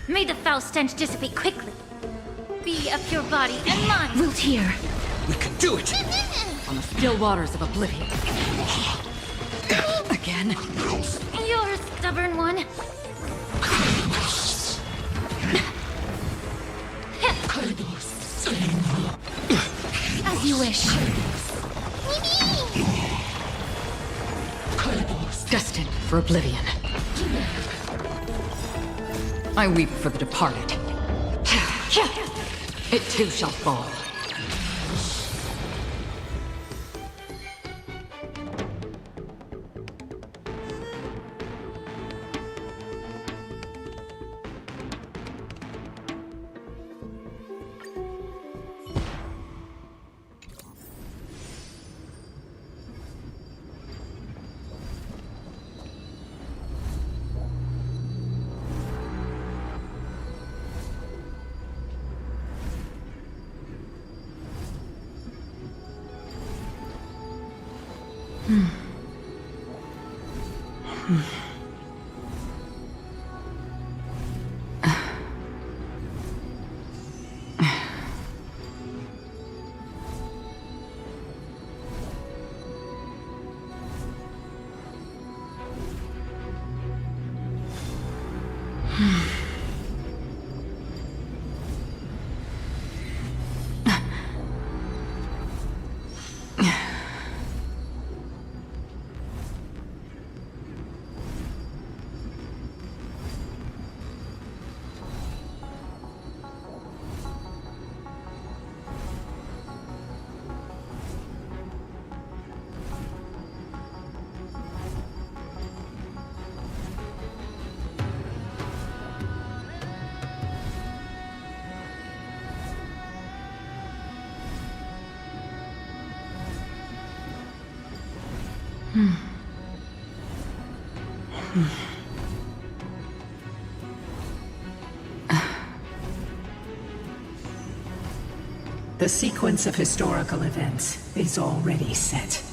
May the foul stench dissipate quickly. Be a pure body and mind. Wilt here. We can do it! On the still waters of oblivion. Again. You're a stubborn one. As you wish. Destined for oblivion. I weep for the departed. It too shall fall. The sequence of historical events is already set.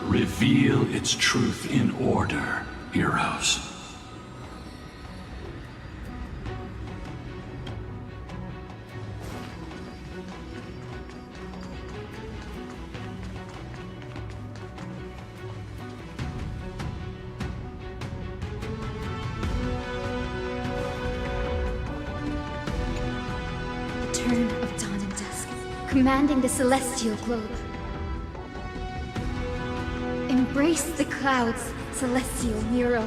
Reveal its truth in order, heroes. Turn of dawn and dusk, commanding the celestial globe. Embrace the clouds, celestial hero.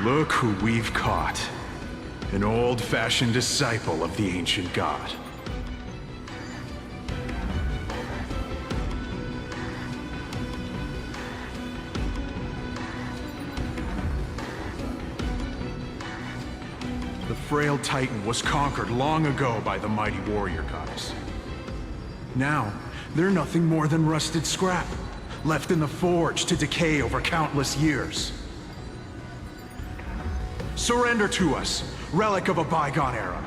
Look who we've caught. An old-fashioned disciple of the ancient god. frail titan was conquered long ago by the mighty warrior goddess. Now, they're nothing more than rusted scrap, left in the forge to decay over countless years. Surrender to us, relic of a bygone era.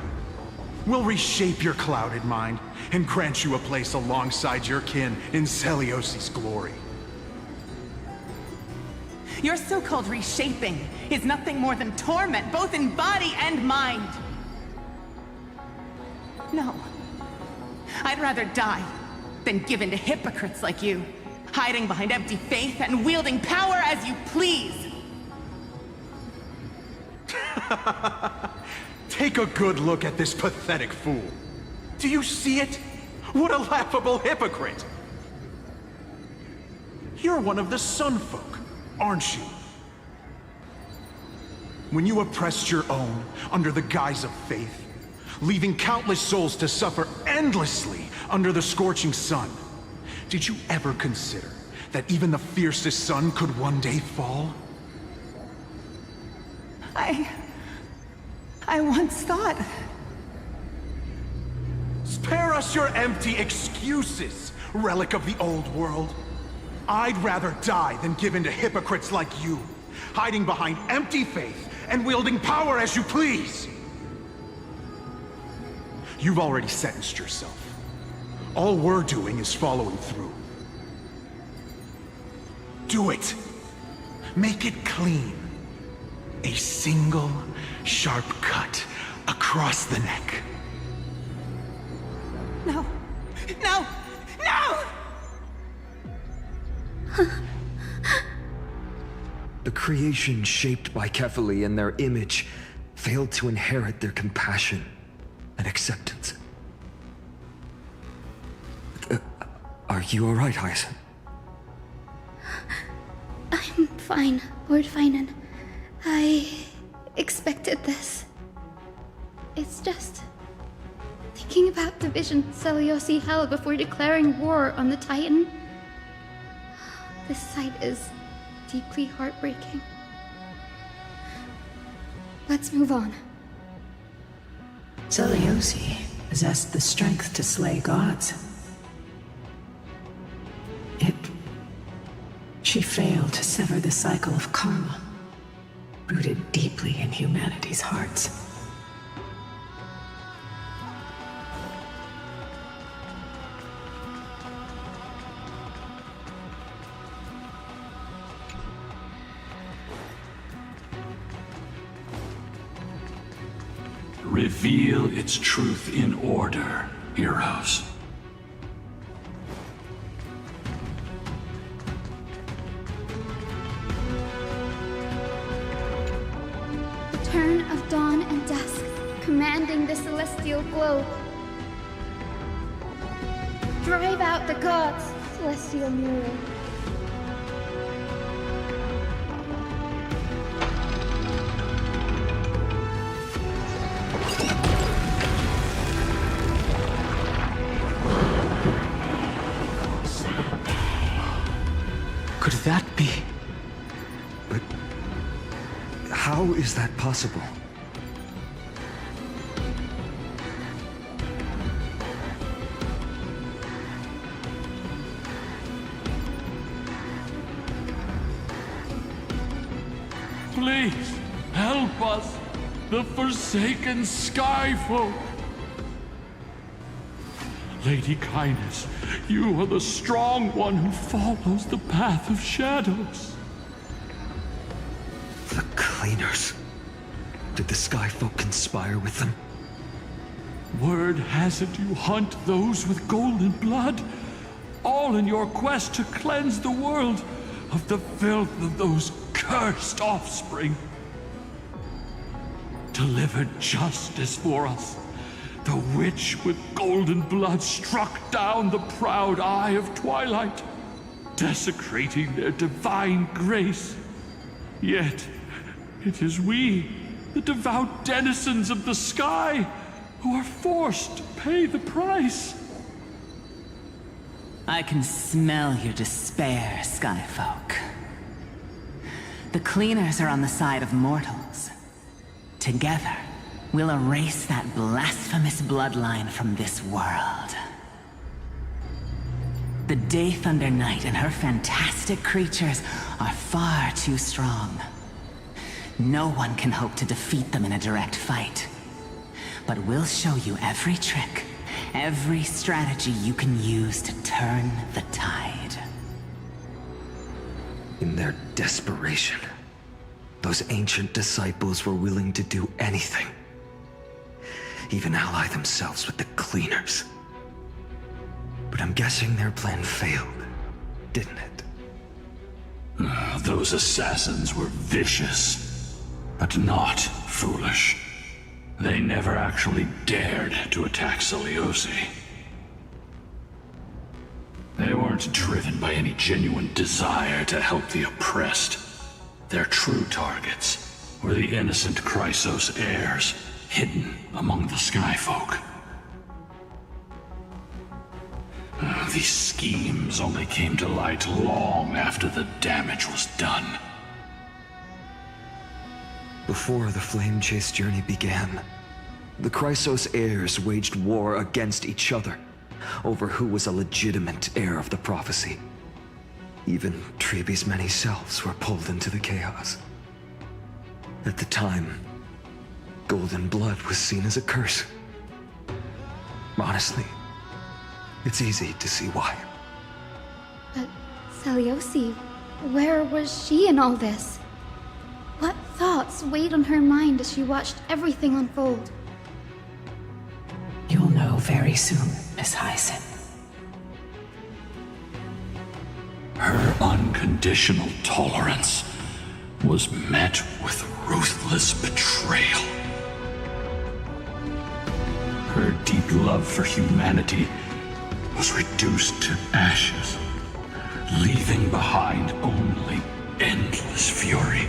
We'll reshape your clouded mind and grant you a place alongside your kin in Celiosi's glory. Your so-called reshaping is nothing more than torment, both in body and mind. No. I'd rather die than give in to hypocrites like you, hiding behind empty faith and wielding power as you please. Take a good look at this pathetic fool. Do you see it? What a laughable hypocrite! You're one of the Sun Folk, aren't you? When you oppressed your own under the guise of faith, leaving countless souls to suffer endlessly under the scorching sun, did you ever consider that even the fiercest sun could one day fall? I once thought... Spare us your empty excuses, relic of the old world. I'd rather die than give in to hypocrites like you, hiding behind empty faith and wielding power as you please. You've already sentenced yourself. All we're doing is following through. Do it. Make it clean. A single, sharp cut across the neck. No! No! No! The creation shaped by Kefali and their image failed to inherit their compassion and acceptance. Are you alright, Ryzen? I'm fine, Lord Finan. I expected this. It's just thinking about the vision Celiosi held before declaring war on the Titan. This sight is deeply heartbreaking. Let's move on. Celiosi possessed the strength to slay gods. Yet, she failed to sever the cycle of karma, rooted deeply in humanity's hearts. Reveal its truth in order, heroes. Turn of dawn and dusk, commanding the celestial globe. Drive out the gods, celestial mirror. Could that be? But how is that possible? Please, help us, the forsaken Skyfolk. Lady Kindness, you are the strong one who follows the path of shadows. The cleaners. Did the Skyfolk conspire with them? Word has it you hunt those with golden blood, all in your quest to cleanse the world of the filth of those cursed offspring. Delivered justice for us. The witch with golden blood struck down the proud eye of twilight, desecrating their divine grace. Yet, it is we, the devout denizens of the sky, who are forced to pay the price. I can smell your despair, Skyfolk. The cleaners are on the side of mortals. Together, We'll erase that blasphemous bloodline from this world. The Day Thunder Knight and her fantastic creatures are far too strong. No one can hope to defeat them in a direct fight. But we'll show you every trick, every strategy you can use to turn the tide. In their desperation, those ancient disciples were willing to do anything. Even ally themselves with the cleaners. But I'm guessing their plan failed, didn't it? Those assassins were vicious, but not foolish. They never actually dared to attack Seliosi. They weren't driven by any genuine desire to help the oppressed. Their true targets were the innocent Chrysos heirs, hidden among the Skyfolk. These schemes only came to light long after the damage was done. Before the Flame Chase journey began, the Chrysos heirs waged war against each other over who was a legitimate heir of the prophecy. Even Trebi's many selves were pulled into the chaos. At the time, golden blood was seen as a curse. Honestly, it's easy to see why. But Seliosi, where was she in all this? What thoughts weighed on her mind as she watched everything unfold? You'll know very soon, Miss Hyson. Her unconditional tolerance was met with ruthless betrayal. Her deep love for humanity was reduced to ashes, leaving behind only endless fury.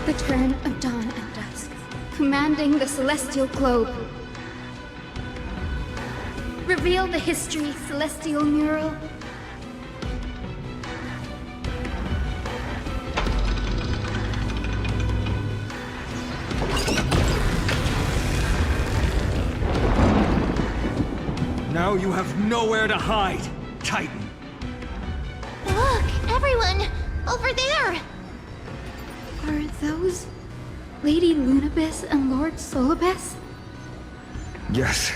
The turn of dawn and dusk, commanding the celestial globe. Reveal the history, celestial mural. Now you have nowhere to hide, Titan. Look, everyone! Over there! Are those Lady Lunabis and Lord Solibus? Yes.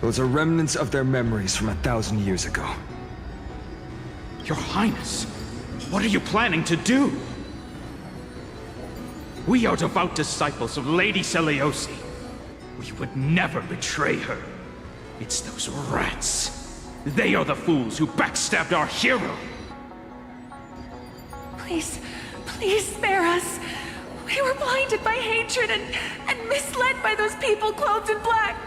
Those are remnants of their memories from 1,000 years ago. Your Highness, what are you planning to do? We are devout disciples of Lady Seliosi. We would never betray her. It's those rats. They are the fools who backstabbed our hero. Please, please spare us. We were blinded by hatred and misled by those people clothed in black.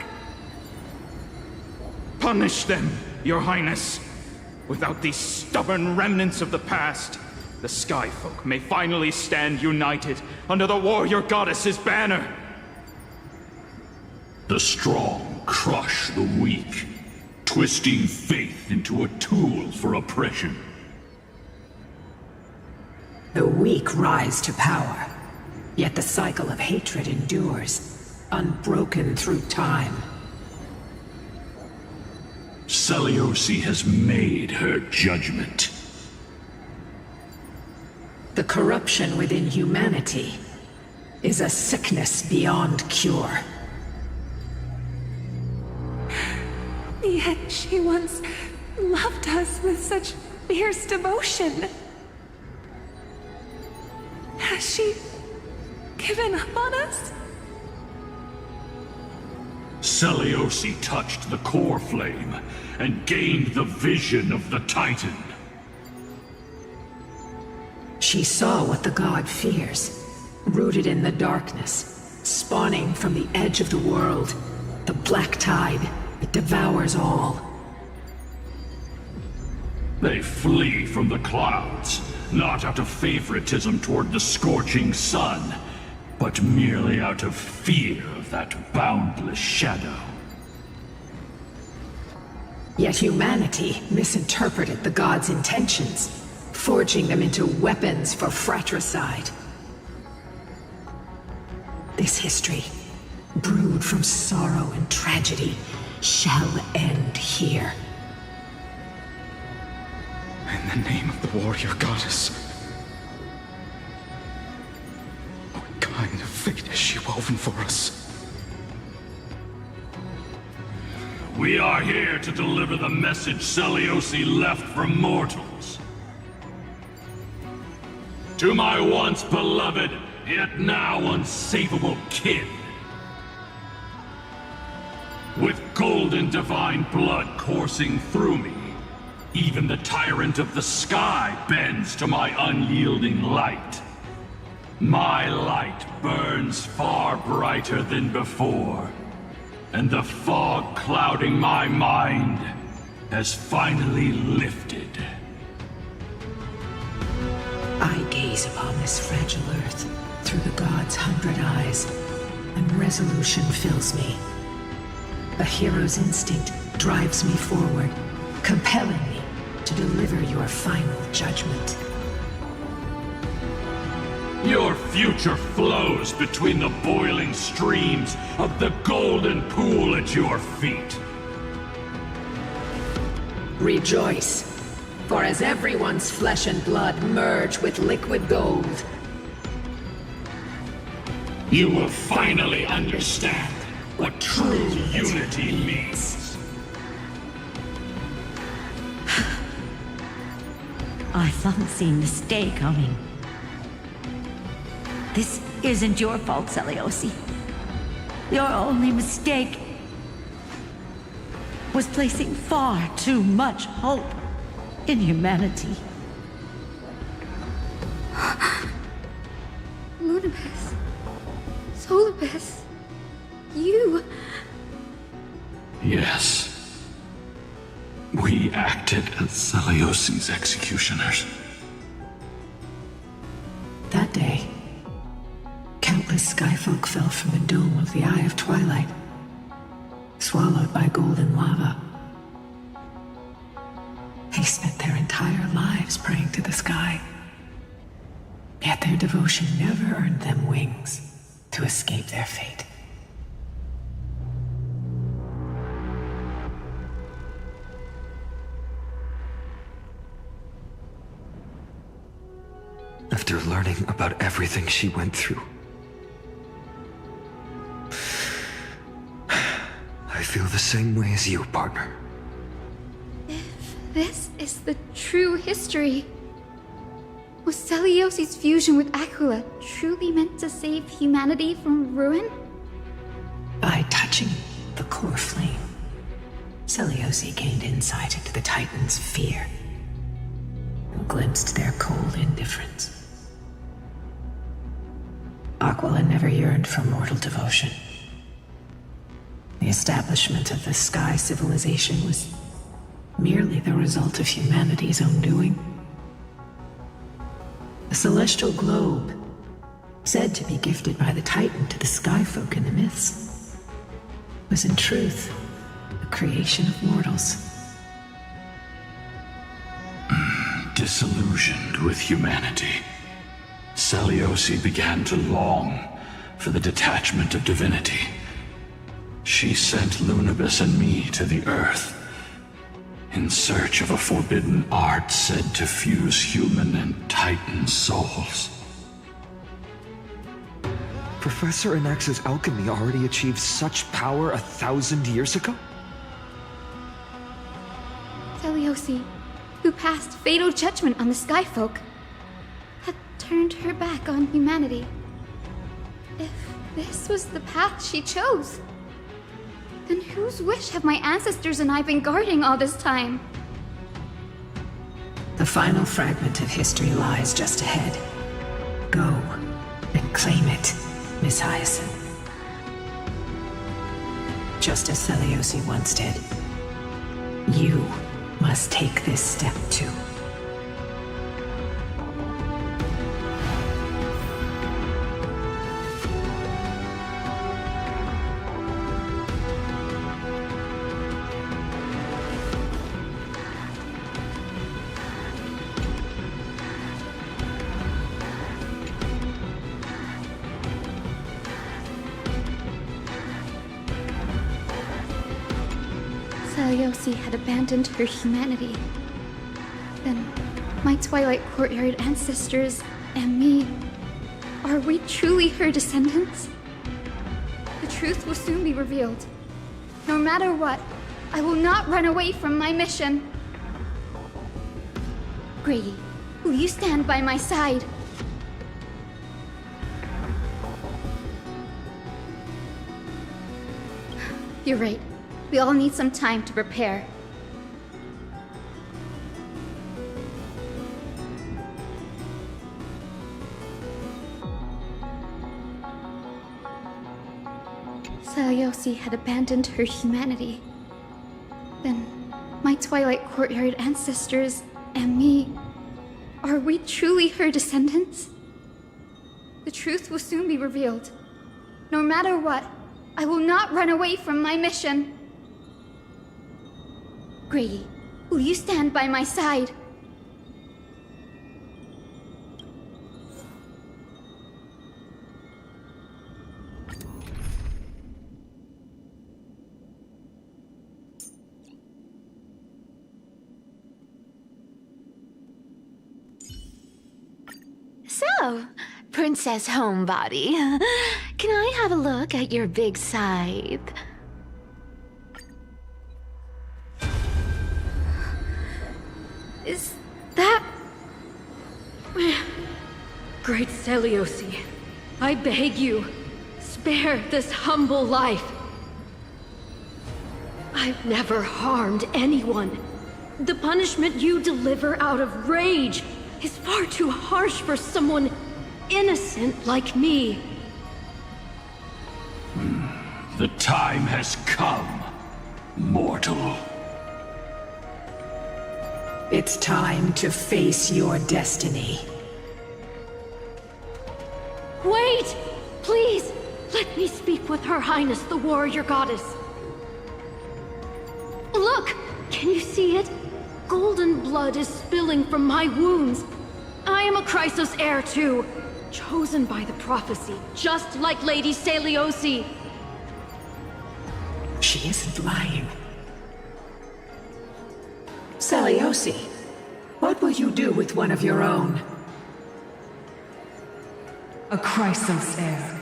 Punish them, Your Highness. Without these stubborn remnants of the past, the Skyfolk may finally stand united under the warrior goddess's banner. The strong crush the weak, twisting faith into a tool for oppression. The weak rise to power, yet the cycle of hatred endures, unbroken through time. Seliosi has made her judgment. The corruption within humanity is a sickness beyond cure. Yet she once loved us with such fierce devotion. Has she given up on us? Seliosi touched the core flame and gained the vision of the Titan. She saw what the god fears, rooted in the darkness, spawning from the edge of the world, the black tide that devours all. They flee from the clouds, not out of favoritism toward the scorching sun, but merely out of fear of that boundless shadow. Yet humanity misinterpreted the gods' intentions, forging them into weapons for fratricide. This history, brewed from sorrow and tragedy, shall end here. In the name of the warrior goddess. What kind of fate has she woven for us? We are here to deliver the message Seliosi left for mortals. To my once beloved, yet now unsavable kin. With golden divine blood coursing through me, even the tyrant of the sky bends to my unyielding light. My light burns far brighter than before, and the fog clouding my mind has finally lifted. I gaze upon this fragile earth through the gods' 100 eyes, and resolution fills me. A hero's instinct drives me forward, compelling me to deliver your final judgment. Your future flows between the boiling streams of the golden pool at your feet. Rejoice, for as everyone's flesh and blood merge with liquid gold, you will finally understand what true unity means. I thought seen this day coming. This isn't your fault, Seliosi. Your only mistake was placing far too much hope in humanity. Lunabis. Solibus. You... Yes. We acted as Seliosi's executioners. that day, countless skyfolk fell from the dome of the Eye of Twilight, swallowed by golden lava. They spent their entire lives praying to the sky, yet their devotion never earned them wings to escape their fate. After learning about everything she went through, I feel the same way as you, partner. If this is the true history, was Seliosi's fusion with Aquila truly meant to save humanity from ruin? By touching the core flame, Seliosi gained insight into the Titans' fear and glimpsed their cold indifference. Aquila never yearned for mortal devotion. The establishment of the Sky Civilization was merely the result of humanity's own doing. The celestial globe, said to be gifted by the Titan to the Skyfolk in the myths, was in truth a creation of mortals. Disillusioned with humanity, Seliosi began to long for the detachment of divinity. She sent Lunabis and me to the Earth in search of a forbidden art said to fuse human and Titan souls. Professor Anax's alchemy already achieved such power 1,000 years ago? Seliosi, who passed fatal judgment on the Skyfolk, had turned her back on humanity. If this was the path she chose, then whose wish have my ancestors and I been guarding all this time? The final fragment of history lies just ahead. Go and claim it, Miss Hyacinth. Just as Seliosi once did, you must take this step too. Seliosi had abandoned her humanity, then my Twilight Courtyard ancestors and me, are we truly her descendants? The truth will soon be revealed. No matter what, I will not run away from my mission. Grady, will you stand by my side? You're right. We all need some time to prepare. Seliosi had abandoned her humanity. Then, my Twilight Courtyard ancestors and me, are we truly her descendants? The truth will soon be revealed. No matter what, I will not run away from my mission. Grady, will you stand by my side? So, Princess Homebody, can I have a look at your big scythe? Is that... Great Seliosi, I beg you, spare this humble life. I've never harmed anyone. The punishment you deliver out of rage is far too harsh for someone innocent like me. The time has come, mortal. It's time to face your destiny. Wait! Please! Let me speak with Her Highness, the Warrior Goddess. Look! Can you see it? Golden blood is spilling from my wounds. I am a Chrysos heir too, chosen by the prophecy, just like Lady Seliosi. She isn't lying. Seliosi, what will you do with one of your own? A Chrysos heir.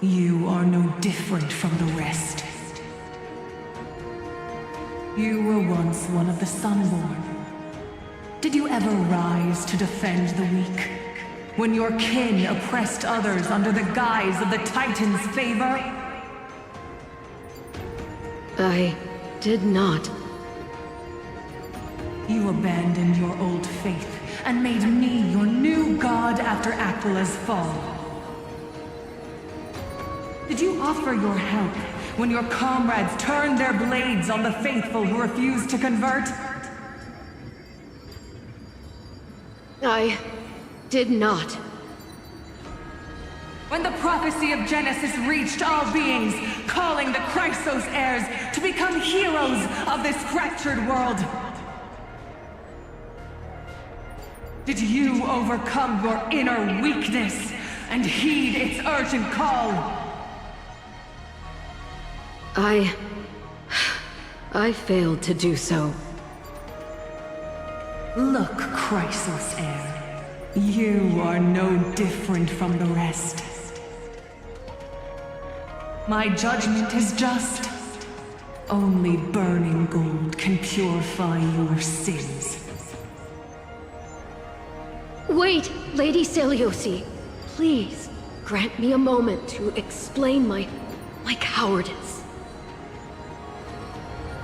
You are no different from the rest. You were once one of the Sunborn. Did you ever rise to defend the weak? When your kin oppressed others under the guise of the Titan's favor? I did not. You abandoned your old faith and made me your new god after Aquila's fall. Did you offer your help when your comrades turned their blades on the faithful who refused to convert? I did not. When the prophecy of Genesis reached all beings, calling the Chrysos heirs to become heroes of this fractured world, did you overcome your inner weakness and heed its urgent call? I failed to do so. Look, Chrysos heir, you are no different from the rest. My judgment is just. Only burning gold can purify your sins. Wait, Lady Seliosi. Please, grant me a moment to explain my cowardice.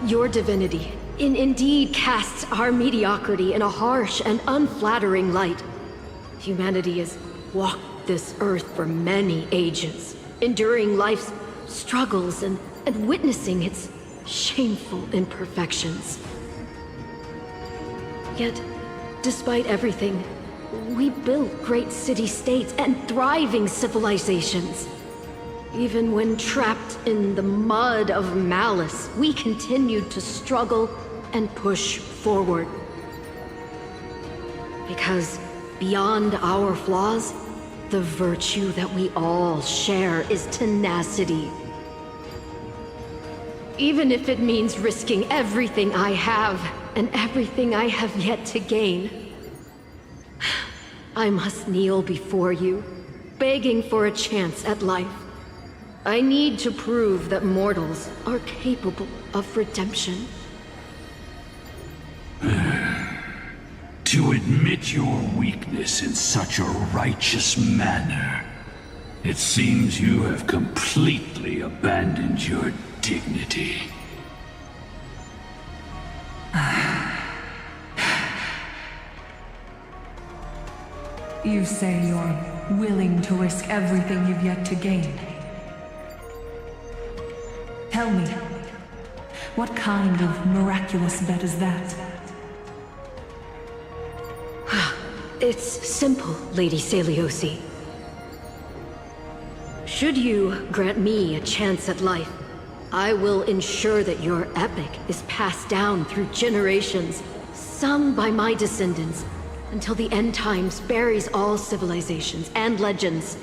Your divinity indeed casts our mediocrity in a harsh and unflattering light. Humanity has walked this earth for many ages, enduring life's struggles and witnessing its shameful imperfections. Yet, despite everything, we built great city-states and thriving civilizations. Even when trapped in the mud of malice, we continued to struggle and push forward. Because beyond our flaws, the virtue that we all share is tenacity. Even if it means risking everything I have, and everything I have yet to gain. I must kneel before you, begging for a chance at life. I need to prove that mortals are capable of redemption. To admit your weakness in such a righteous manner, it seems you have completely abandoned your dignity. You say you're willing to risk everything you've yet to gain. Tell me, what kind of miraculous bet is that? It's simple, Lady Celiosi. Should you grant me a chance at life, I will ensure that your epic is passed down through generations, sung by my descendants, until the end times buries all civilizations and legends.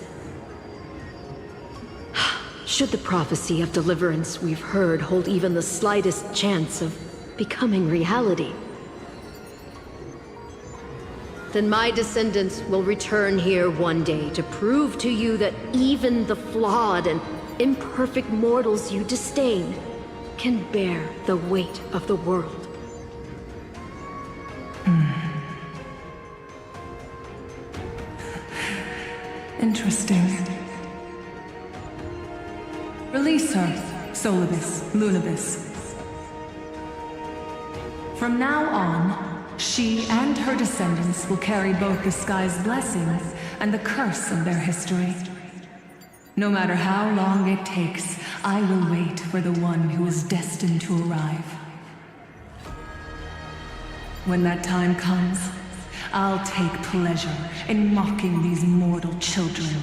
Should the prophecy of deliverance we've heard hold even the slightest chance of becoming reality, then my descendants will return here one day to prove to you that even the flawed and imperfect mortals you disdain can bear the weight of the world. Interesting. Release her, Solibus, Lunibus. From now on, she and her descendants will carry both the sky's blessings and the curse of their history. No matter how long it takes, I will wait for the one who is destined to arrive. When that time comes, I'll take pleasure in mocking these mortal children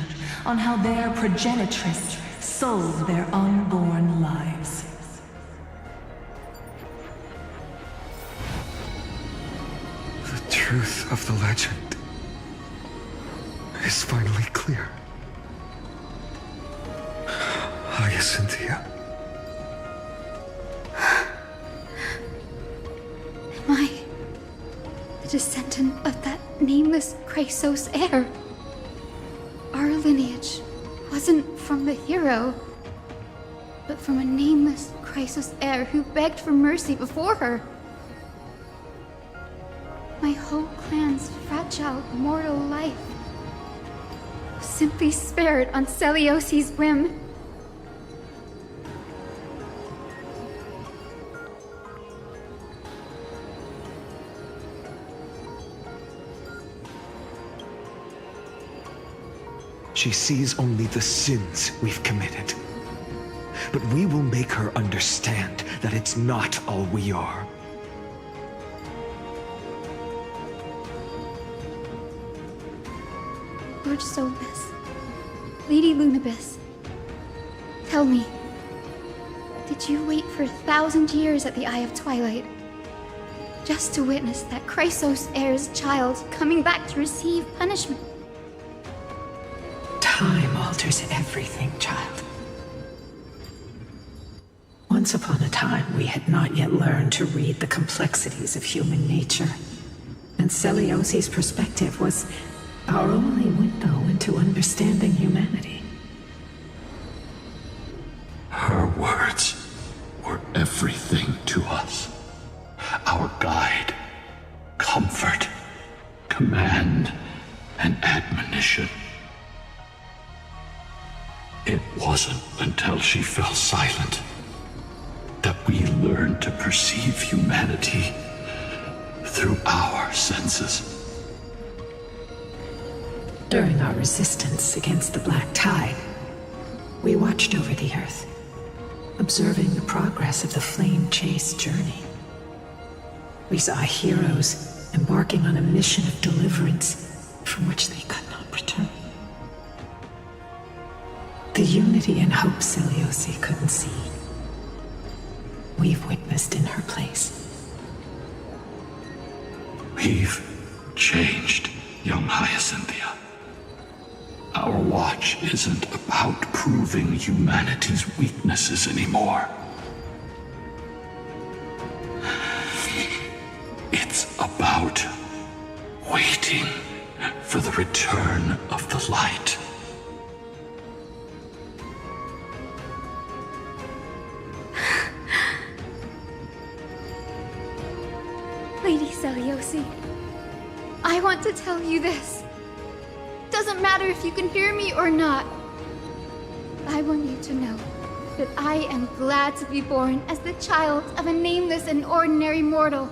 on how their progenitress sold their unborn lives. The truth of the legend is finally clear. Hyacinthia. Am I the descendant of that nameless Chrysos heir? Our lineage wasn't from the hero, but from a nameless Chrysos heir who begged for mercy before her. My whole clan's fragile mortal life was simply spared on Celiosi's whim. She sees only the sins we've committed. But we will make her understand that it's not all we are. Lord Solibus, Lady Lunibus, tell me, did you wait for 1,000 years at the Eye of Twilight just to witness that Chrysos heir's child coming back to receive punishment? Time alters everything, child. Once upon a time, we had not yet learned to read the complexities of human nature. And Celiosi's perspective was our only window into understanding humanity. Her words were everything to us. Our guide, comfort, command, and admonition. It wasn't until she fell silent that we learned to perceive humanity through our senses. During our resistance against the Black Tide, we watched over the Earth, observing the progress of the Flame Chase journey. We saw heroes embarking on a mission of deliverance from which they could not return. The unity and hope Celiosi couldn't see, we've witnessed in her place. We've changed, young Hyacinthia. Our watch isn't about proving humanity's weaknesses anymore. return of the light. Lady Seliosi, I want to tell you this. Doesn't matter if you can hear me or not. I want you to know that I am glad to be born as the child of a nameless and ordinary mortal.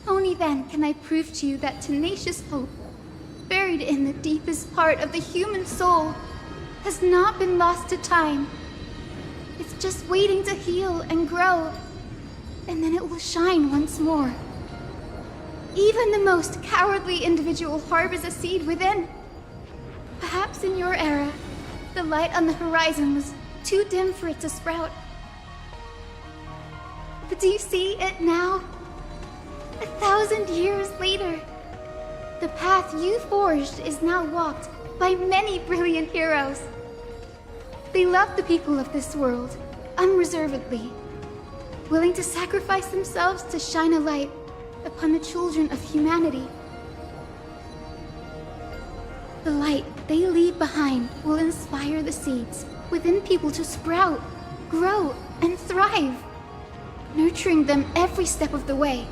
Only then can I prove to you that tenacious hope, buried in the deepest part of the human soul, has not been lost to time. It's just waiting to heal and grow, and then it will shine once more. Even the most cowardly individual harbors a seed within. Perhaps in your era, the light on the horizon was too dim for it to sprout. But do you see it now? 1,000 years later, the path you forged is now walked by many brilliant heroes. They love the people of this world unreservedly, willing to sacrifice themselves to shine a light upon the children of humanity. The light they leave behind will inspire the seeds within people to sprout, grow, and thrive, nurturing them every step of the way,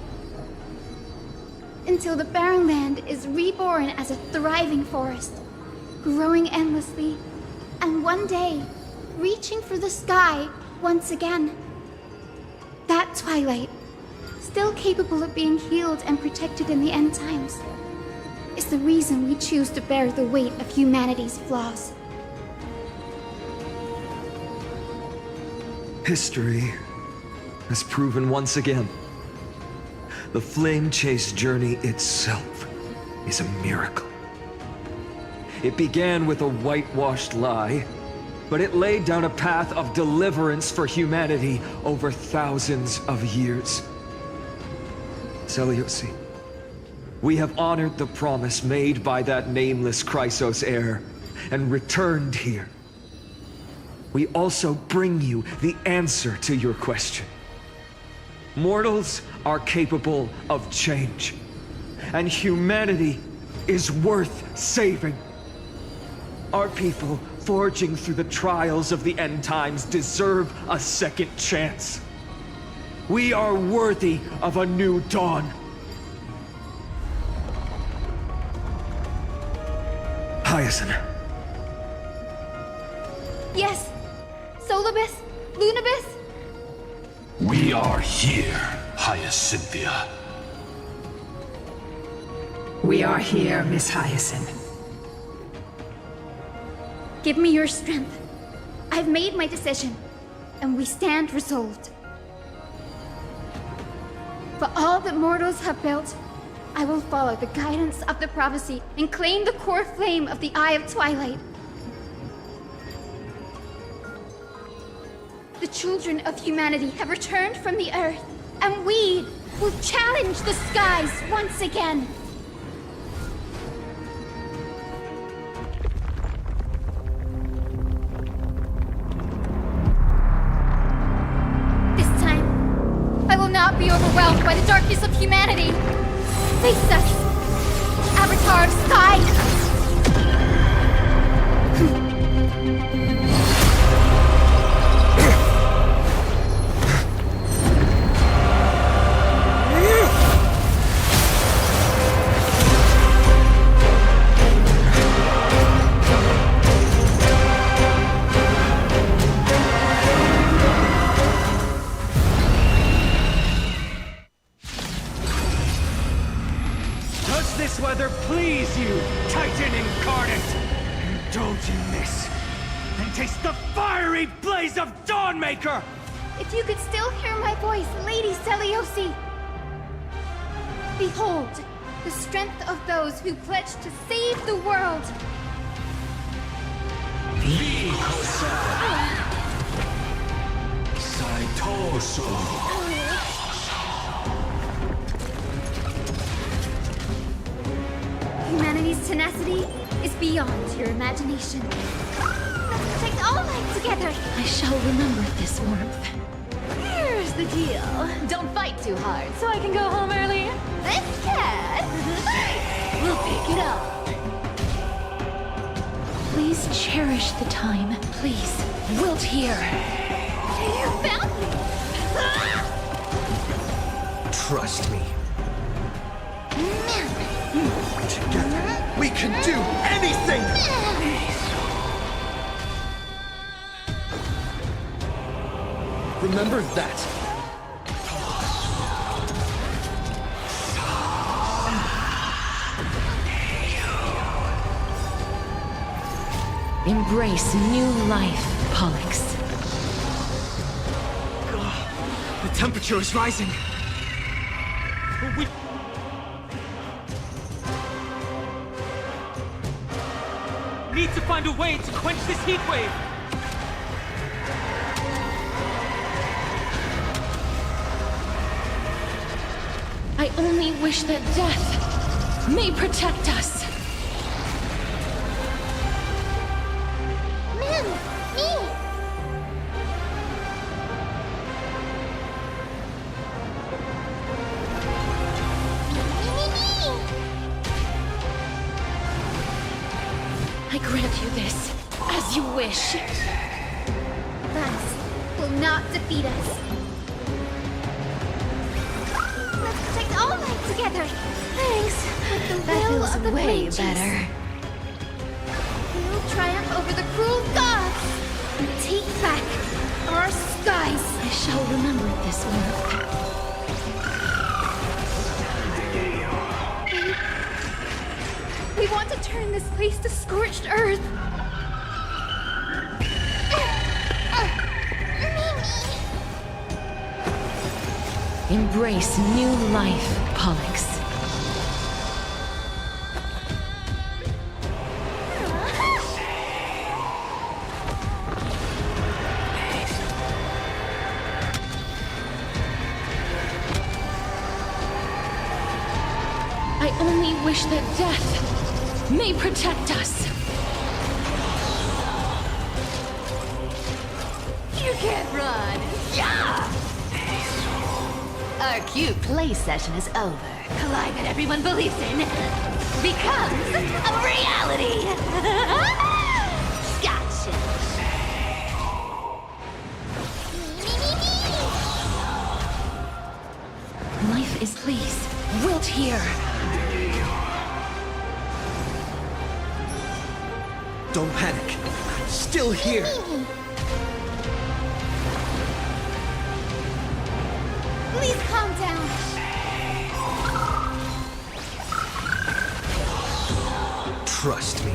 until the barren land is reborn as a thriving forest, growing endlessly, and one day, reaching for the sky once again. That twilight, still capable of being healed and protected in the end times, is the reason we choose to bear the weight of humanity's flaws. History has proven once again, the flame chase journey itself is a miracle. It began with a whitewashed lie, but it laid down a path of deliverance for humanity over thousands of years. Seliosi, we have honored the promise made by that nameless Chrysos heir and returned here. We also bring you the answer to your question. Mortals are capable of change, and humanity is worth saving. Our people, forging through the trials of the end times, deserve a second chance. We are worthy of a new dawn. Hyacinth. Yes! Solibus? Lunibus? We are here, Hyacinthia. We are here, Miss Hyacinth. Give me your strength. I've made my decision, and we stand resolved. For all that mortals have built, I will follow the guidance of the prophecy and claim the core flame of the Eye of Twilight. The children of humanity have returned from the earth, and we will challenge the skies once again. This time, I will not be overwhelmed by the darkness of humanity. Face us, Avatar of Sky! Weather please you, Titan incarnate! Indulge in this, and taste the fiery blaze of Dawnmaker! If you could still hear my voice, Lady Seliosi! Behold, the strength of those who pledge to save the world! Saitoso! Humanity's tenacity is beyond your imagination. Let's protect all life together! I shall remember this warmth. Here's the deal. Don't fight too hard so I can go home early. This cat will pick it go! Please cherish the time. Please, wilt here. You found me! Trust me. Man! Together, we can do anything! Remember that. Embrace new life, Pollux. The temperature is rising. We... need to find a way to quench this heat wave. I only wish that death may protect us. Man! Me! I grant you this, as you wish. That will not defeat us. Let's protect all life together! Thanks. With the That will feels of the way flame chase, better. we'll triumph over the cruel gods and take back our skies. I shall remember this one. We want to turn this place to scorched earth. Embrace new life, Pollux. I only wish that death may protect us. You can't run! Yeah! Our cute play session is over. Collide that everyone believes in becomes a reality! Gotcha! Life is please. Wilt here. Don't panic. I'm still here. Please calm down. Trust me.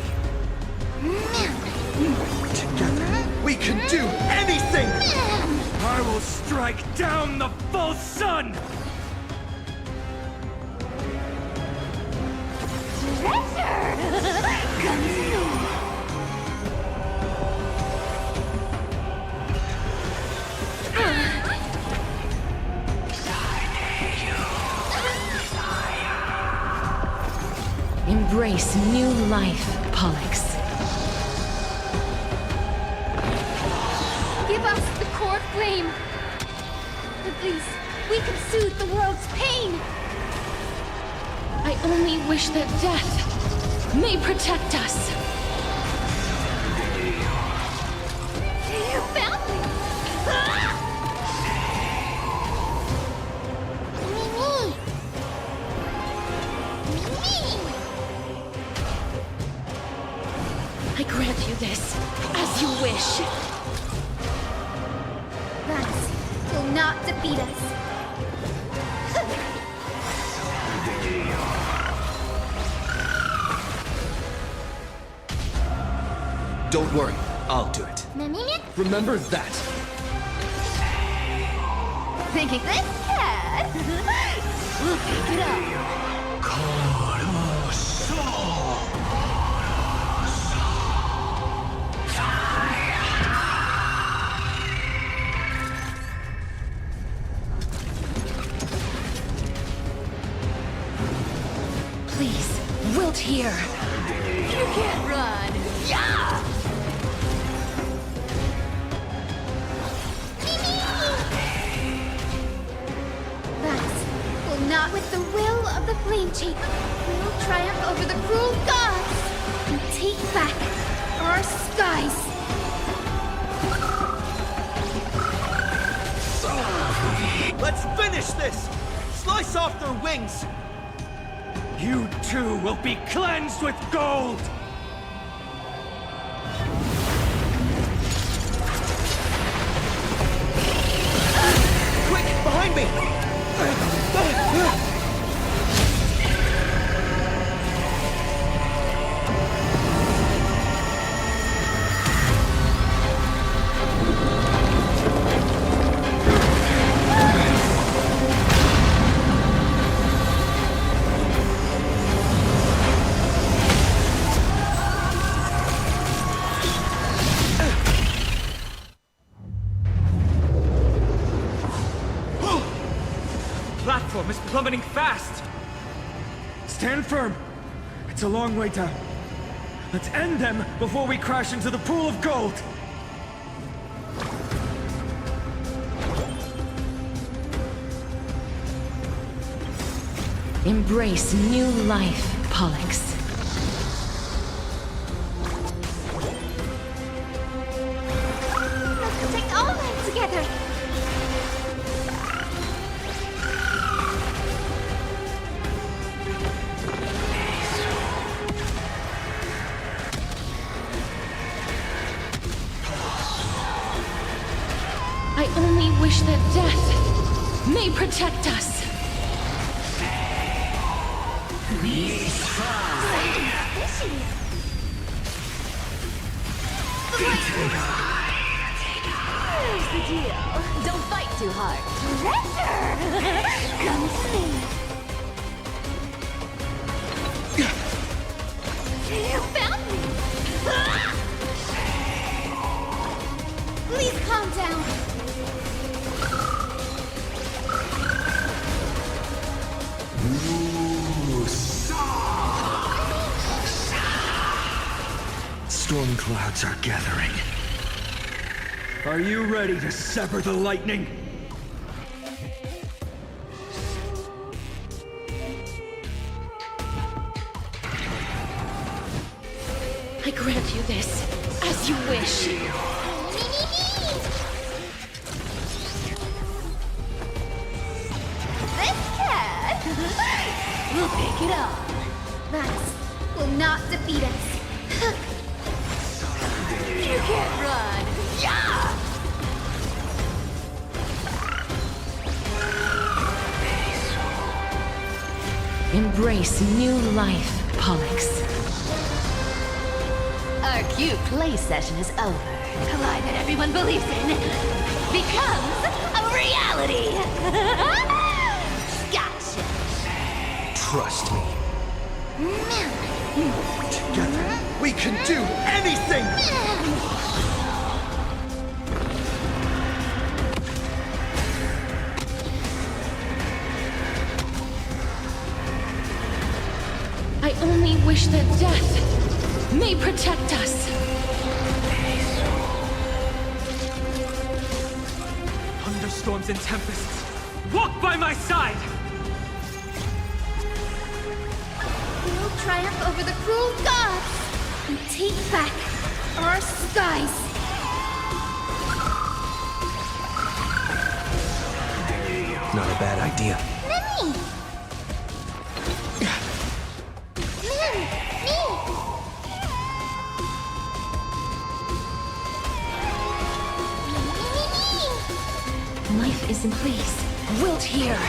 Together, we can do anything! I will strike down the false sun! Embrace new life, Pollux. Give us the core flame. At least we can soothe the world's pain. I only wish that death may protect us. You found me. I grant you this, as you wish. That will not defeat us. Don't worry, I'll do it. Remember that. Thinking this cat? We'll pick it up. Please, wilt here. You can't run. Yeah! That will not with the will of the flame chief. We'll triumph over the cruel our skies! Let's finish this! Slice off their wings! You too will be cleansed with gold! Quick, behind me! Platform is plummeting fast! Stand firm! It's a long way down. Let's end them before we crash into the pool of gold! Embrace new life, Pollux. Let's protect all life together. I only wish that death may protect us. Here's the deal. Don't fight too hard. Surrender! Come to me. You found me! Ah! Please calm down. Storm clouds are gathering. Are you ready to sever the lightning? I grant you this, as you wish. This cat We'll pick it up. That will not defeat us. You can't run. Yeah! Embrace new life, Pollux. Our cute play session is over. A lie that everyone believes in becomes a reality. Gotcha. Trust me. Together, we can do anything! I only wish that death may protect us. Thunderstorms and tempests, walk by my side! We'll triumph over the cruel gods and take back our skies. Not a bad idea. Mimi! Life is in place. Wilt here.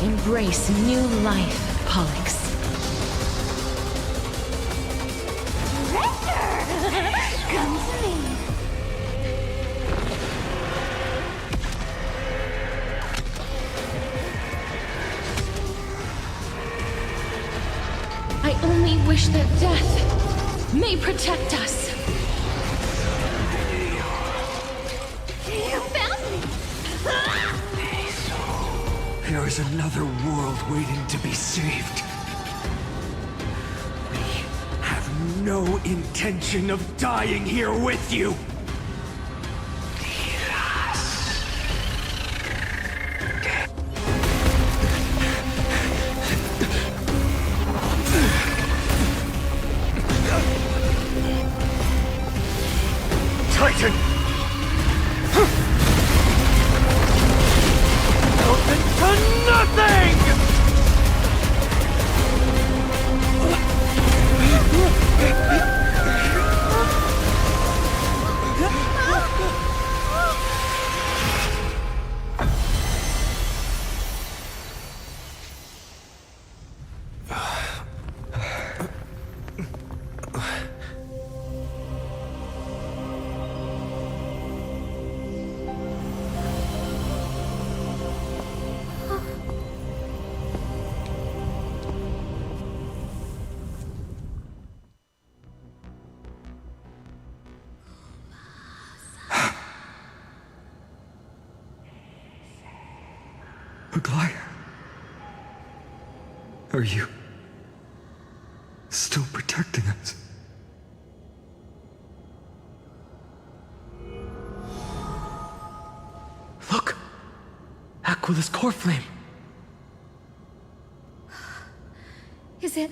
Embrace new life, Pollux. Surrender! Come to me. I only wish that death may protect us. You found me! Ah! There is another world waiting to be saved. We have no intention of dying here with you. Titan! Open to nothing! Maguire? Are you still protecting us? Look! Aquila's core flame. Is it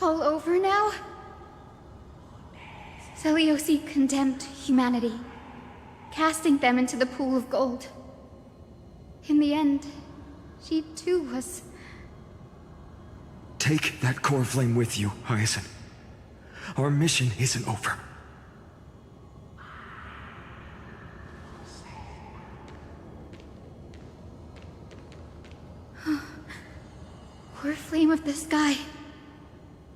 all over now? Seliosi condemned humanity, casting them into the pool of gold. In the end, she too was... Take that core flame with you, Hyacin. Our mission isn't over. Core flame of the sky,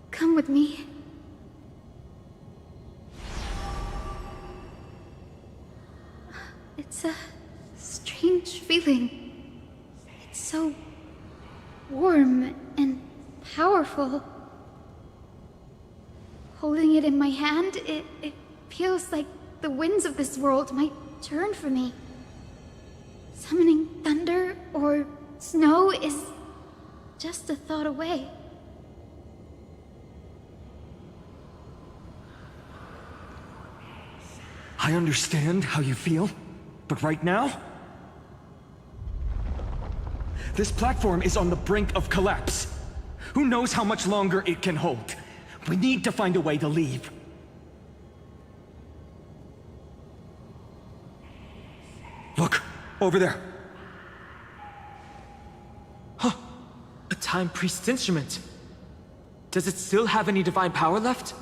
come with me. It's a strange feeling. It's so warm and powerful. Holding it in my hand, it feels like the winds of this world might turn for me. Summoning thunder or snow is just a thought away. I understand how you feel, but right now, this platform is on the brink of collapse. Who knows how much longer it can hold? We need to find a way to leave. Look, over there. Huh. A Time Priest's instrument. Does it still have any divine power left?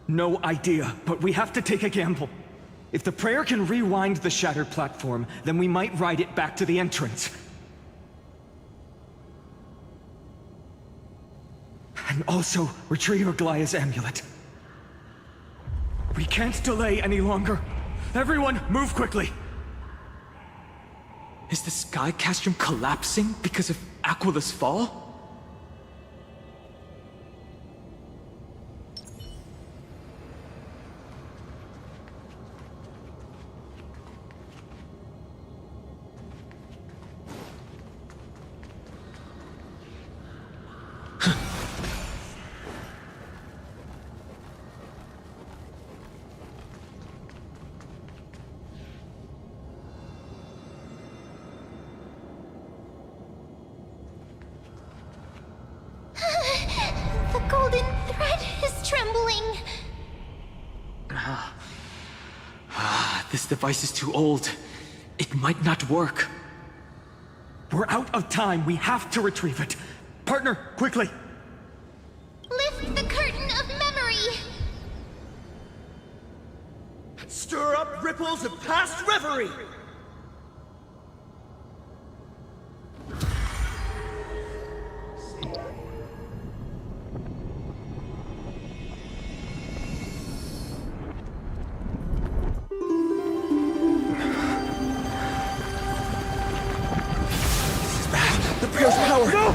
No idea, but we have to take a gamble. If the prayer can rewind the shattered platform, then we might ride it back to the entrance. And also retrieve Aglaya's amulet. We can't delay any longer. Everyone, move quickly! Is the sky castrum collapsing because of Aquila's fall? The golden thread is trembling. This device is too old. It might not work. We're out of time. We have to retrieve it. Partner, quickly! Lift the curtain of memory. Stir up ripples of past reverie! Prayer's power! No!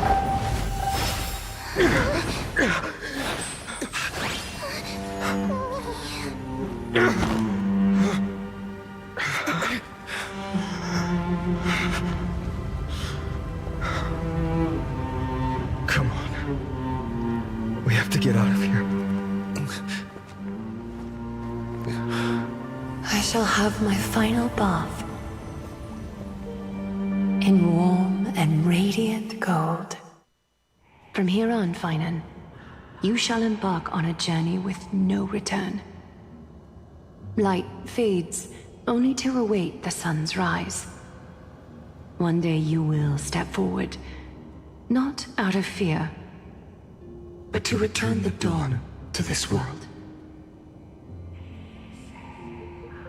Come on. We have to get out of here. I shall have my final bath in warm and radiant gold. From here on, Finan, you shall embark on a journey with no return. Light fades, only to await the sun's rise. One day you will step forward, not out of fear, but to return the dawn to this world.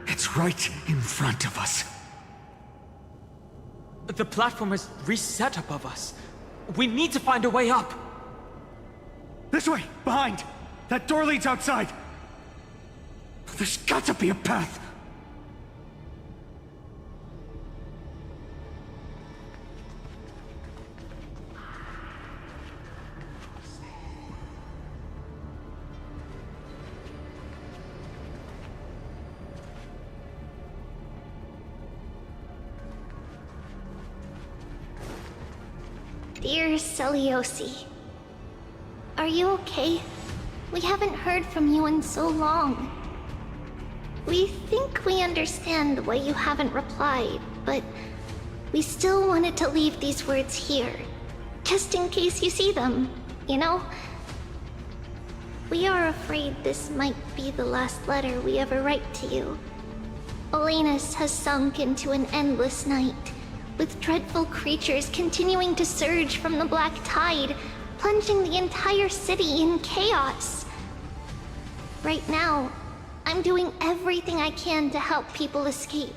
It's right in front of us. The platform is reset above us. We need to find a way up. This way, behind. That door leads outside. There's got to be a path. Dear Celiosi, are you okay? We haven't heard from you in so long. We think we understand why you haven't replied, but we still wanted to leave these words here, just in case you see them, you know? We are afraid this might be the last letter we ever write to you. Olenus has sunk into an endless night, with dreadful creatures continuing to surge from the black tide, plunging the entire city in chaos. Right now, I'm doing everything I can to help people escape.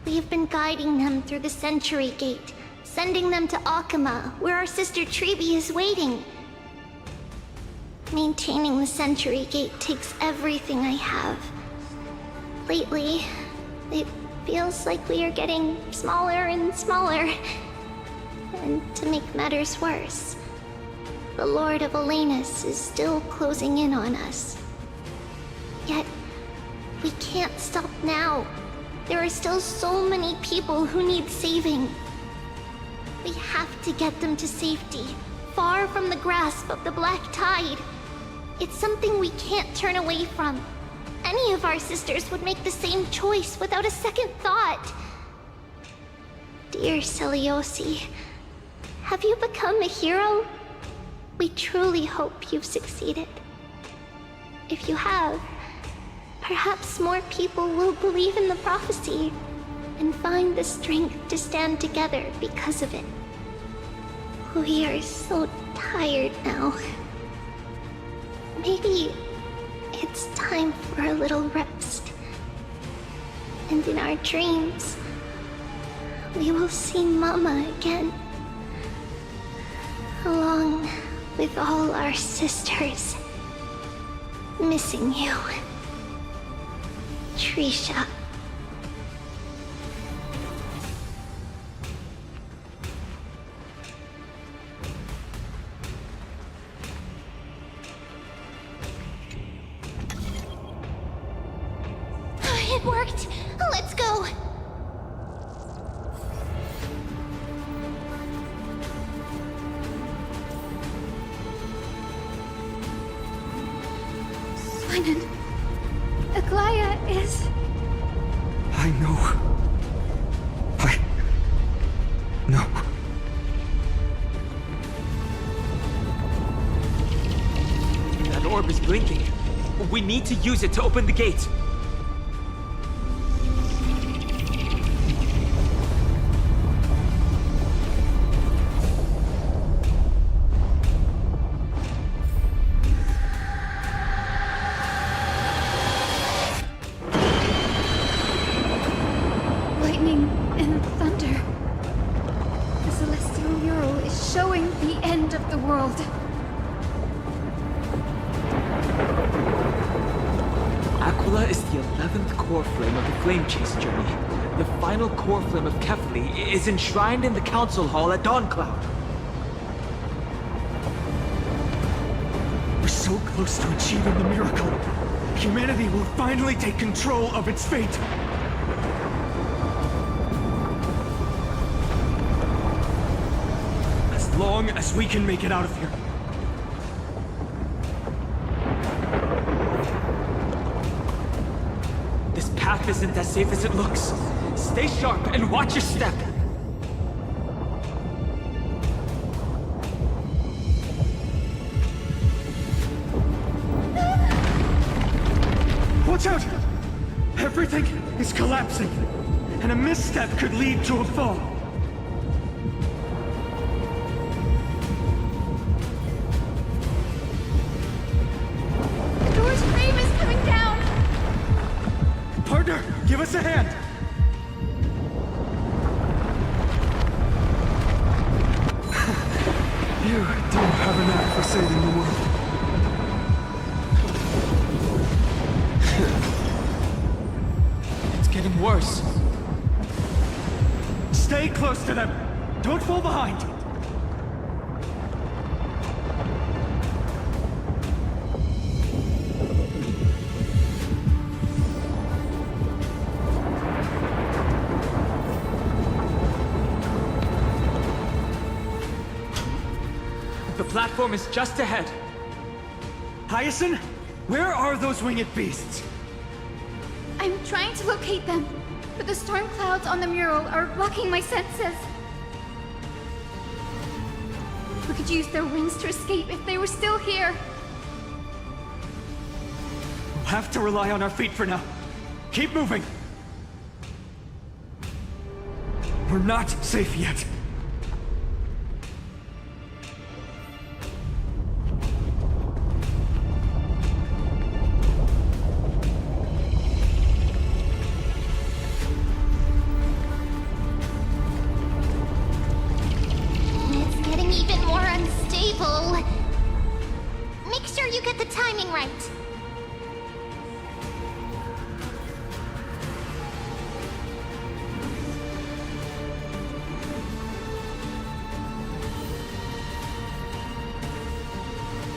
We have been guiding them through the Century Gate, sending them to Aiyima, where our sister Treeby is waiting. Maintaining the Century Gate takes everything I have. Lately, it feels like we are getting smaller and smaller. And to make matters worse, the Lord of Olenus is still closing in on us. Yet, we can't stop now. There are still so many people who need saving. We have to get them to safety, far from the grasp of the black tide. It's something we can't turn away from. Any of our sisters would make the same choice without a second thought. Dear Celiosi, have you become a hero? We truly hope you've succeeded. If you have, perhaps more people will believe in the prophecy and find the strength to stand together because of it. We are so tired now. Maybe it's time for a little rest. And in our dreams, we will see Mama again. Along with all our sisters. Missing you. Trisha. It worked! Let's go! Swinan, Aglaya is... I know. No. That orb is blinking. We need to use it to open the gate. Lightning and thunder. The celestial mural is showing the end of the world. Aquila is the 11th core flame of the Flame Chase journey. The final core flame of Kefli is enshrined in the Council Hall at Dawncloud. We're so close to achieving the miracle. Humanity will finally take control of its fate. As long as we can make it out of here. This path isn't as safe as it looks. Stay sharp and watch your step. Watch out! Everything is collapsing, and a misstep could lead to a fall. The door's frame is coming down! Partner, give us a hand! You do have a knack for saving the world. It's getting worse. Stay close to them. Don't fall behind. The platform is just ahead. Hyacinth, where are those winged beasts? I'm trying to locate them, but the storm clouds on the mural are blocking my senses. We could use their wings to escape if they were still here. We'll have to rely on our feet for now. Keep moving. We're not safe yet.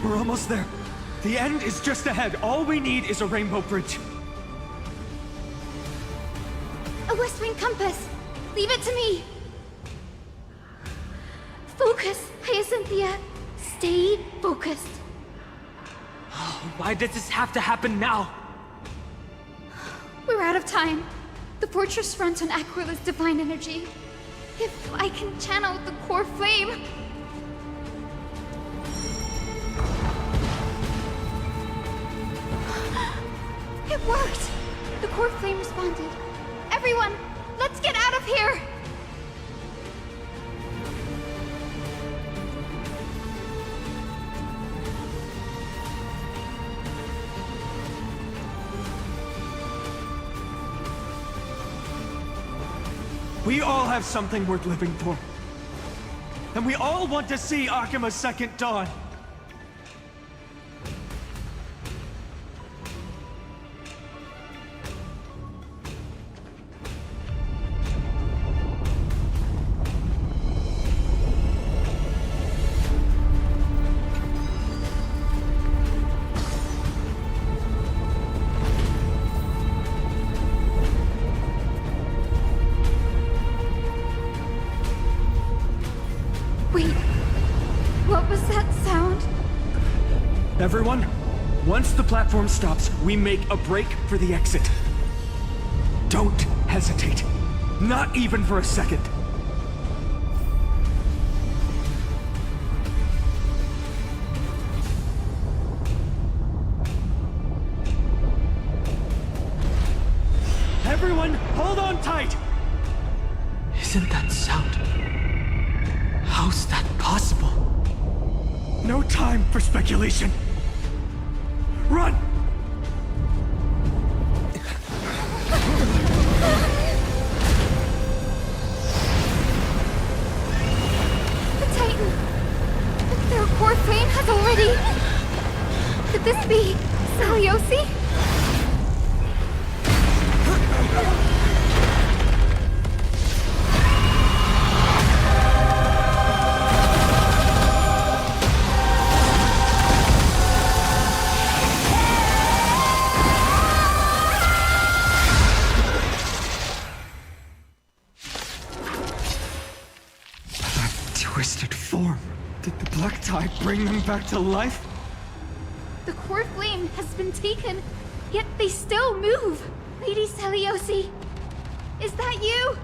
We're almost there. The end is just ahead. All we need is a rainbow bridge. A West Wing compass! Leave it to me! Focus, Hyacinthia! Stay focused. Why did this have to happen now? We're out of time. The fortress runs on Aquila's divine energy. If I can channel the core flame... It worked! The core flame responded. Everyone, let's get out of here! We all have something worth living for. And we all want to see Akima's second dawn. Everyone, once the platform stops, we make a break for the exit. Don't hesitate. Not even for a second. Everyone, hold on tight! Isn't that sound? How's that possible? No time for speculation. Run! The Titan! Their core flame has already... Could this be Seliosi? Twisted form. Did the black tide bring them back to life? The core flame has been taken, yet they still move. Lady Seliosi, is that you?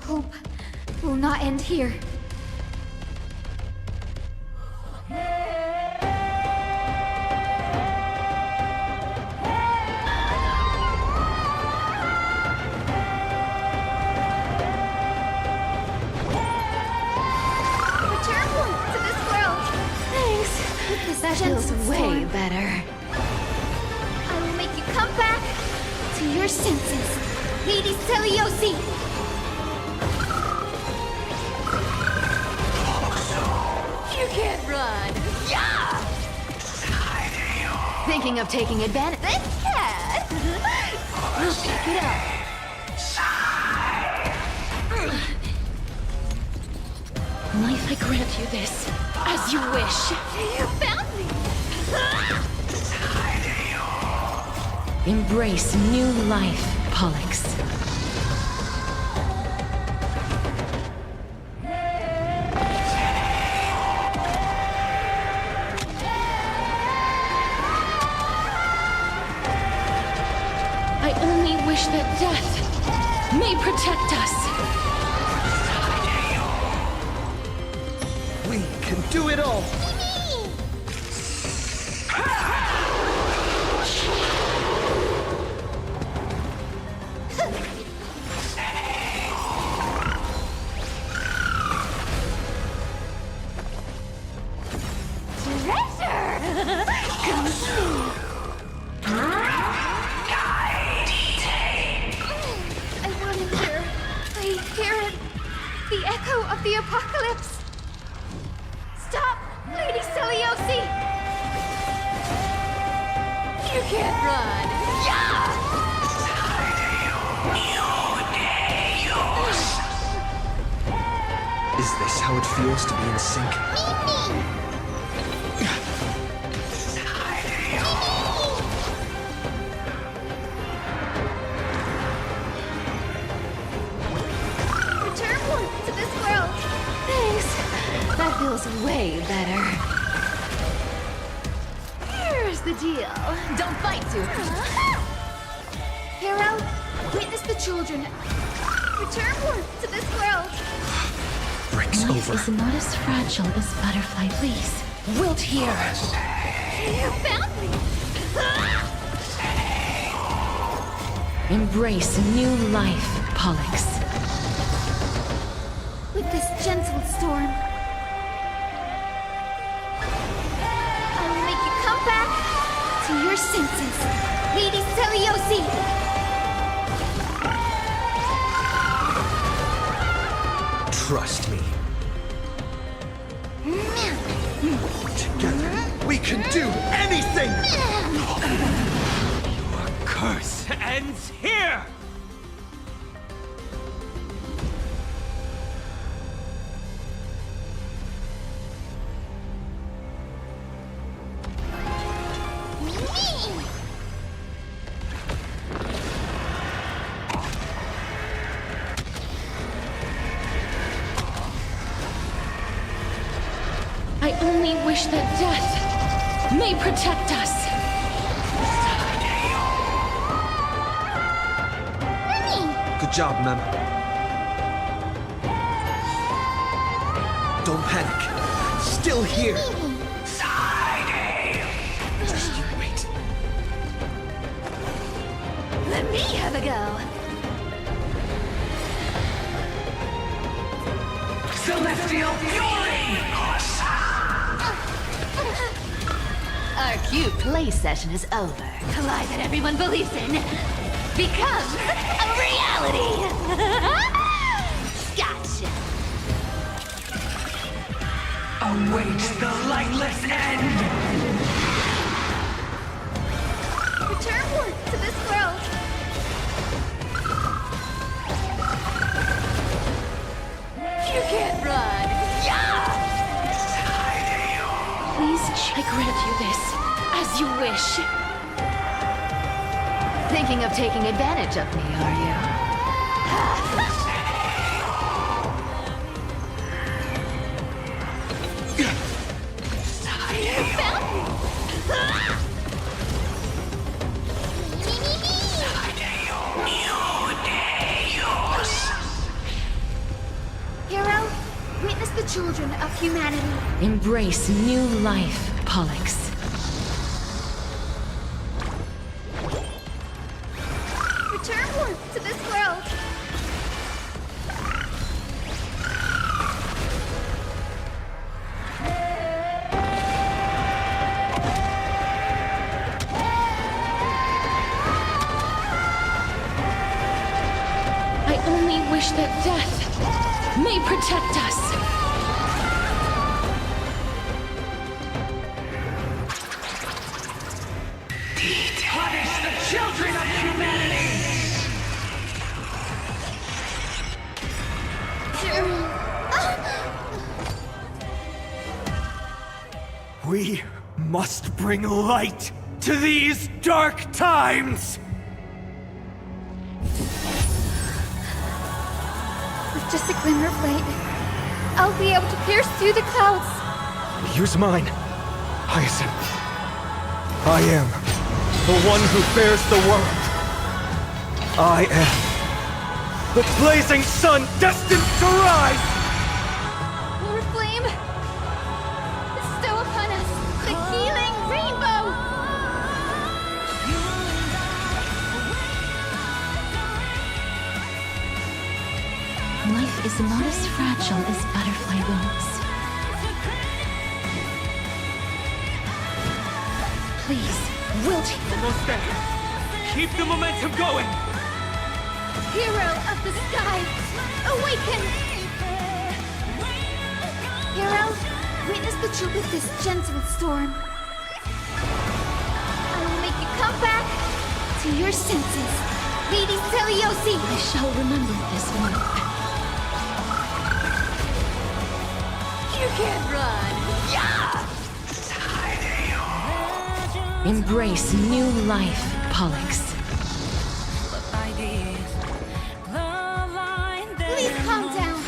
Hope will not end here. That feels way better. I will make you come back to your senses, Lady Seliosi! You can't run! Yeah! Thinking of taking advantage? This cat! We'll pick it up. Life, I grant you this, as you wish. You found me! Embrace new life, Pollux. I only wish that death may protect us. We can do it all! The echo of the apocalypse! Stop, Lady Seliosi! You can't run! Yeah! Is this how it feels to be in sync? Return warp to this world! Thanks. That feels way better. Here's the deal. Don't fight too hard. Hero, witness the children. Return warp to this world! Breaks Life over. is not as fragile as butterfly. Please, wilt here. You found me! Embrace new life, Pollux. With this gentle storm, I will make you come back to your senses, Lady Seliosi! Trust me. Together, we can do anything! Your curse ends here! I only wish that death may protect us. Good job, Mem. Don't panic. Still here. Just you wait. Let me have a go. Celestial Fury! Our cute play session is over. The lie that everyone believes in becomes a reality! Gotcha! Awaits the lightless end! Return warp to this world! You can't run! Yeah! Please, I grant you this, as you wish. Thinking of taking advantage of me, are you? You found me! Hero, witness the children of humanity. Embrace new life, Pollux. Return warp to this world. that death may protect us. Punish the children of humanity! We must bring light to these dark times! With just a glimmer of light, I'll be able to pierce through the clouds. Use mine, Hyacinth. I am the one who bears the world. I am the blazing sun destined to rise! Lord Flame, bestow upon us the healing rainbow! Life is not as fragile as butterfly wings. Please, wilt you? Almost there. Keep the momentum going! Hero of the sky, awaken! Hero, witness the truth of this gentle storm. I will make you come back to your senses, Lady Celiosi! I shall remember this one. You can't run! Yeah! Embrace new life, Pollux. Please calm down.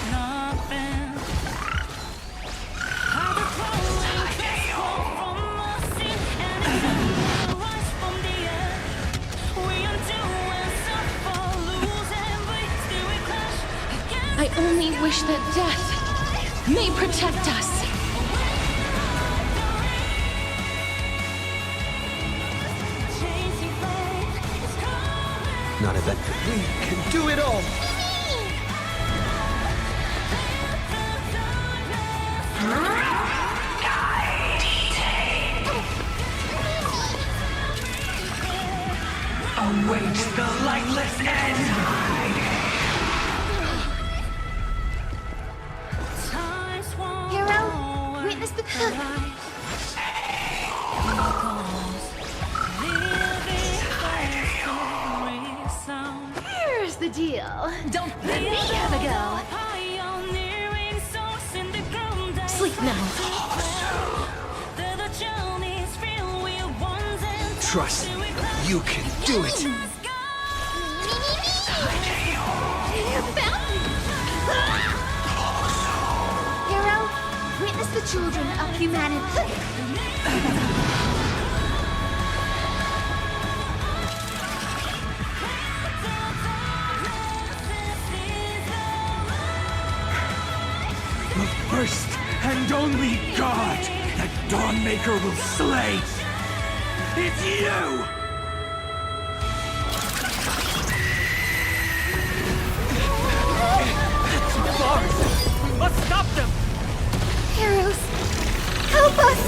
I only wish that death may protect us. Not event. We can do it all! Await the lightless end! Hero, witness the Here's the deal. Don't let me have a go. Sleep now. Trust me, you can do it! Hero, witness the children of humanity. The first and only god that Dawnmaker will slay! It's you! Bars! We must stop them! Heroes, help us!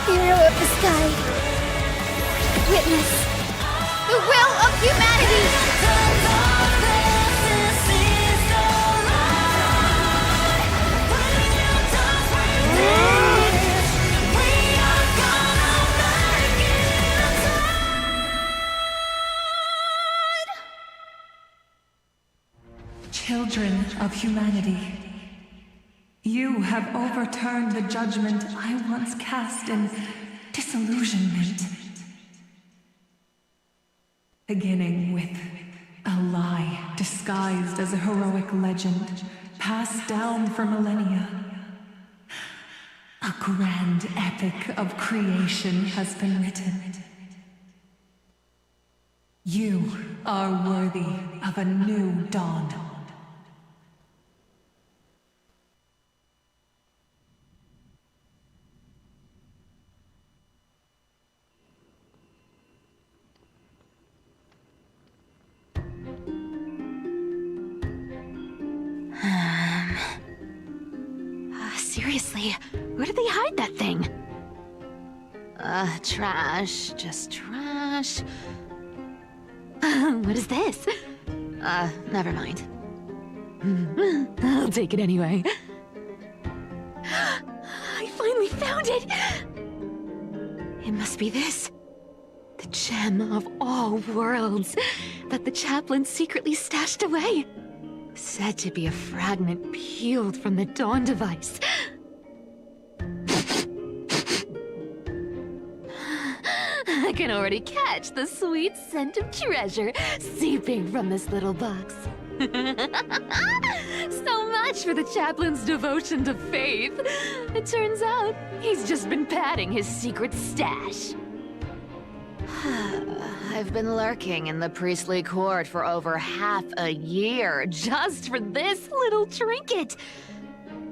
Hero of the sky, witness the will of humanity! Children of humanity, you have overturned the judgment I once cast in disillusionment. Beginning with a lie disguised as a heroic legend, passed down for millennia. A grand epic of creation has been written. You are worthy of a new dawn. Seriously, where did they hide that thing? Trash. Just trash. What is this? Never mind. I'll take it anyway. I finally found it! It must be this. The gem of all worlds that the chaplain secretly stashed away. Said to be a fragment peeled from the Dawn device. I can already catch the sweet scent of treasure seeping from this little box. So much for the chaplain's devotion to faith. It turns out he's just been padding his secret stash. I've been lurking in the priestly court for over half a year just for this little trinket.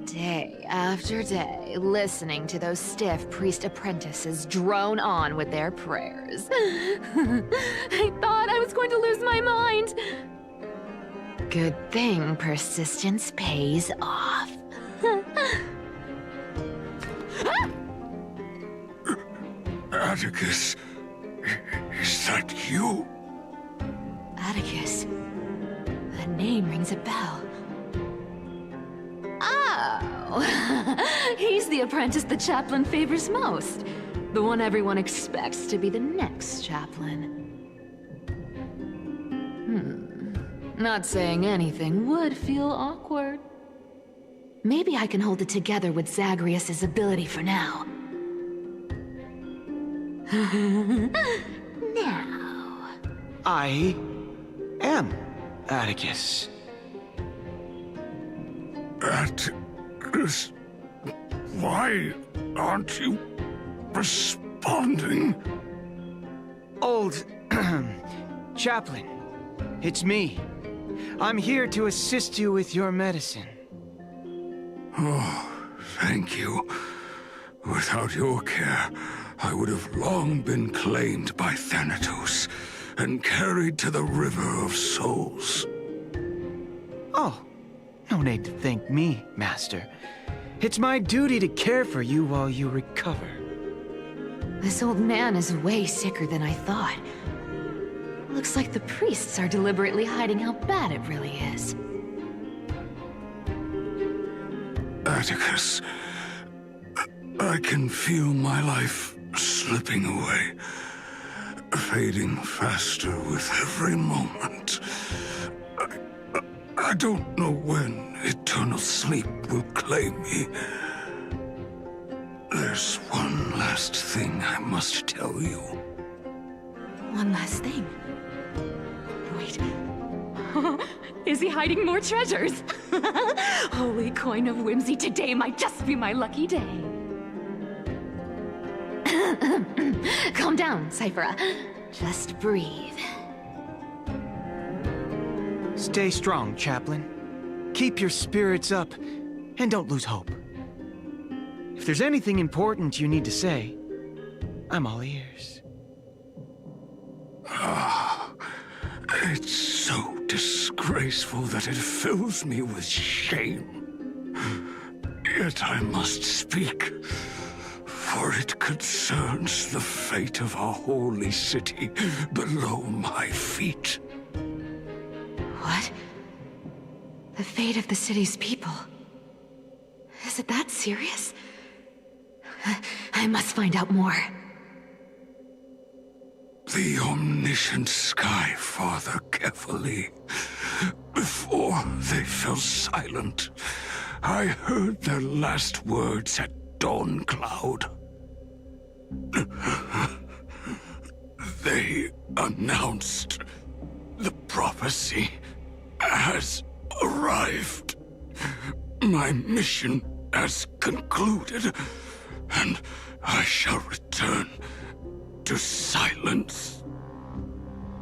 Day after day, listening to those stiff priest apprentices drone on with their prayers. I thought I was going to lose my mind. Good thing persistence pays off. Atticus, is that you? Atticus. That name rings a bell. Oh! He's the apprentice the chaplain favors most. The one everyone expects to be the next chaplain. Not saying anything would feel awkward. Maybe I can hold it together with Zagreus's ability for now. Now. I am Atticus. Atticus, why aren't you responding? Old chaplain, it's me. I'm here to assist you with your medicine. Oh, thank you. Without your care, I would have long been claimed by Thanatos and carried to the River of Souls. Oh, no need to thank me, Master. It's my duty to care for you while you recover. This old man is way sicker than I thought. Looks like the priests are deliberately hiding how bad it really is. Atticus, I can feel my life slipping away, fading faster with every moment. I don't know when eternal sleep will claim me. There's one last thing I must tell you. One last thing. Wait. Is he hiding more treasures? Holy coin of whimsy, today might just be my lucky day. Calm down, Cyphera. Just breathe. Stay strong, Chaplain. Keep your spirits up, and don't lose hope. If there's anything important you need to say, I'm all ears. It's so disgraceful that it fills me with shame. Yet I must speak, for it concerns the fate of our holy city below my feet. What? The fate of the city's people? Is it that serious? I must find out more. The omniscient Sky Father carefully. Before they fell silent, I heard their last words at Dawn Cloud. They announced the prophecy has arrived. My mission has concluded, and I shall return to silence.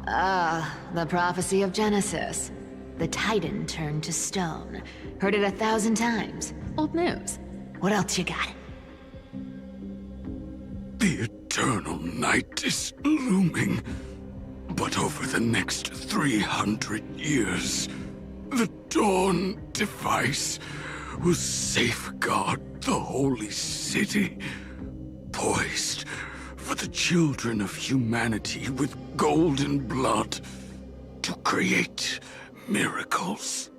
The prophecy of Genesis. The Titan turned to stone. Heard it 1,000 times. Old news. What else you got? The eternal night is looming. But over the next 300 years, the Dawn device will safeguard the holy city, poised for the children of humanity with golden blood to create miracles.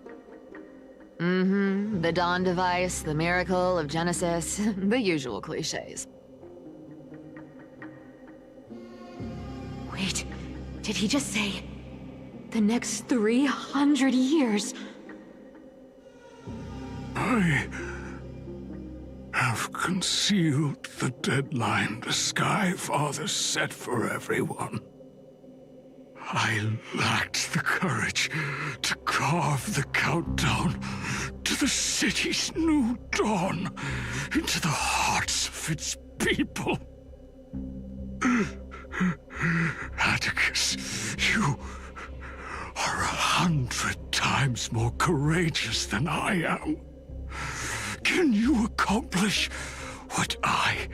The Dawn device, the miracle of Genesis, the usual cliches. Wait, did he just say the next 300 years? I have concealed the deadline the Sky Father set for everyone. I lacked the courage to carve the countdown to the city's new dawn into the hearts of its people. Atticus, you are 100 times more courageous than I am. Can you accomplish what I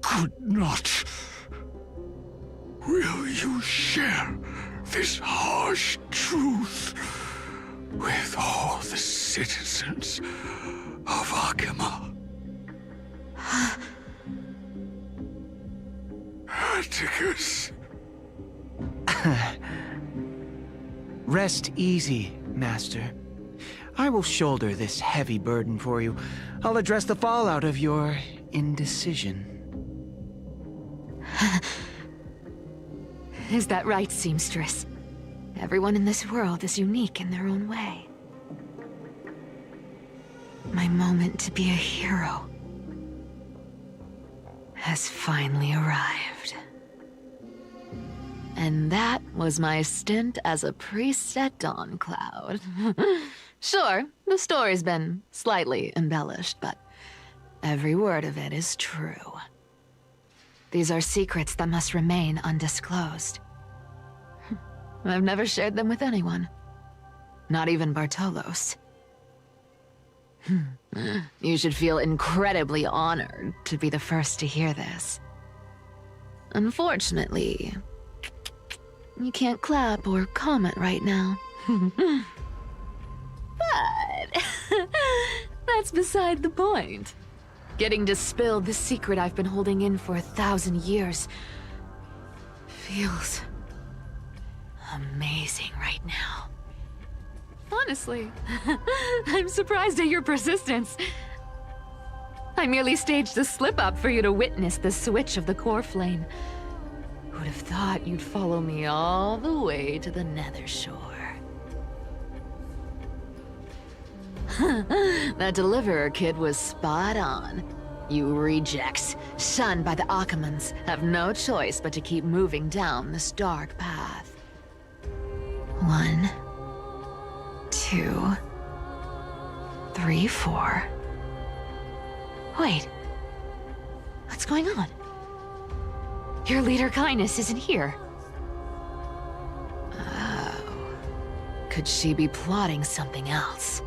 could not? Will you share this harsh truth with all the citizens of Aiyima? Atticus. Rest easy, Master. I will shoulder this heavy burden for you. I'll address the fallout of your indecision. Is that right, seamstress? Everyone in this world is unique in their own way. My moment to be a hero has finally arrived. And that was my stint as a priest at Dawn Cloud. Sure, the story's been slightly embellished, but every word of it is true. These are secrets that must remain undisclosed. I've never shared them with anyone. Not even Bartolos. You should feel incredibly honored to be the first to hear this. Unfortunately, you can't clap or comment right now. But that's beside the point. Getting to spill the secret I've been holding in for 1,000 years feels amazing right now. Honestly, I'm surprised at your persistence. I merely staged a slip-up for you to witness the switch of the core flame. Who'd have thought you'd follow me all the way to the Nether Shore? That deliverer kid was spot on. You rejects, shunned by the Akamans, have no choice but to keep moving down this dark path. 1, 2, 3, 4. Wait. What's going on? Your leader Kindness isn't here. Oh. Could she be plotting something else?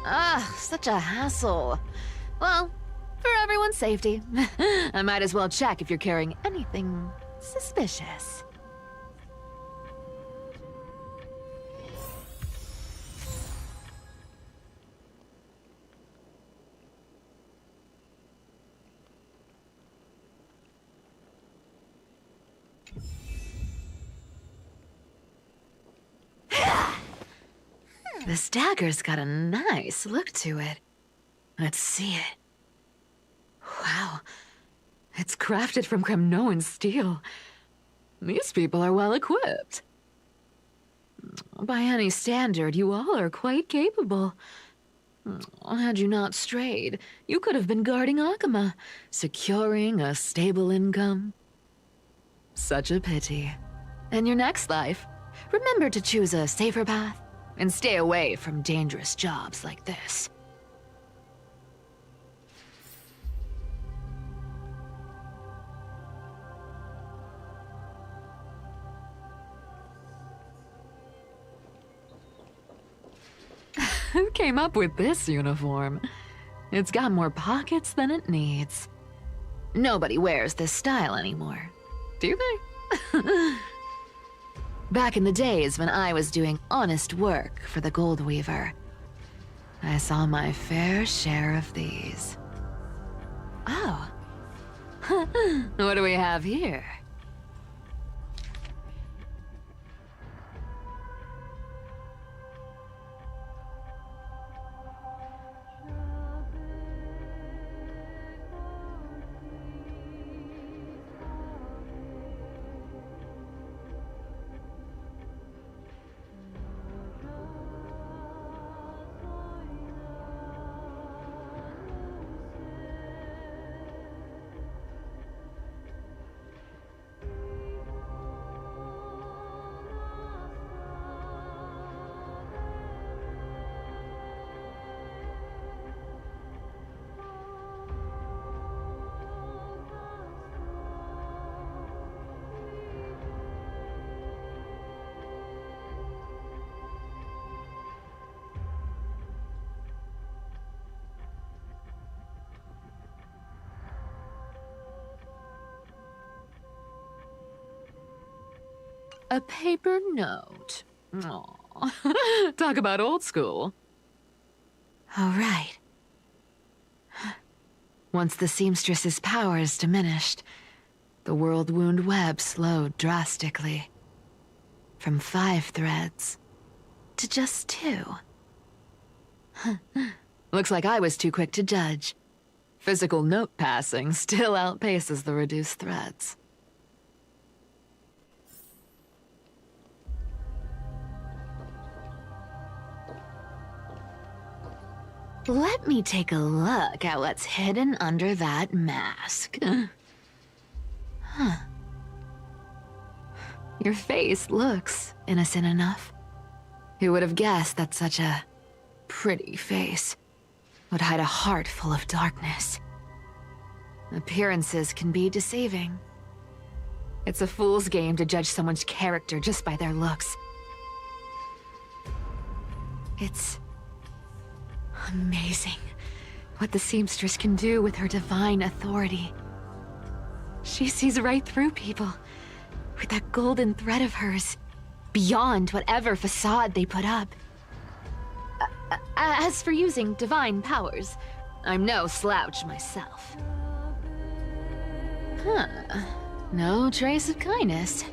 Ah, such a hassle. Well, for everyone's safety, I might as well check if you're carrying anything suspicious. This dagger's got a nice look to it. Let's see it. Wow. It's crafted from Kremnoan steel. These people are well equipped. By any standard, you all are quite capable. Had you not strayed, you could have been guarding Aiyima, securing a stable income. Such a pity. In your next life, remember to choose a safer path and stay away from dangerous jobs like this. Who came up with this uniform? It's got more pockets than it needs. Nobody wears this style anymore. Do they? Back in the days when I was doing honest work for the Gold Weaver, I saw my fair share of these. Oh. What do we have here? A paper note. Aw. Talk about old school. All right. Once the seamstress's power is diminished, the world wound web slowed drastically. From 5 threads to just 2. Looks like I was too quick to judge. Physical note passing still outpaces the reduced threads. Let me take a look at what's hidden under that mask. Huh. Your face looks innocent enough. Who would have guessed that such a pretty face would hide a heart full of darkness? Appearances can be deceiving. It's a fool's game to judge someone's character just by their looks. It's amazing what the seamstress can do with her divine authority. She sees right through people with that golden thread of hers, beyond whatever facade they put up. As for using divine powers, I'm no slouch myself. Huh. No trace of kindness.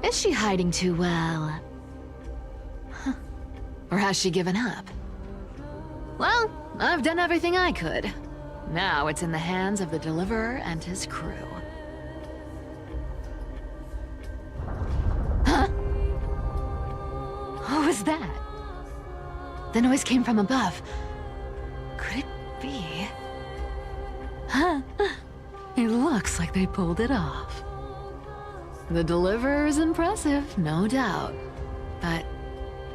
Is she hiding too well? Huh. Or has she given up? Well, I've done everything I could. Now it's in the hands of the Deliverer and his crew. Huh? What was that? The noise came from above. Could it be? Huh? It looks like they pulled it off. The Deliverer is impressive, no doubt. But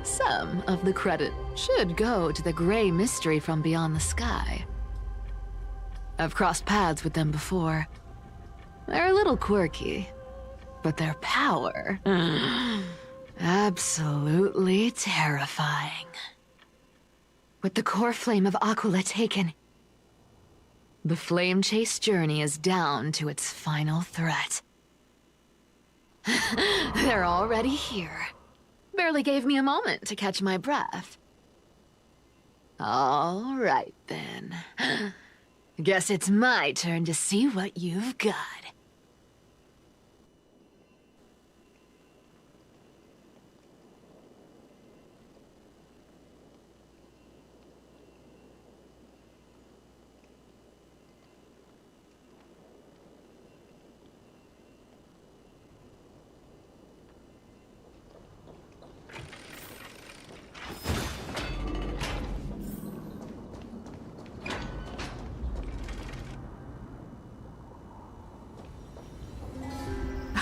some of the credit should go to the gray mystery from beyond the sky. I've crossed paths with them before. They're a little quirky, but their power... absolutely terrifying. With the core flame of Aquila taken, the flame chase journey is down to its final threat. They're already here. Barely gave me a moment to catch my breath. All right, then. Guess it's my turn to see what you've got.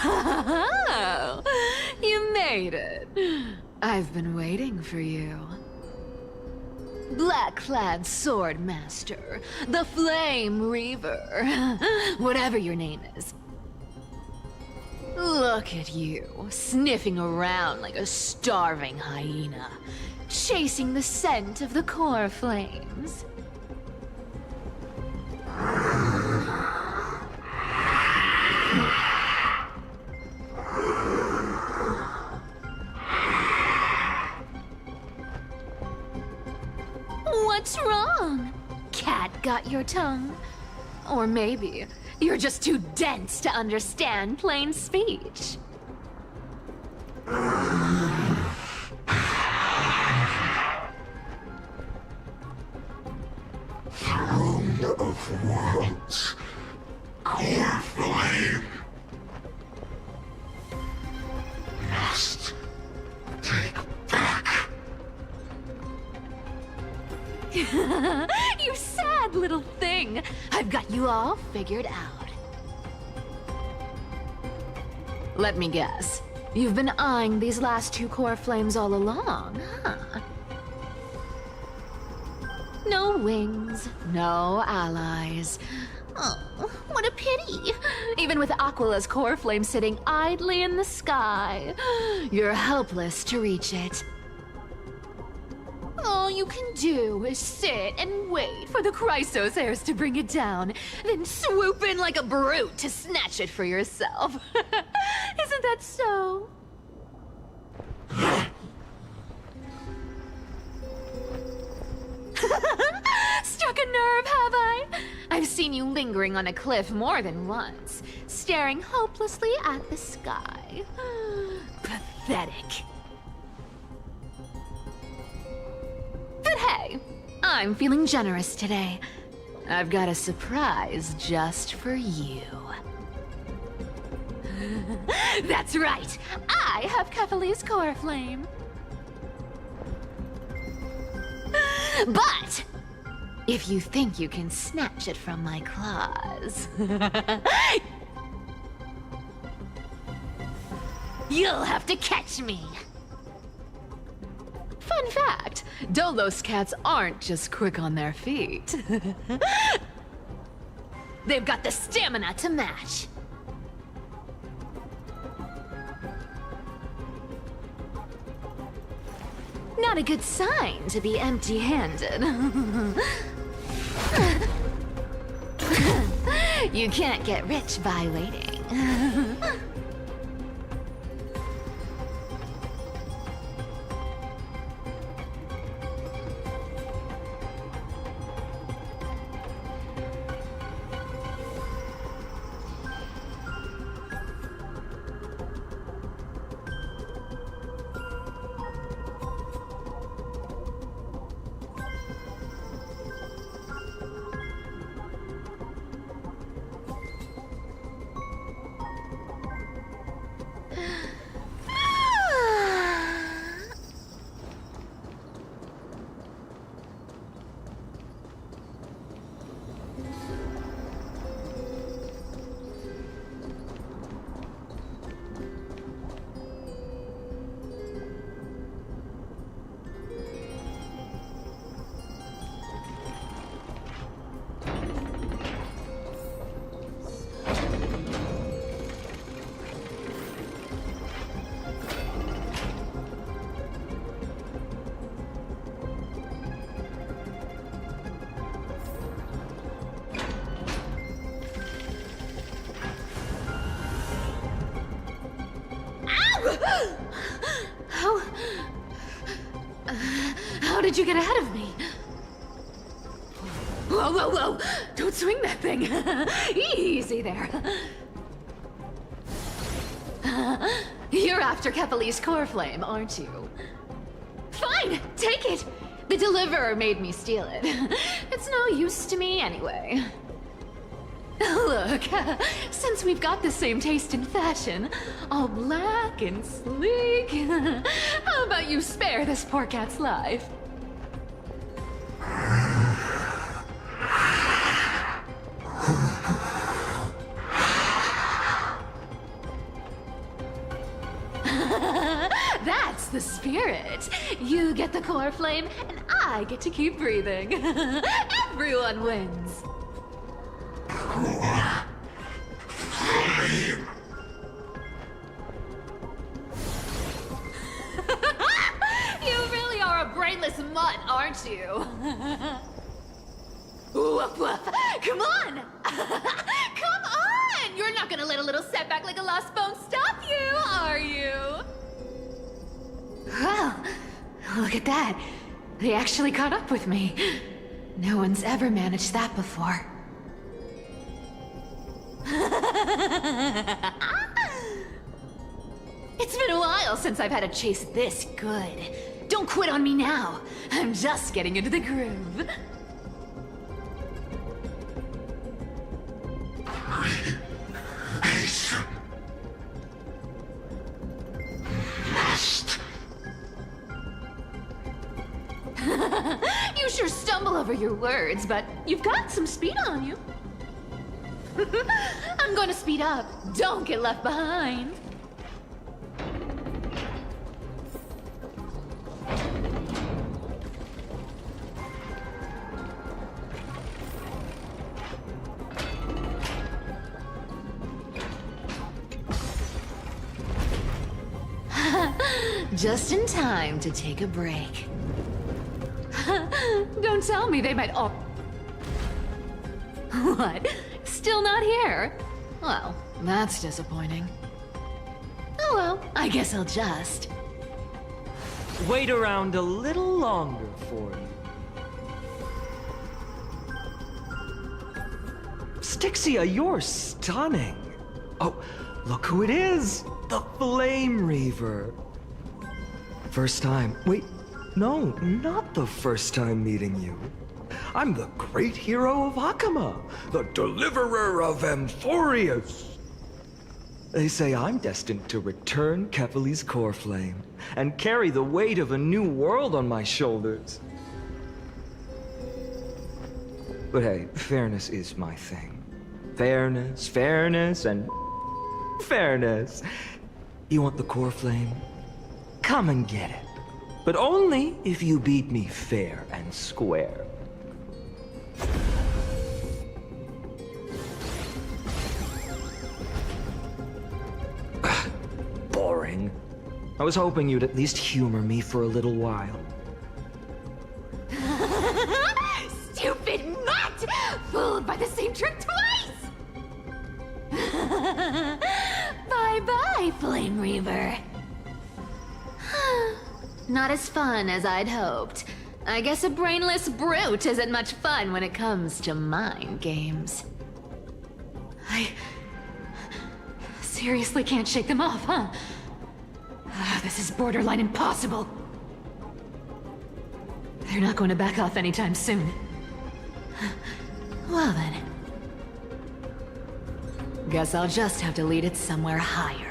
Oh, you made it. I've been waiting for you. Black-clad sword master, the Flame Reaver, whatever your name is. Look at you, sniffing around like a starving hyena, chasing the scent of the core flames. What's wrong? Cat got your tongue? Or maybe you're just too dense to understand plain speech. Throne of Worlds. Core flame. Must take back. You sad little thing. I've got you all figured out. Let me guess. You've been eyeing these last two core flames all along, huh? No wings, no allies. Oh, what a pity. Even with Aquala's core flame sitting idly in the sky, you're helpless to reach it. All you can do is sit and wait for the Chrysos heirs to bring it down, then swoop in like a brute to snatch it for yourself. Isn't that so? Struck a nerve, have I? I've seen you lingering on a cliff more than once, staring hopelessly at the sky. Pathetic. But hey, I'm feeling generous today. I've got a surprise just for you. That's right, I have Kefali's core flame. But if you think you can snatch it from my claws, you'll have to catch me. Fun fact, Dolos cats aren't just quick on their feet. They've got the stamina to match. Not a good sign to be empty-handed. You can't get rich by waiting. How did you get ahead of me? Whoa, whoa, whoa! Don't swing that thing! Easy there. You're after Kefali's core flame, aren't you? Fine! Take it! The deliverer made me steal it. It's no use to me anyway. Look, since we've got the same taste in fashion, all black and sleek, how about you spare this poor cat's life? That's the spirit. You get the core flame, and I get to keep breathing. Everyone wins. You really are a brainless mutt, aren't you? Woof woof. Come on! Come on! You're not gonna let a little setback like a lost bone stop you, are you? Well, look at that. They actually caught up with me. No one's ever managed that before. It's been a while since I've had a chase this good. Don't quit on me now. I'm just getting into the groove. Must. You sure stumble over your words, but you've got some speed on you. I'm gonna speed up. Don't get left behind. Just in time to take a break. Don't tell me they might all... What? Still not here? Well, that's disappointing. Oh well, I guess I'll just... Wait around a little longer for you. Stixia, you're stunning. Oh, look who it is! The Flame Reaver. First time. Wait, no, not the first time meeting you. I'm the great hero of Hakama, the deliverer of Amphorius. They say I'm destined to return Kepali's core flame and carry the weight of a new world on my shoulders. But hey, fairness is my thing. Fairness, fairness, and fairness. You want the core flame? Come and get it. But only if you beat me fair and square. Boring. I was hoping you'd at least humor me for a little while. Stupid mutt! Fooled by the same trick twice! Bye-bye, Flame Reaver. Not as fun as I'd hoped. I guess a brainless brute isn't much fun when it comes to mind games. I seriously can't shake them off, huh? This is borderline impossible. They're not going to back off anytime soon. Well then. Guess I'll just have to lead it somewhere higher.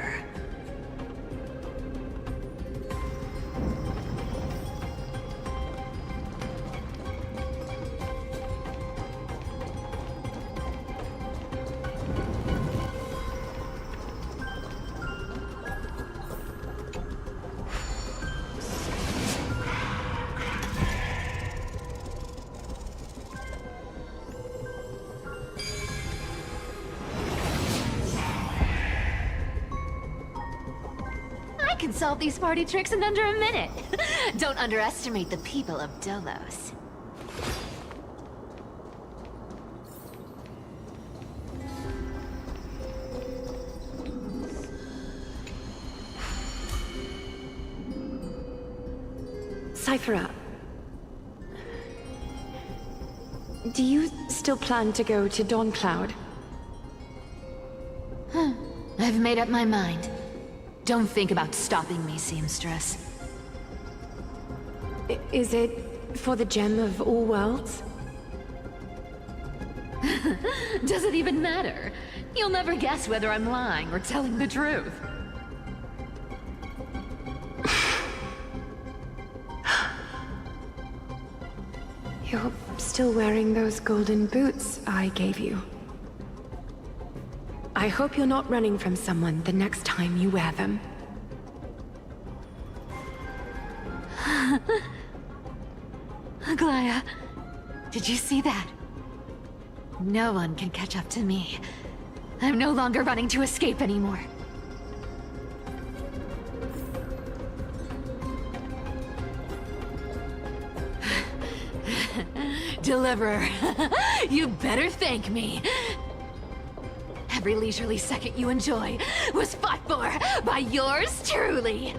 Solve these party tricks in under a minute. Don't underestimate the people of Dolos. Cypher, do you still plan to go to Dawn Cloud? I've made up my mind. Don't think about stopping me, seamstress. Is it for the gem of all worlds? Does it even matter? You'll never guess whether I'm lying or telling the truth. You're still wearing those golden boots I gave you. I hope you're not running from someone the next time you wear them. Aglaya, did you see that? No one can catch up to me. I'm no longer running to escape anymore. Deliverer, you better thank me. Every leisurely second you enjoy was fought for by yours truly.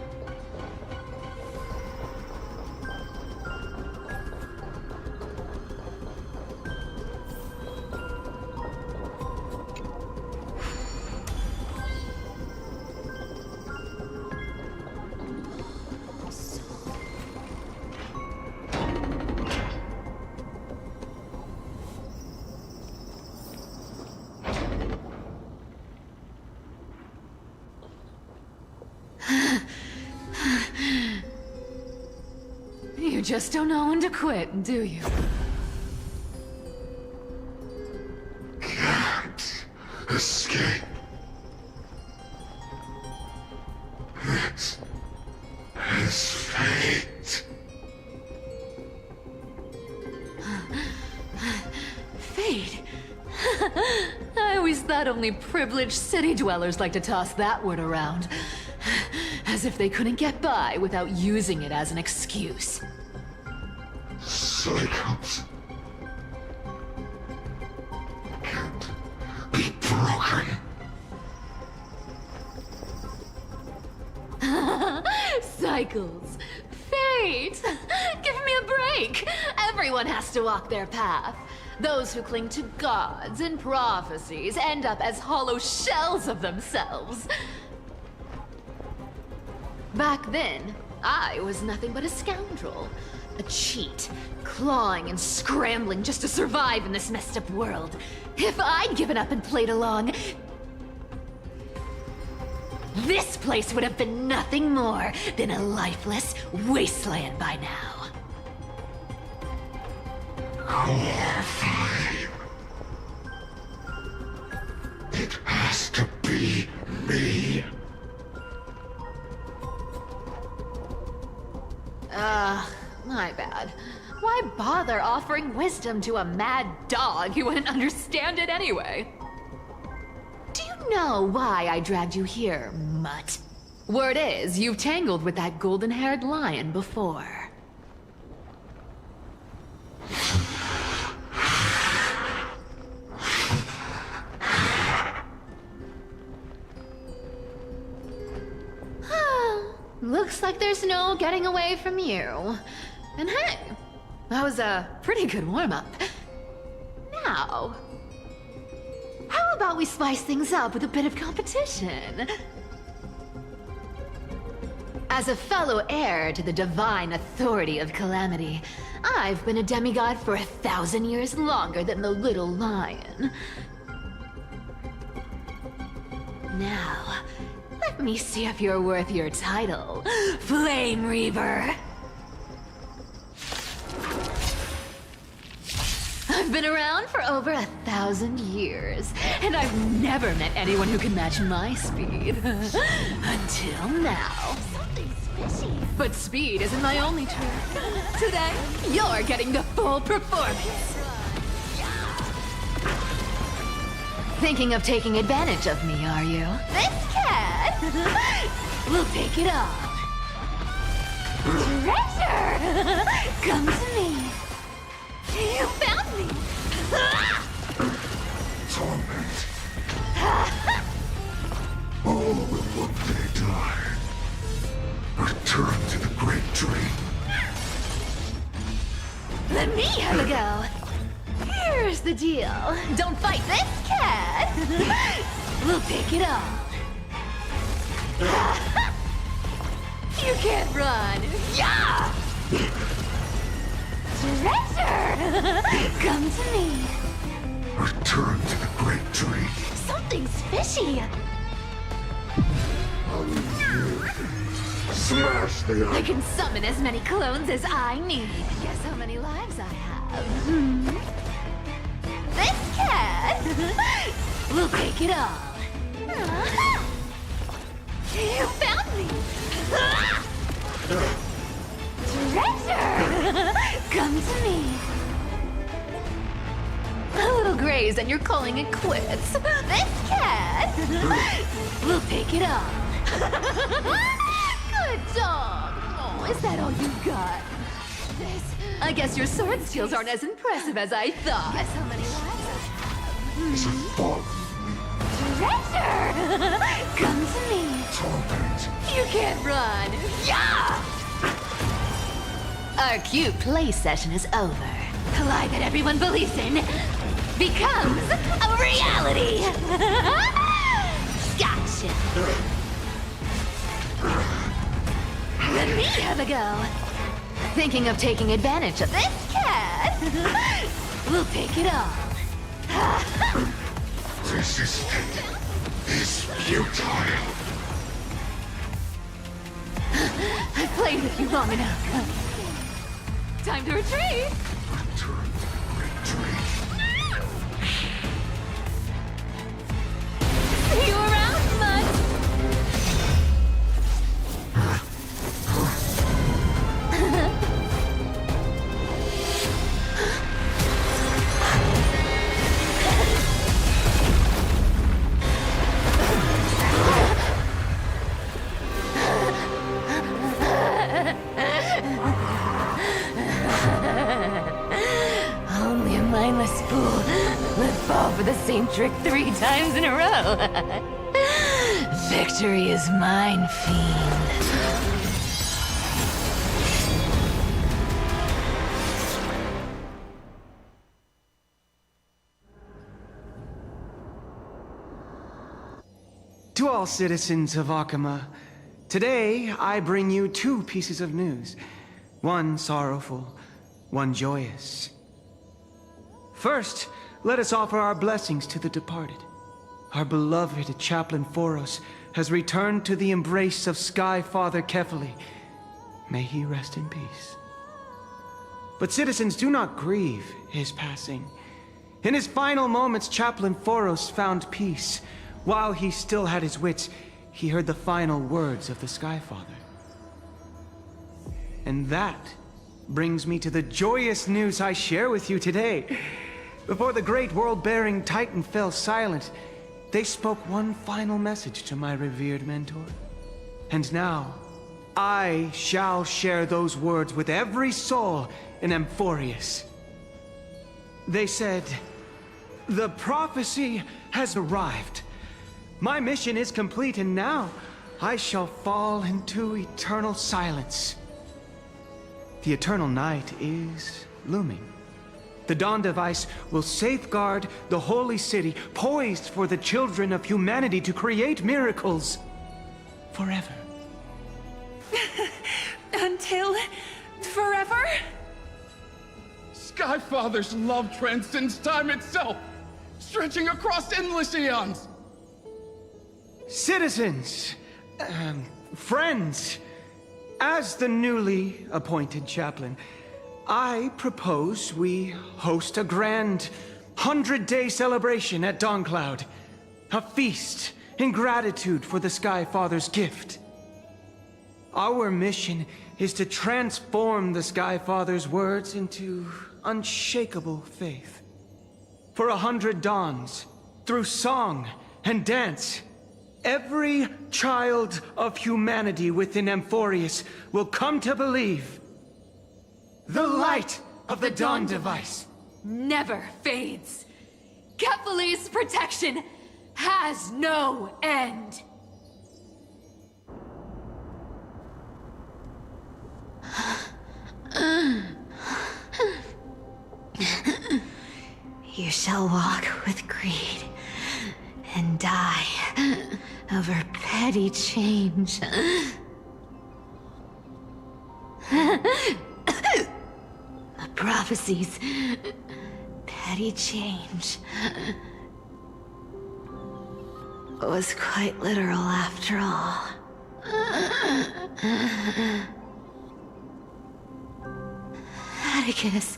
You just don't know when to quit, do you? Can't escape. It is fate. Fate? I always thought only privileged city dwellers like to toss that word around. As if they couldn't get by without using it as an excuse. Cycles can't be broken. Cycles. Fate! Give me a break! Everyone has to walk their path. Those who cling to gods and prophecies end up as hollow shells of themselves. Back then, I was nothing but a scoundrel. A cheat, clawing and scrambling just to survive in this messed up world. If I'd given up and played along, this place would have been nothing more than a lifeless wasteland by now. Horrifying. It has to be me. My bad. Why bother offering wisdom to a mad dog who wouldn't understand it anyway? Do you know why I dragged you here, mutt? Word is, you've tangled with that golden-haired lion before. Looks like there's no getting away from you. And hey, that was a pretty good warm-up. Now, how about we spice things up with a bit of competition? As a fellow heir to the divine authority of calamity, I've been a demigod for 1,000 years longer than the little lion. Now, let me see if you're worth your title, Flame Reaver. I've been around for over 1,000 years, and I've never met anyone who can match my speed. Until now. Something's fishy. But speed isn't my only trick. Today, you're getting the full performance. Thinking of taking advantage of me, are you? This cat will take it all. Treasure! Come to me. You found me! Torment. All will one day die. Return to the great dream. Let me have a go. Here's the deal. Don't fight this cat. We'll take it all. You can't run. Yeah! Treasure! Come to me. Return to the great dream. Something's fishy. Smash the I can summon as many clones as I need. Guess how many lives I have? This cat will take it all. You found me. Treasure! Come to me. A little grazed and you're calling it quits. This cat will take it all. Good dog. Oh, is that all you got? I guess your sword skills aren't as impressive as I thought. Guess how many lives I have? Treasure! Come to me. Torment. You can't run. Yeah! Our cute play session is over. The lie that everyone believes in becomes a reality. Gotcha. Let me have a go. Thinking of taking advantage of this cat? We'll take it all. Resistance is futile. I've played with you long enough. Time to retreat! See you around, Mud! Only a mindless fool would fall for the same trick 3 times in a row. Victory is mine, fiend. To all citizens of Aiyima, today I bring you 2 pieces of news. One sorrowful, one joyous. First, let us offer our blessings to the departed. Our beloved Chaplain Foros has returned to the embrace of Sky Father Kefali. May he rest in peace. But citizens, do not grieve his passing. In his final moments, Chaplain Foros found peace. While he still had his wits, he heard the final words of the Sky Father. And that brings me to the joyous news I share with you today. Before the great world-bearing Titan fell silent, they spoke one final message to my revered mentor. And now, I shall share those words with every soul in Amphorius. They said, "The prophecy has arrived. My mission is complete, and now I shall fall into eternal silence." The eternal night is looming. The Dawn device will safeguard the holy city, poised for the children of humanity to create miracles forever. Until forever? Skyfather's love transcends time itself, stretching across endless eons. Citizens, friends, as the newly appointed chaplain, I propose we host a grand 100-day celebration at Dawncloud. A feast in gratitude for the Sky Father's gift. Our mission is to transform the Sky Father's words into unshakable faith. For 100 dawns, through song and dance, every child of humanity within Amphorius will come to believe the light of the Dawn device never fades. Kefali's protection has no end. You shall walk with greed and die over petty change. The prophecies, petty change, was quite literal after all. Atticus.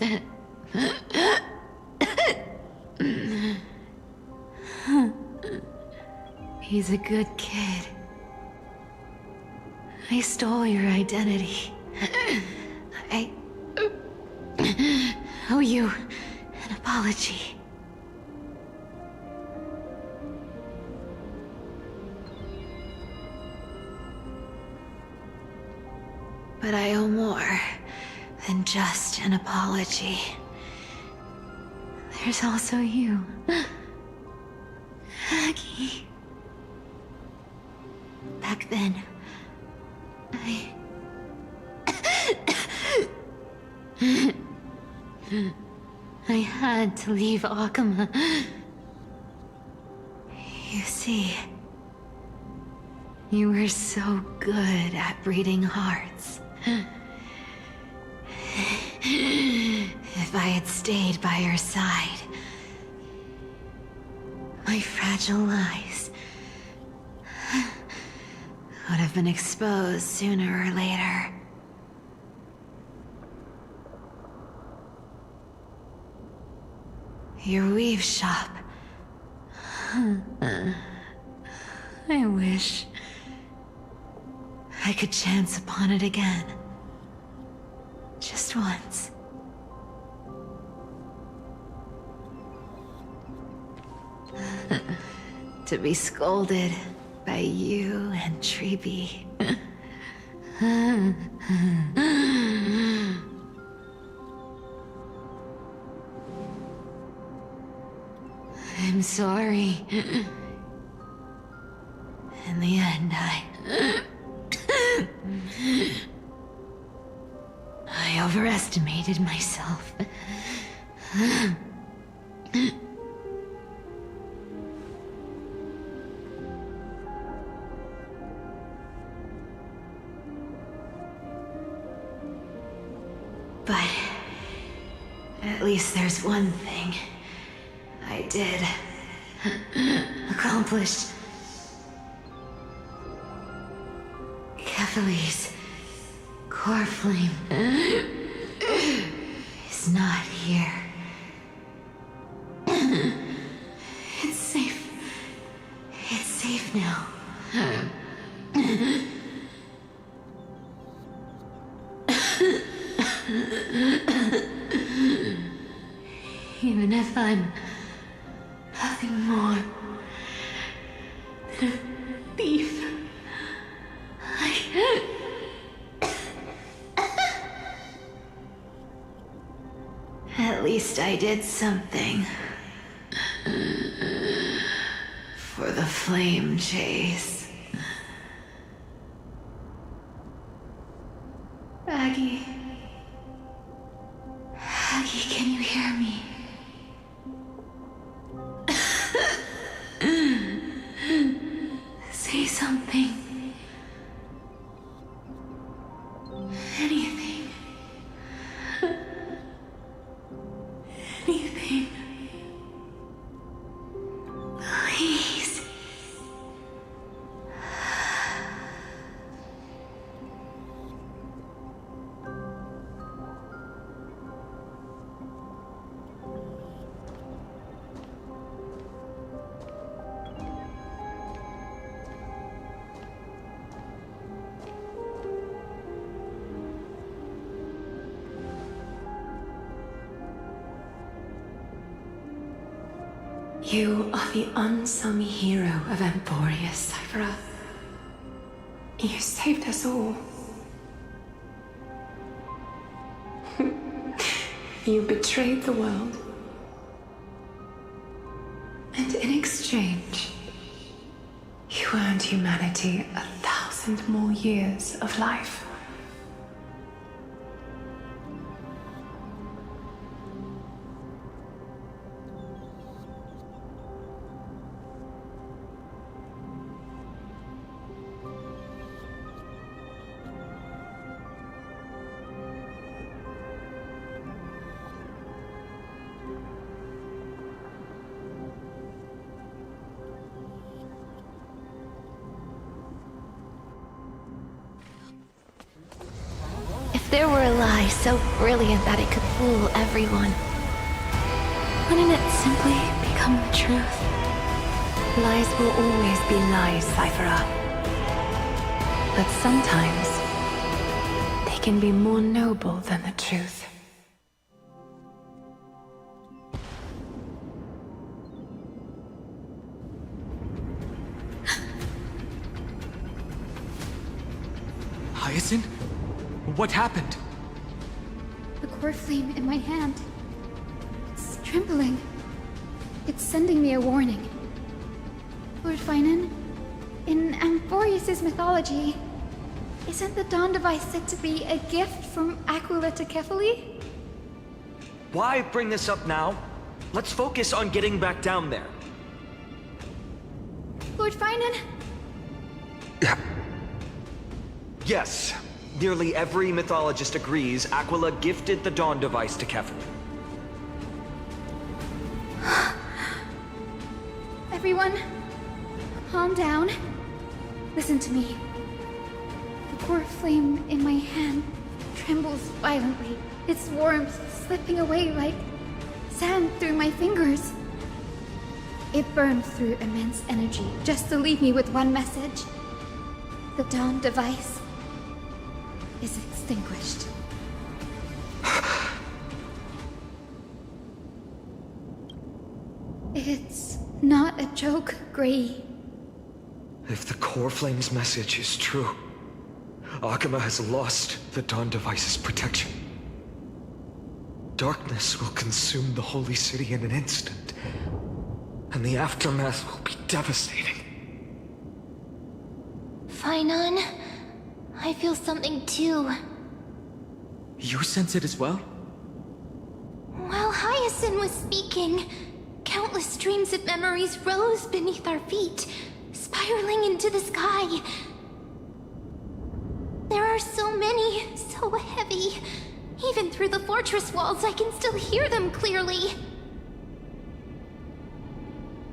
He's a good kid. I stole your identity. I owe you an apology. But I owe more than just an apology. There's also you, Aggie. Back then, I had to leave Aiyima. You see, you were so good at breeding hearts. If I had stayed by your side, my fragile lies would have been exposed sooner or later. Your weave shop. I wish I could chance upon it again. Just once. To be scolded by you and Treeby. I'm sorry. In the end, I overestimated myself. But at least there's one thing I did accomplish. Kefali's core flame is not here. It's safe. It's safe now. Even if I'm nothing more than a thief, at least I did something for the flame chase. Aggie, can you hear me? Say something. Anything. Anything. Please. You are the unsung hero of Emporia, Cypher. You saved us all. You betrayed the world. And in exchange, you earned humanity 1,000 more years of life. There were a lie so brilliant that it could fool everyone. Wouldn't it simply become the truth? Lies will always be lies, Cypher. But sometimes, they can be more noble than the truth. Hyacinth? What happened? The core flame in my hand. It's trembling. It's sending me a warning. Lord Finan, in Amphorius' mythology, isn't the Dawn device said to be a gift from Aquila to Kefali? Why bring this up now? Let's focus on getting back down there. Lord Finan? Yes. Nearly every mythologist agrees Aquila gifted the Dawn device to Kefali. Everyone, calm down. Listen to me. The core flame in my hand trembles violently, its warmth slipping away like sand through my fingers. It burned through immense energy just to leave me with one message. The Dawn device is extinguished. It's not a joke, Gray. If the Core Flame's message is true, Aiyima has lost the Dawn device's protection. Darkness will consume the Holy City in an instant, and the aftermath will be devastating. Finon, I feel something too. You sense it as well? While Hyacinth was speaking, countless streams of memories rose beneath our feet, spiraling into the sky. There are so many, so heavy. Even through the fortress walls, I can still hear them clearly.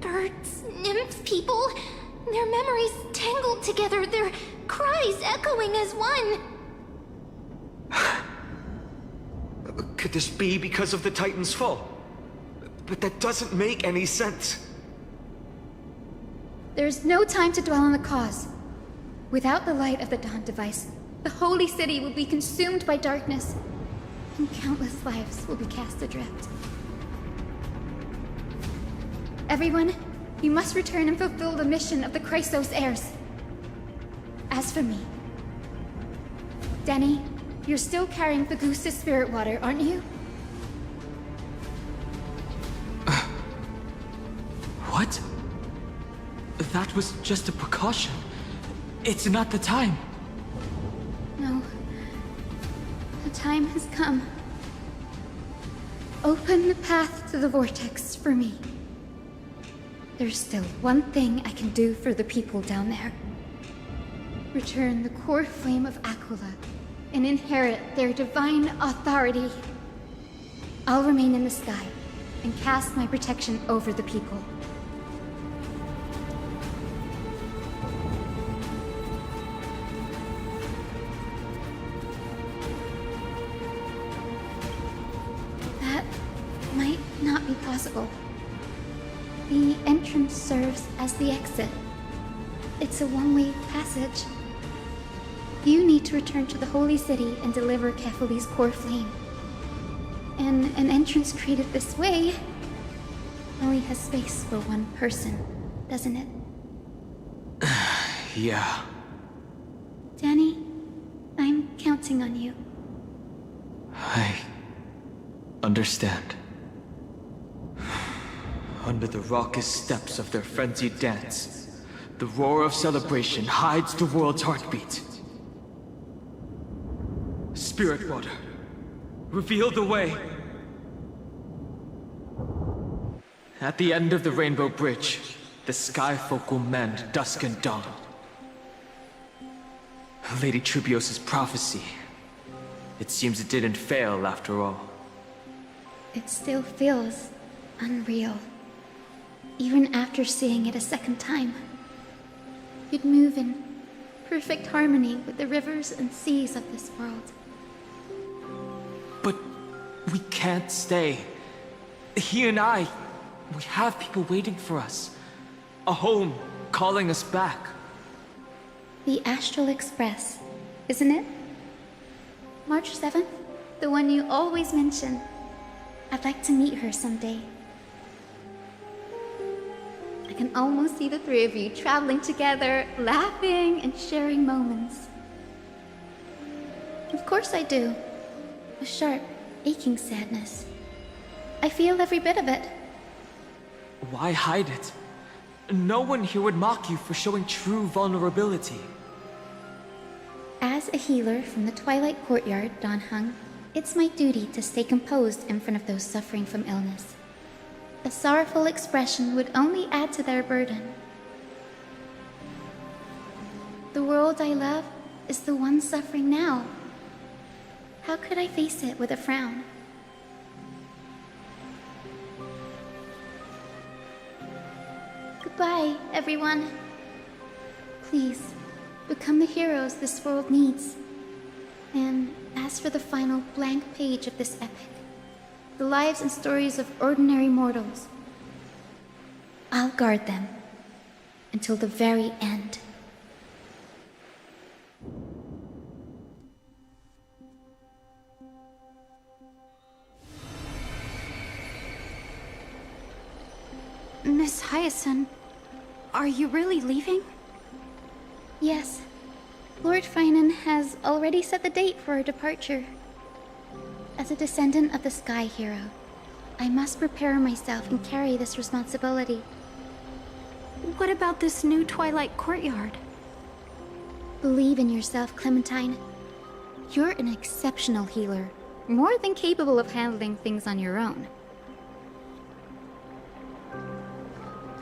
Birds, nymphs, people, their memories tangled together, their cries echoing as one. Could this be because of the Titan's fall? But that doesn't make any sense. There's no time to dwell on the cause. Without the light of the Dawn device, the Holy City will be consumed by darkness, and countless lives will be cast adrift. Everyone, you must return and fulfill the mission of the Chrysos heirs. As for me, Denny, you're still carrying Fagusta's spirit water, aren't you? What? That was just a precaution. It's not the time. No. The time has come. Open the path to the vortex for me. There's still one thing I can do for the people down there. Return the core flame of Aquila and inherit their divine authority. I'll remain in the sky and cast my protection over the people. That might not be possible. The entrance serves as the exit. It's a one-way passage. You need to return to the Holy City and deliver Kefali's core flame. And an entrance created this way only has space for one person, doesn't it? Yeah. Danny, I'm counting on you. I understand. Under the raucous steps of their frenzied dance, the roar of celebration hides the world's heartbeat. Spirit water, reveal the way. At the end of the Rainbow Bridge, the Skyfolk will mend dusk and dawn. Lady Trubios's prophecy. It seems it didn't fail after all. It still feels unreal. Even after seeing it a second time. You'd move in perfect harmony with the rivers and seas of this world. But we can't stay. He and I, we have people waiting for us. A home calling us back. The Astral Express, isn't it? March 7th? The one you always mention. I'd like to meet her someday. I can almost see the three of you traveling together, laughing and sharing moments. Of course I do. A sharp, aching sadness. I feel every bit of it. Why hide it? No one here would mock you for showing true vulnerability. As a healer from the Twilight Courtyard, Don Hung, it's my duty to stay composed in front of those suffering from illness. A sorrowful expression would only add to their burden. The world I love is the one suffering now. How could I face it with a frown? Goodbye, everyone. Please, become the heroes this world needs. And as for the final blank page of this epic, the lives and stories of ordinary mortals. I'll guard them until the very end. Miss Hyacinth, are you really leaving? Yes. Lord Finan has already set the date for our departure. As a descendant of the Sky Hero, I must prepare myself and carry this responsibility. What about this new Twilight Courtyard? Believe in yourself, Clementine. You're an exceptional healer, more than capable of handling things on your own.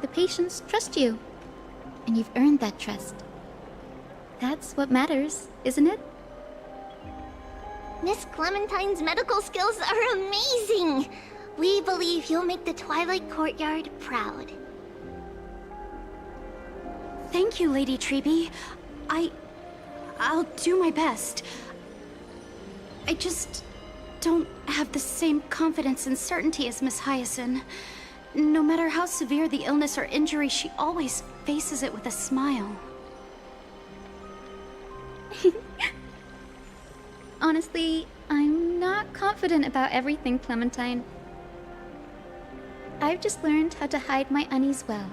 The patients trust you, and you've earned that trust. That's what matters, isn't it? Miss Clementine's medical skills are amazing! We believe you'll make the Twilight Courtyard proud. Thank you, Lady Treby. I'll do my best. I just don't have the same confidence and certainty as Miss Hyacinth. No matter how severe the illness or injury, she always faces it with a smile. Honestly, I'm not confident about everything, Clementine. I've just learned how to hide my unease well.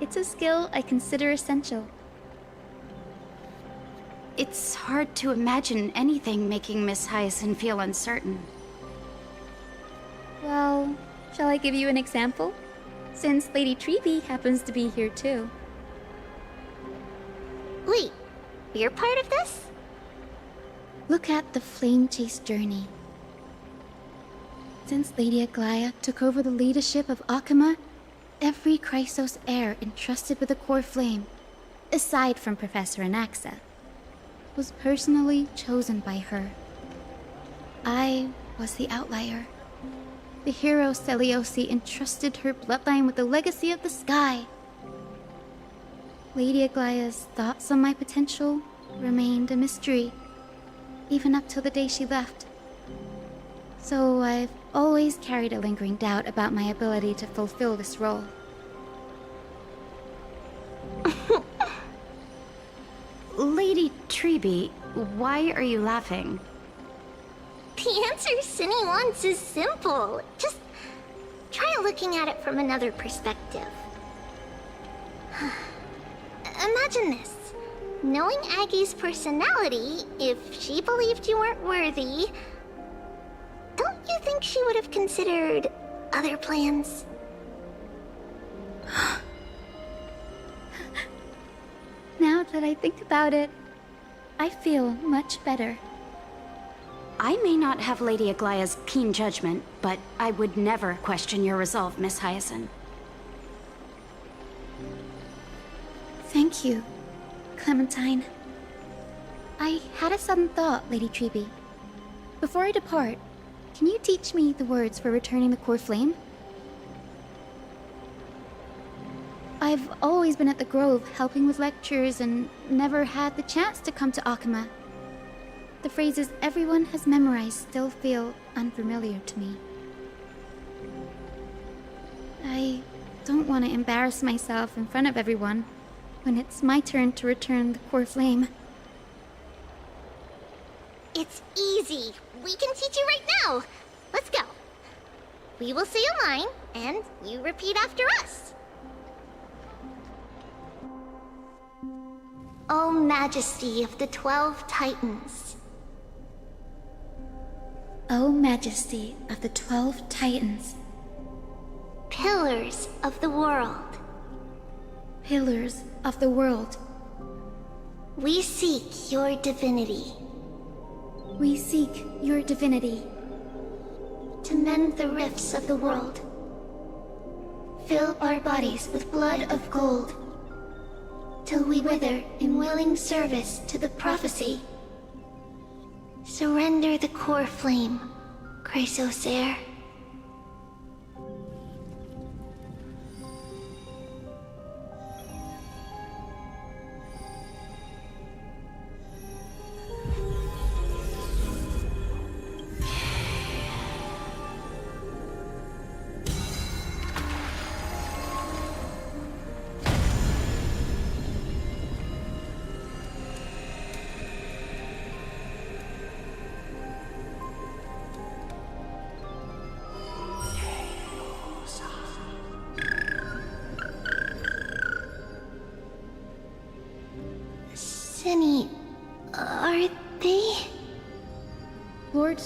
It's a skill I consider essential. It's hard to imagine anything making Miss Hyacinth feel uncertain. Well, shall I give you an example? Since Lady Treby happens to be here too. Wait, you're part of this? Look at the Flame Chase journey. Since Lady Aglaya took over the leadership of Aiyima, every Chrysos heir entrusted with the core flame, aside from Professor Anaxa, was personally chosen by her. I was the outlier. The hero Seliosi entrusted her bloodline with the legacy of the sky. Lady Aglaya's thoughts on my potential remained a mystery, even up till the day she left. So I've always carried a lingering doubt about my ability to fulfill this role. Lady Treby, why are you laughing? The answer Cinny wants is simple. Just try looking at it from another perspective. Imagine this. Knowing Aggie's personality, if she believed you weren't worthy, don't you think she would have considered other plans? Now that I think about it, I feel much better. I may not have Lady Aglaya's keen judgment, but I would never question your resolve, Miss Hyacinth. Thank you, Clementine. I had a sudden thought, Lady Treby. Before I depart, can you teach me the words for returning the core flame? I've always been at the Grove helping with lectures and never had the chance to come to Aiyima. The phrases everyone has memorized still feel unfamiliar to me. I don't want to embarrass myself in front of everyone when it's my turn to return the core flame. It's easy. We can teach you right now. Let's go. We will say a line, and you repeat after us. O Majesty of the 12 Titans. O Majesty of the 12 Titans. Pillars of the world. Pillars of the world. We seek your divinity. We seek your divinity. To mend the rifts of the world. Fill our bodies with blood of gold. Till we wither in willing service to the prophecy. Surrender the core flame, Chrysos heir.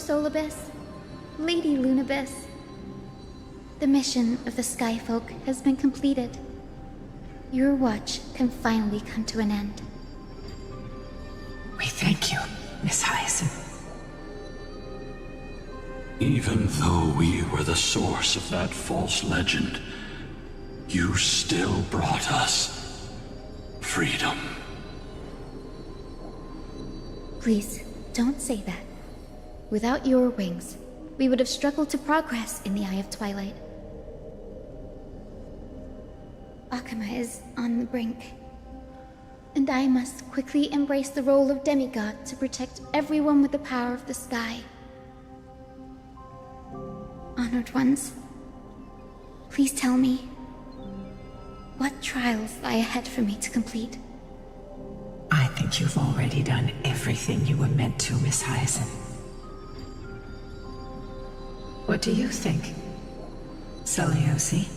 Solibus, Lady Lunibus. The mission of the Skyfolk has been completed. Your watch can finally come to an end. We thank you, Miss Hyacinth. Even though we were the source of that false legend, you still brought us freedom. Please, don't say that. Without your wings, we would have struggled to progress in the Eye of Twilight. Aiyima is on the brink, and I must quickly embrace the role of demigod to protect everyone with the power of the sky. Honored ones, please tell me, what trials lie ahead for me to complete? I think you've already done everything you were meant to, Miss Hyacinth. What do you think, Seliosi?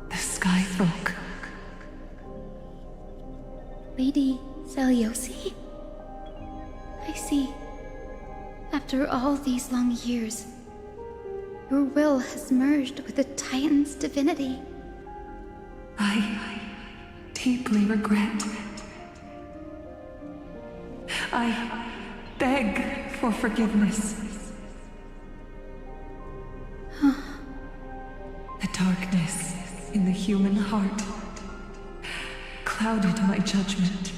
The Skyfolk. Lady Seliosi? I see. After all these long years, your will has merged with the Titan's divinity. I deeply regret. I beg for forgiveness. The darkness in the human heart clouded my judgment.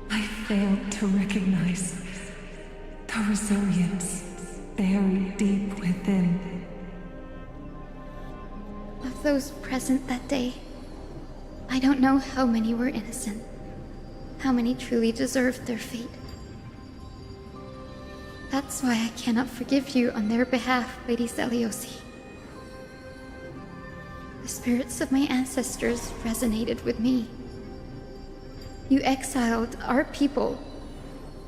I failed to recognize the resilience buried deep within. Of those present that day, I don't know how many were innocent, how many truly deserved their fate. That's why I cannot forgive you on their behalf, Lady Seliosi. The spirits of my ancestors resonated with me. You exiled our people,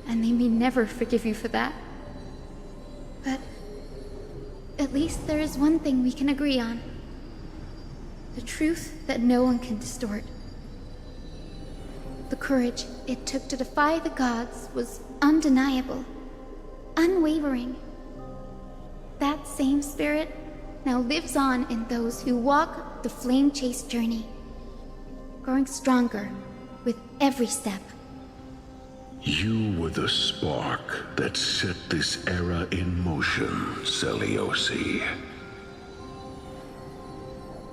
and they may never forgive you for that. But at least there is one thing we can agree on. The truth that no one can distort. The courage it took to defy the gods was undeniable, unwavering. That same spirit now lives on in those who walk the flame-chased journey, growing stronger with every step. You were the spark that set this era in motion, Seliosi.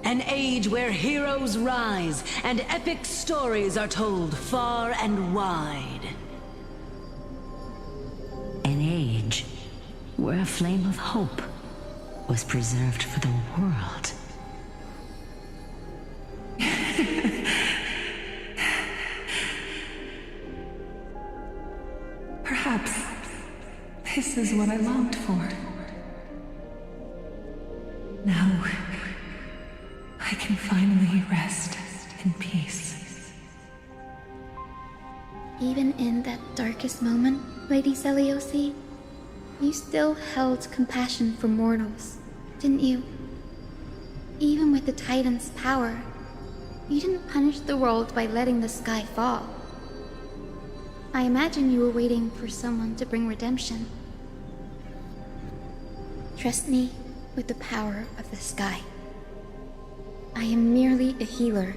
An age where heroes rise and epic stories are told far and wide. An age where a flame of hope was preserved for the world. Perhaps this is what I longed for. Now, I can finally rest in peace. Even in that darkest moment, Lady Seliosi, you still held compassion for mortals, didn't you? Even with the Titan's power, you didn't punish the world by letting the sky fall. I imagine you were waiting for someone to bring redemption. Trust me with the power of the sky. I am merely a healer.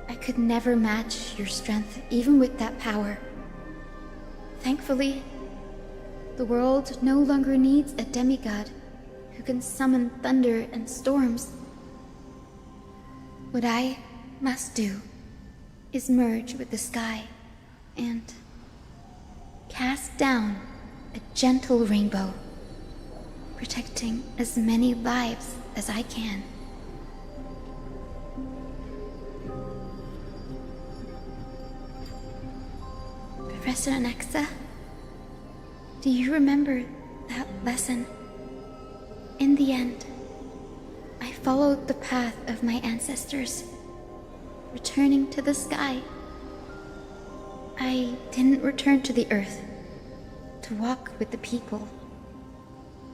I could never match your strength, even with that power. Thankfully, the world no longer needs a demigod who can summon thunder and storms. What I must do is merge with the sky and cast down a gentle rainbow, protecting as many lives as I can. Professor Nexa, do you remember that lesson? In the end, I followed the path of my ancestors, returning to the sky. I didn't return to the earth to walk with the people,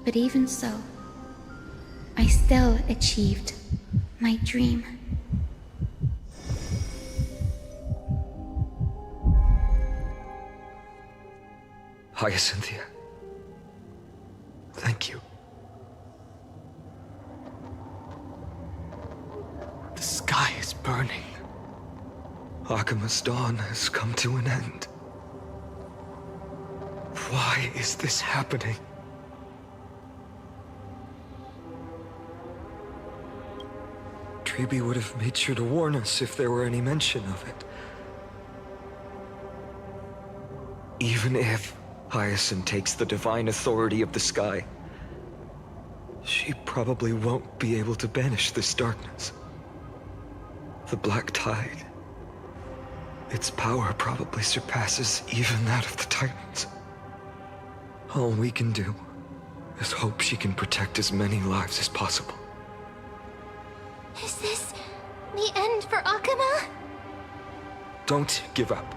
but even so, I still achieved my dream. Hyacinthia. Thank you. The sky is burning. Akima's dawn has come to an end. Why is this happening? Tribi would have made sure to warn us if there were any mention of it. Even if Hyacinth takes the divine authority of the sky, she probably won't be able to banish this darkness. The Black Tide, its power probably surpasses even that of the Titans. All we can do is hope she can protect as many lives as possible. Is this the end for Akuma? Don't give up.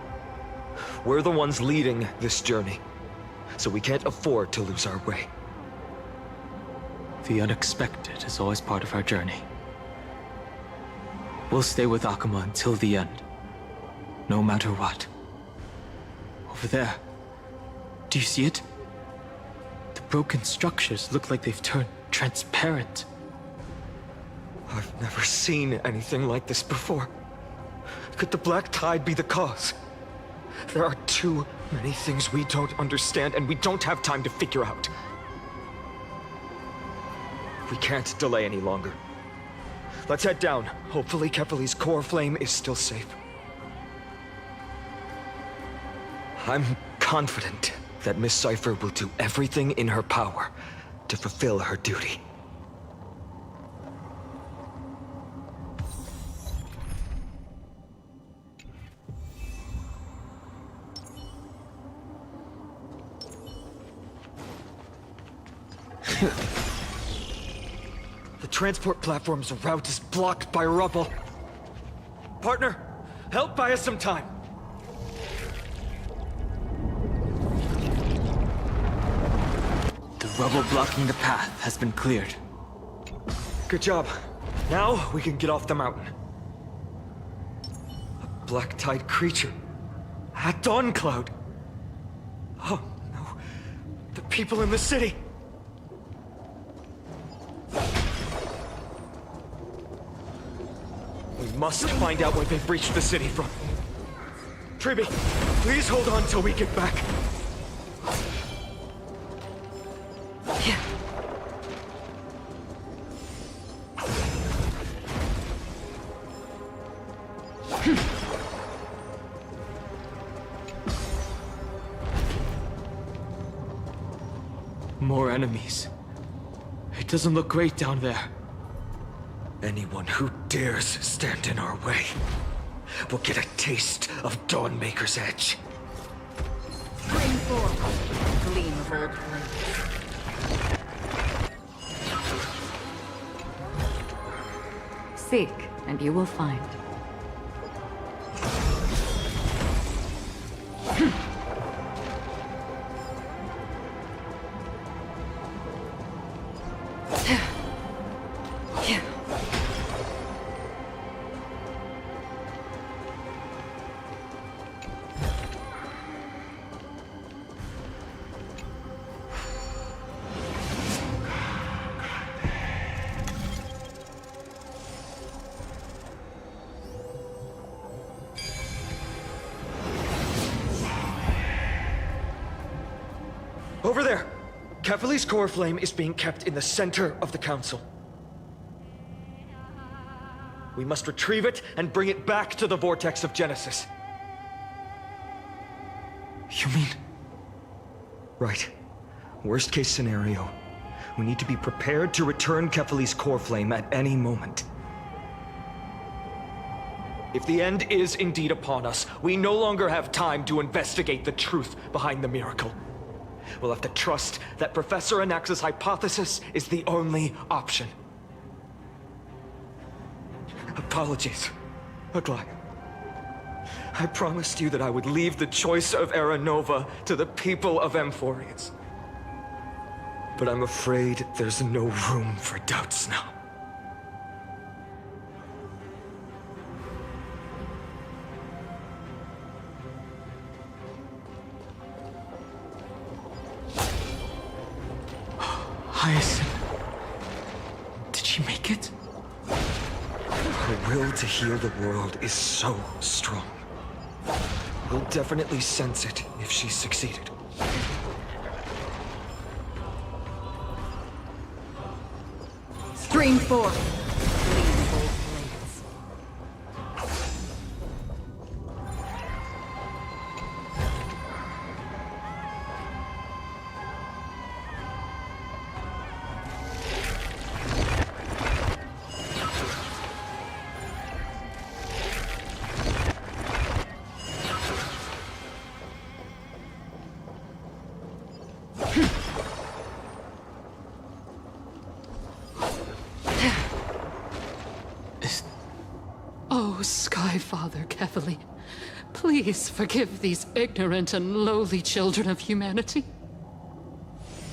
We're the ones leading this journey, so we can't afford to lose our way. The unexpected is always part of our journey. We'll stay with Akuma until the end, no matter what. Over there, do you see it? The broken structures look like they've turned transparent. I've never seen anything like this before. Could the Black Tide be the cause? There are too many things we don't understand, and we don't have time to figure out. We can't delay any longer. Let's head down. Hopefully Kefali's core flame is still safe. I'm confident that Miss Cypher will do everything in her power to fulfill her duty. The transport platform's route is blocked by rubble. Partner, help buy us some time. The rubble blocking the path has been cleared. Good job. Now we can get off the mountain. A Black Tide creature. At Dawn Cloud. Oh no. The people in the city. We must find out where they've breached the city from. Tribi, please hold on till we get back. More enemies. It doesn't look great down there. Anyone who dares stand in our way will get a taste of Dawnmaker's edge. Bring forth a gleam of old flame. Seek, and you will find. Over there! Kefali's core flame is being kept in the center of the council. We must retrieve it and bring it back to the vortex of Genesis. You mean? Right. Worst case scenario. We need to be prepared to return Kefali's core flame at any moment. If the end is indeed upon us, we no longer have time to investigate the truth behind the miracle. We'll have to trust that Professor Anax's hypothesis is the only option. Apologies, Aglaia. I promised you that I would leave the choice of Era Nova to the people of Amphorians. But I'm afraid there's no room for doubts now. Hyacinth. Did she make it? Her will to heal the world is so strong. We'll definitely sense it if she's succeeded. Stream 4. Oh, Sky Father Kefali, please forgive these ignorant and lowly children of humanity.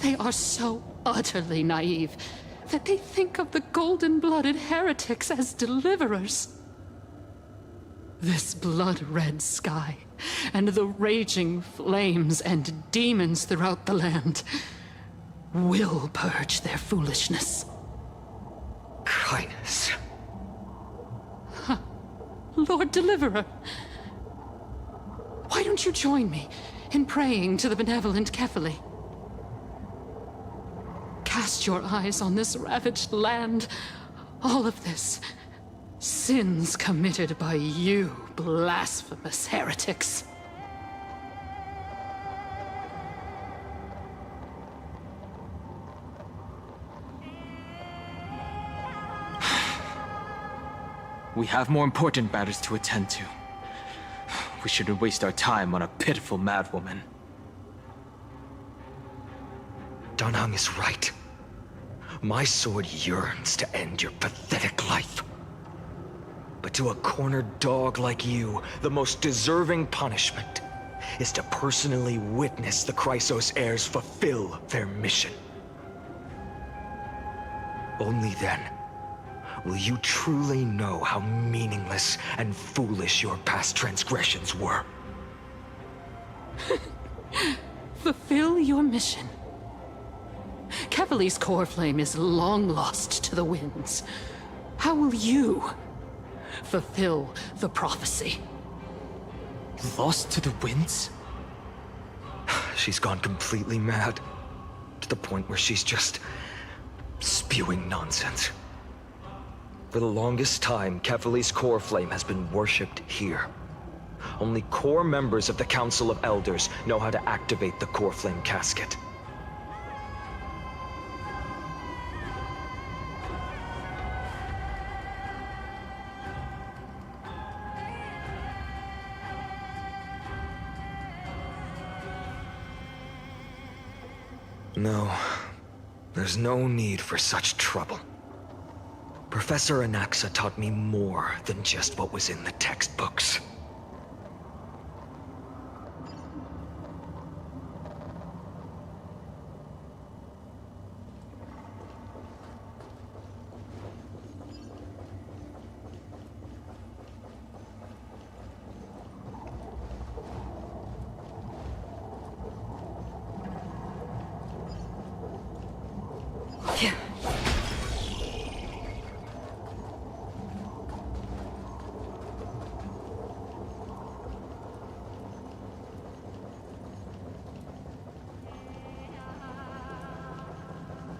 They are so utterly naive that they think of the golden-blooded heretics as deliverers. This blood-red sky, and the raging flames and demons throughout the land will purge their foolishness. Kindness. Lord Deliverer, why don't you join me in praying to the benevolent Kefali? Cast your eyes on this ravaged land. All of this, sins committed by you, blasphemous heretics. We have more important matters to attend to. We shouldn't waste our time on a pitiful madwoman. Danhang is right. My sword yearns to end your pathetic life. But to a cornered dog like you, the most deserving punishment is to personally witness the Chrysos heirs fulfill their mission. Only then will you truly know how meaningless and foolish your past transgressions were. Fulfill your mission. Kefali's core flame is long lost to the winds. How will you fulfill the prophecy? Lost to the winds? She's gone completely mad. To the point where she's just spewing nonsense. For the longest time, Kefali's core flame has been worshipped here. Only core members of the Council of Elders know how to activate the core flame casket. No, there's no need for such trouble. Professor Anaxa taught me more than just what was in the textbooks.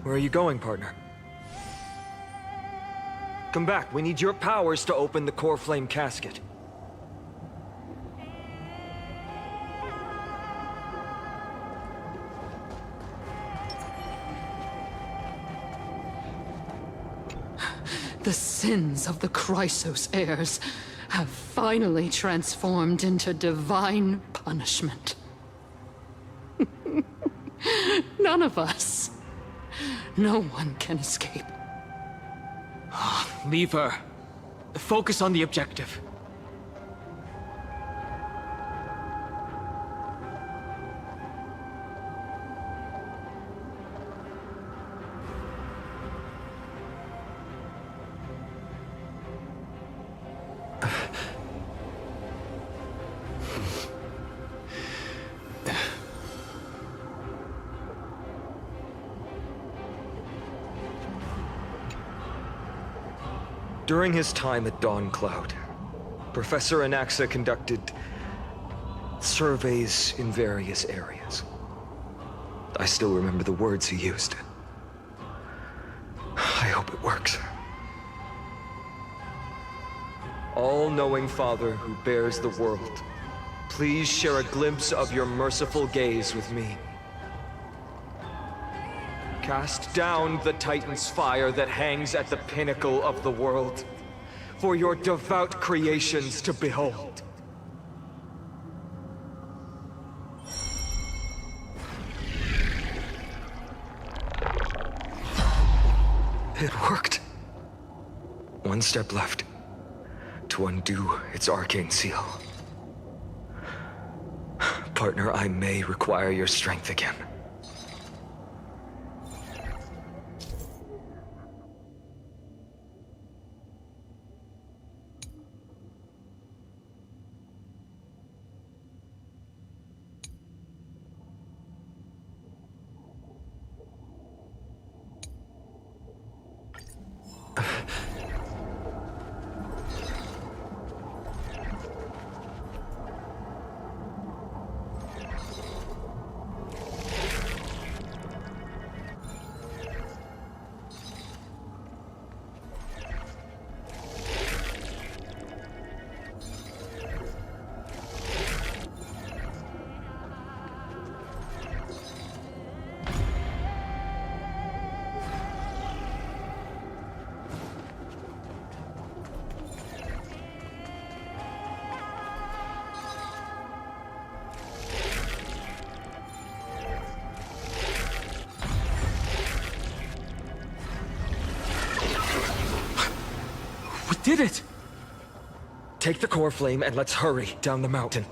Where are you going, partner? Come back. We need your powers to open the core flame casket. The sins of the Chrysos heirs have finally transformed into divine punishment. None of us. No one can escape. Leave her. Focus on the objective. During his time at Dawn Cloud, Professor Anaxa conducted surveys in various areas. I still remember the words he used. I hope it works. All-knowing Father who bears the world, please share a glimpse of your merciful gaze with me. Cast down the Titan's fire that hangs at the pinnacle of the world, for your devout creations to behold. It worked. One step left to undo its arcane seal. Partner, I may require your strength again. Did it! Take the core flame and let's hurry down the mountain.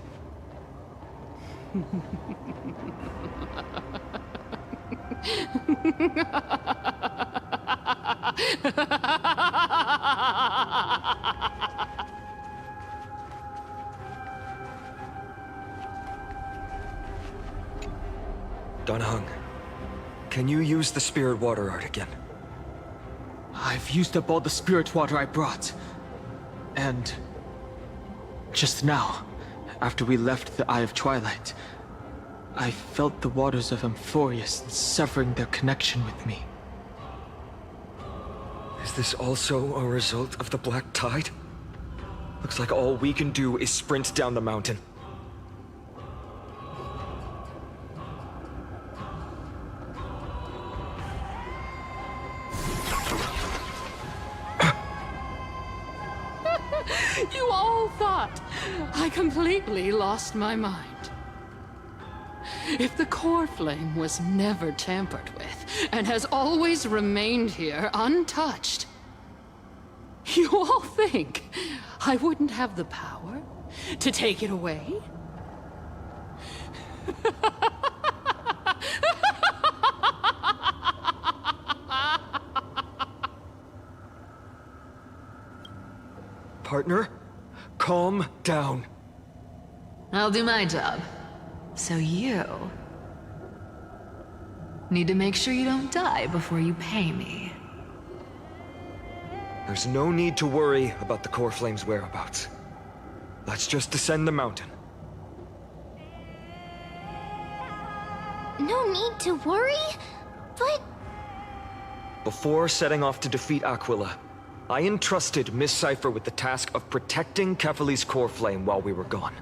Donahung, can you use the spirit water art again? I've used up all the spirit water I brought. And just now, after we left the Eye of Twilight, I felt the waters of Amphorius severing their connection with me. Is this also a result of the Black Tide? Looks like all we can do is sprint down the mountain. You all thought I completely lost my mind. If the core flame was never tampered with and has always remained here untouched, you all think I wouldn't have the power to take it away? Partner, calm down. I'll do my job. So you need to make sure you don't die before you pay me. There's no need to worry about the core flame's whereabouts. Let's just descend the mountain. No need to worry, but... Before setting off to defeat Aquila, I entrusted Miss Cypher with the task of protecting Kefali's core flame while we were gone.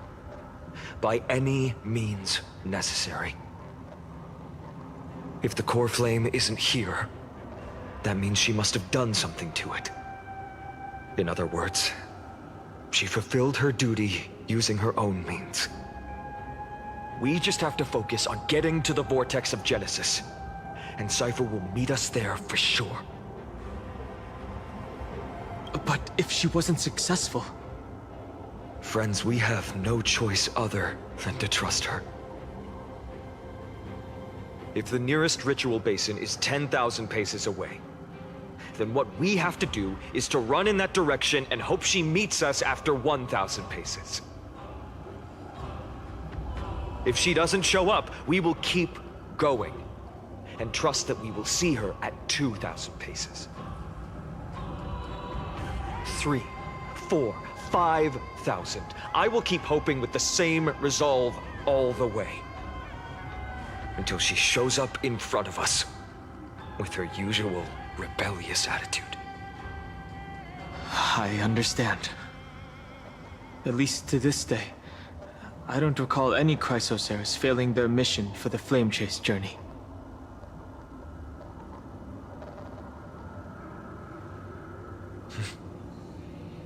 By any means necessary. If the core flame isn't here, that means she must have done something to it. In other words, she fulfilled her duty using her own means. We just have to focus on getting to the vortex of Genesis, and Cypher will meet us there for sure. But if she wasn't successful... Friends, we have no choice other than to trust her. If the nearest ritual basin is 10,000 paces away, then what we have to do is to run in that direction and hope she meets us after 1,000 paces. If she doesn't show up, we will keep going and trust that we will see her at 2,000 paces. 3, 4, 5,000. I will keep hoping with the same resolve all the way. Until she shows up in front of us with her usual rebellious attitude. I understand. At least to this day, I don't recall any Chrysosaurs failing their mission for the Flame Chase journey.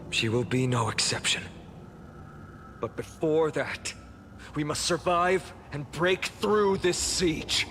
She will be no exception. But before that, we must survive and break through this siege.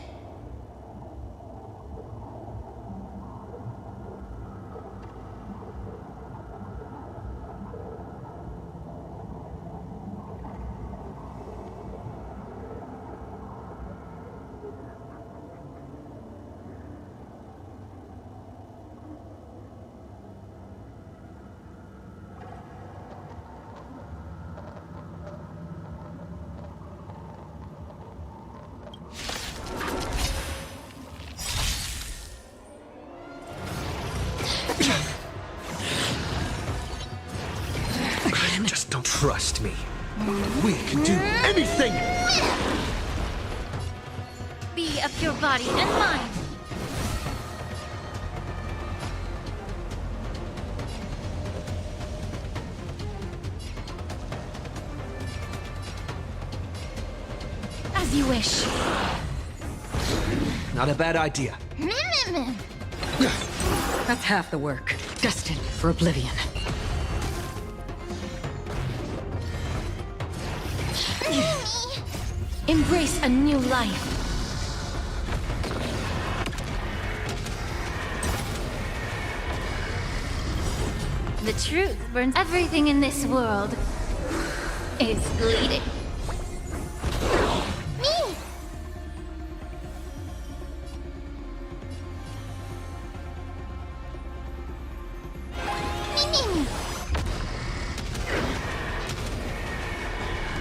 Just don't trust me. We can do anything! Be of your body and mind. As you wish. Not a bad idea. That's half the work. Destined for oblivion. Embrace a new life. The truth burns. Everything in this world is bleeding.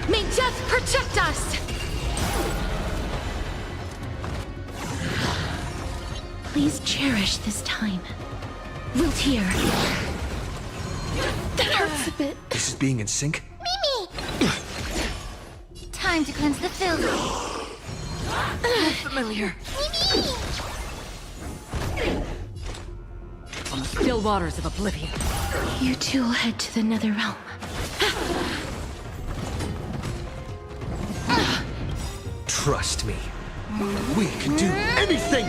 May death protect us! Please cherish this time. Wilt here. That hurts a bit. This is being in sync? Time to cleanse the filth. Familiar. On the still waters of oblivion. You two will head to the nether realm. Trust me. We can do anything!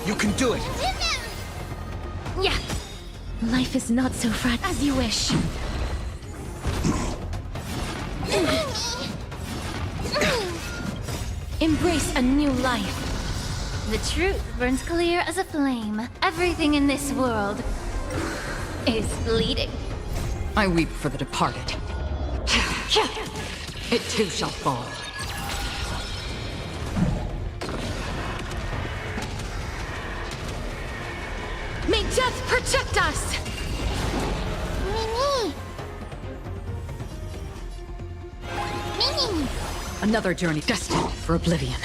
You can do it! Yeah. Life is not so fragile as you wish. Embrace a new life. The truth burns clear as a flame. Everything in this world is bleeding. I weep for the departed. It too shall fall. May death protect us! Another journey destined for oblivion.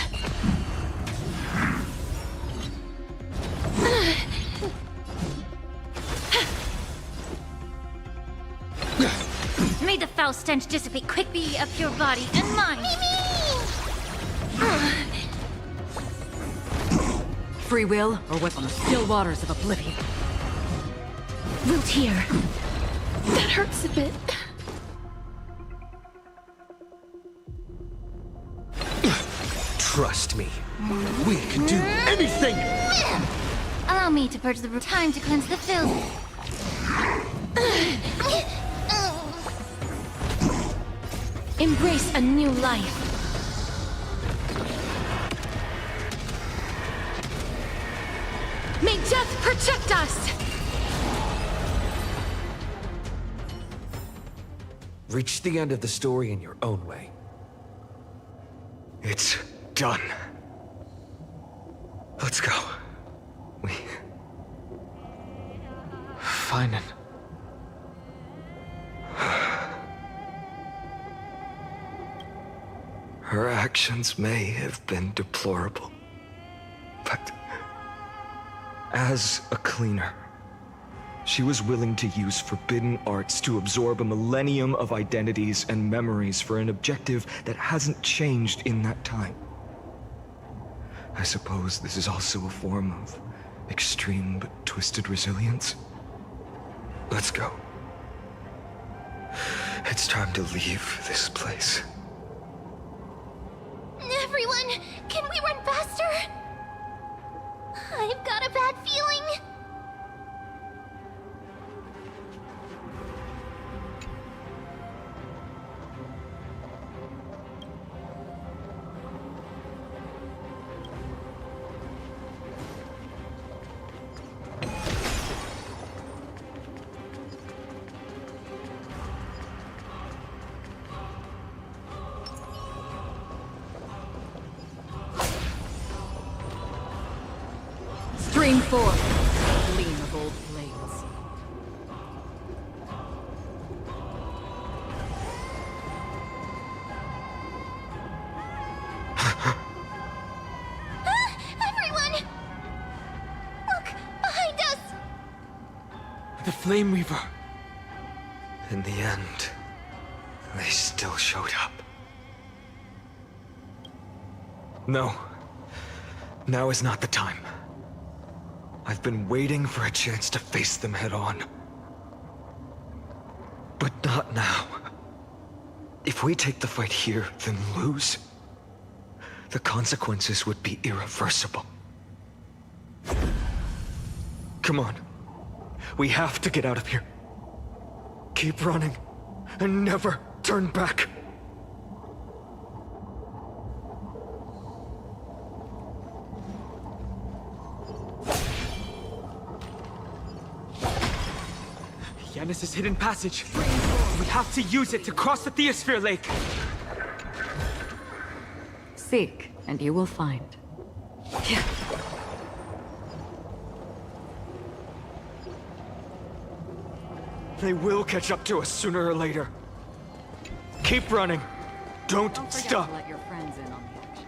May the foul stench dissipate quickly up your body and mind. Free will, or what on the still waters of oblivion. Wilt here. That hurts a bit. Trust me. We can do anything! Allow me to purge the room. Time to cleanse the filth. Embrace a new life. May death protect us! Reach the end of the story in your own way. It's done. Let's go. Fine. Her actions may have been deplorable, but as a cleaner, She was willing to use forbidden arts to absorb a millennium of identities and memories for an objective that hasn't changed in that time. I suppose this is also a form of extreme but twisted resilience. Let's go. It's time to leave this place. Everyone, can we run faster? I've got a bad feeling. Stream 4. Gleam of old blades. Everyone! Look, behind us! The Flame Weaver. In the end, they still showed up. No. Now is not the time. I've been waiting for a chance to face them head on. But not now. If we take the fight here, then lose, the consequences would be irreversible. Come on. We have to get out of here. Keep running, and never turn back. Yanis' hidden passage. We have to use it to cross the Theosphere Lake. Seek, and you will find. They will catch up to us sooner or later. Keep running. Don't Don't forget stop. to let your friends in on the action.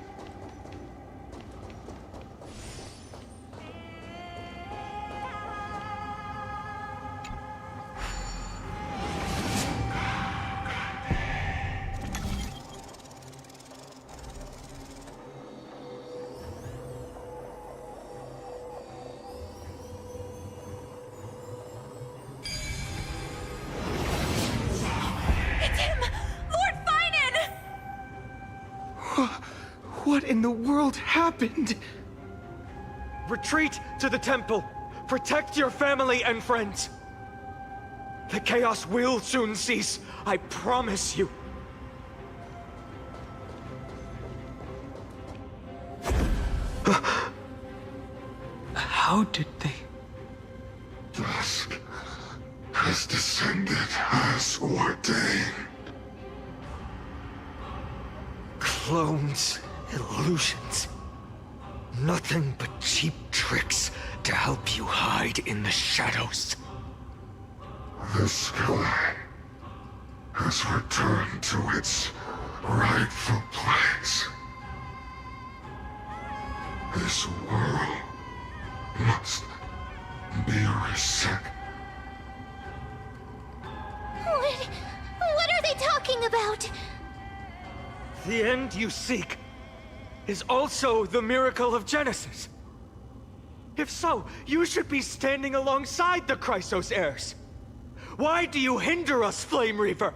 What in the world happened? Retreat to the temple. Protect your family and friends. The chaos will soon cease. I promise you. How did they... Dusk has descended as ordained. Clones, illusions. Nothing but cheap tricks to help you hide in the shadows. The sky has returned to its rightful place. This world must be reset. What are they talking about? The end you seek is also the miracle of Genesis. If so, you should be standing alongside the Chrysos heirs. Why do you hinder us, Flame Reaver?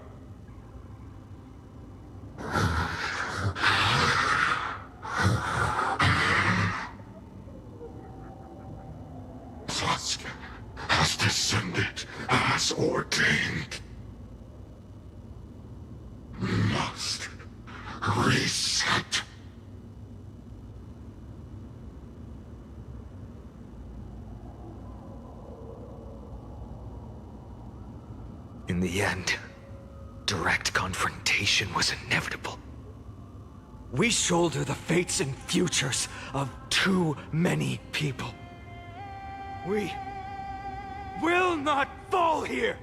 Dusk has descended as ordained. Must reset. In the end, direct confrontation was inevitable. We shoulder the fates and futures of too many people. We will not fall here!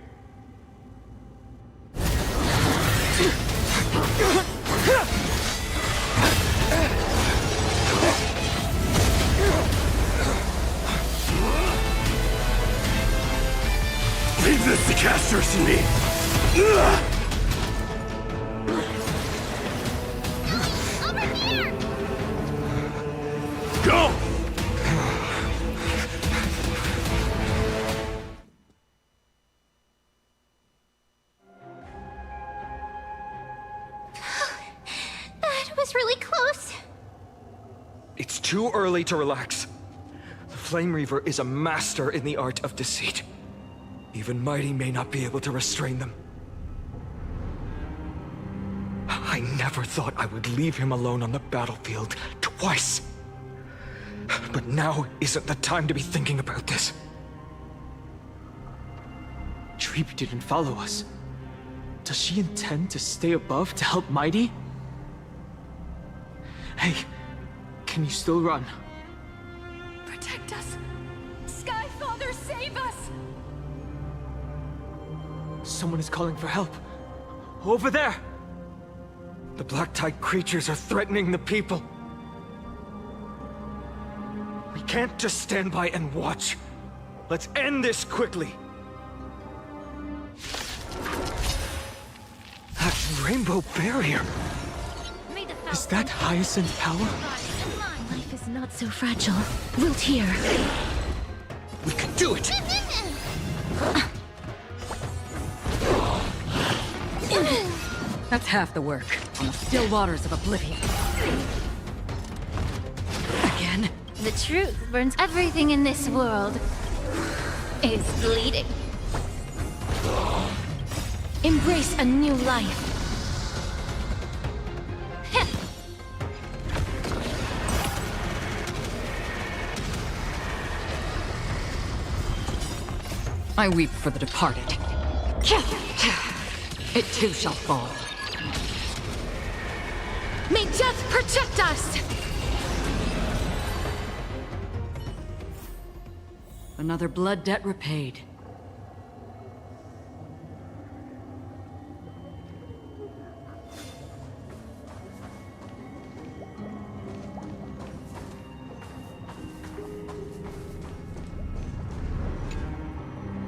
monsters in me! Ugh! Over here! Go! That was really close. It's too early to relax. The Flame Reaver is a master in the art of deceit. Even Mighty may not be able to restrain them. I never thought I would leave him alone on the battlefield twice. But now isn't the time to be thinking about this. Treeby didn't follow us. Does she intend to stay above to help Mighty? Hey, can you still run? Protect us! Sky Father, save us! Someone is calling for help. Over there! The Black Tide creatures are threatening the people. We can't just stand by and watch. Let's end this quickly. That rainbow barrier. Is that Hyacinth power? Life is not so fragile. Wilt here. We can do it! That's half the work. On the still waters of oblivion. Again? The truth burns everything in this world. Is bleeding. Embrace a new life. I weep for the departed. It too shall fall. May death protect us! Another blood debt repaid.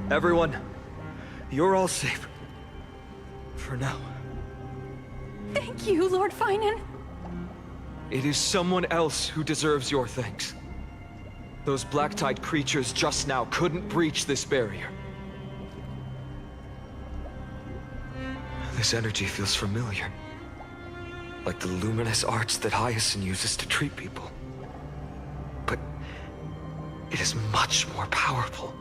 Everyone, you're all safe. For now. Thank you, Lord Finan. It is someone else who deserves your thanks. Those Black Tide creatures just now couldn't breach this barrier. This energy feels familiar. Like the luminous arts that Hyacinth uses to treat people. But it is much more powerful.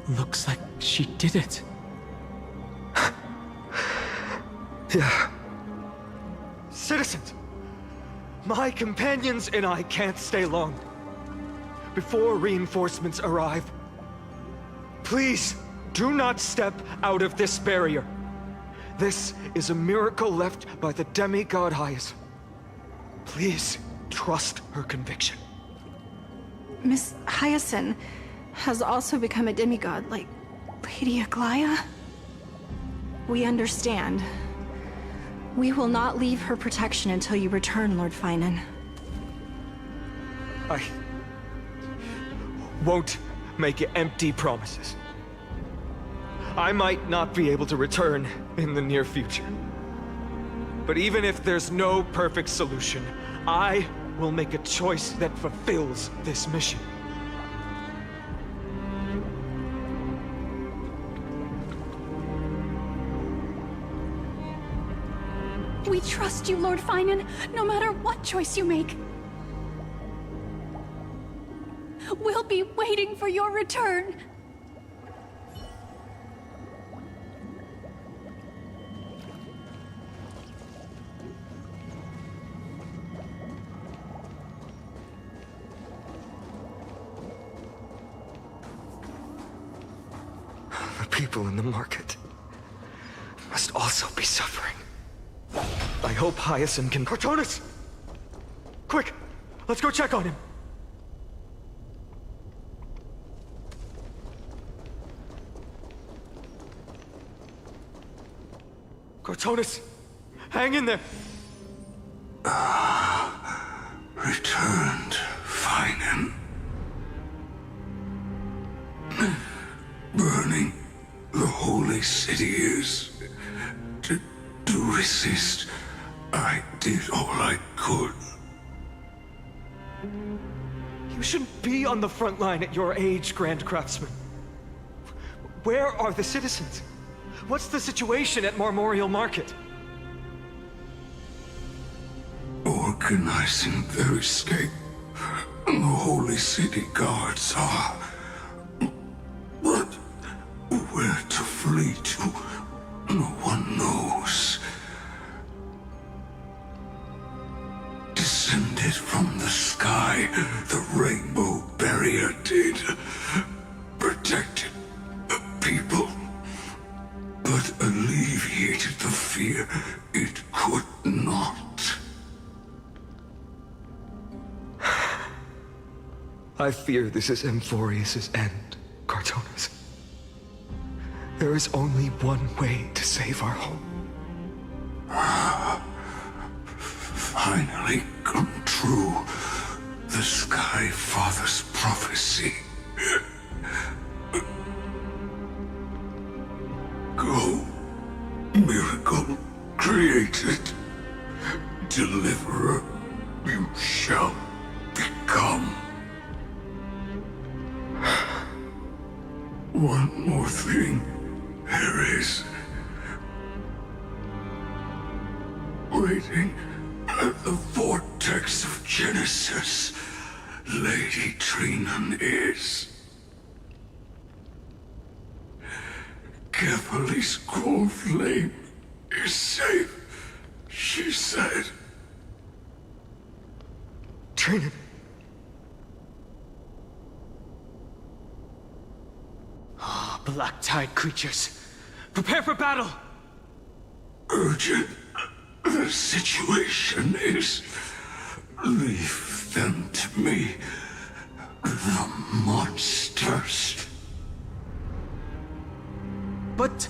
Looks like she did it. Yeah. Citizens! My companions and I can't stay long. Before reinforcements arrive, please do not step out of this barrier. This is a miracle left by the demigod Hyacinth. Please trust her conviction. Miss Hyacinth has also become a demigod, like Lady Aglaya. We understand. We will not leave her protection until you return, Lord Finan. I won't make empty promises. I might not be able to return in the near future. But even if there's no perfect solution, I will make a choice that fulfills this mission. We trust you, Lord Finan, no matter what choice you make. We'll be waiting for your return. The people in the market must also be suffering. I hope Hyacinth can... Cortonis! Quick! Let's go check on him! Cortonis! Hang in there! Returned, Finan. Burning the holy is. To resist, I did all I could. You shouldn't be on the front line at your age, Grand Craftsman. Where are the citizens? What's the situation at Memorial Market? Organizing their escape. The Holy City Guards are. But where to flee to, no one knows. Descended from the sky, the rainbow barrier did. Protected people, but alleviated the fear it could not. I fear this is Amphorius' end, Cartonis. There is only one way to save our home. Finally come true, the Sky Father's prophecy. Go, miracle created, deliverer you shall become. One more thing there is. Waiting at the vortex of Genesis, Lady Trinan is. Kefali's cold flame is safe, she said. Trinan. Black Tide creatures, prepare for battle! Urgent. The situation is... Leave them to me. The monsters. But...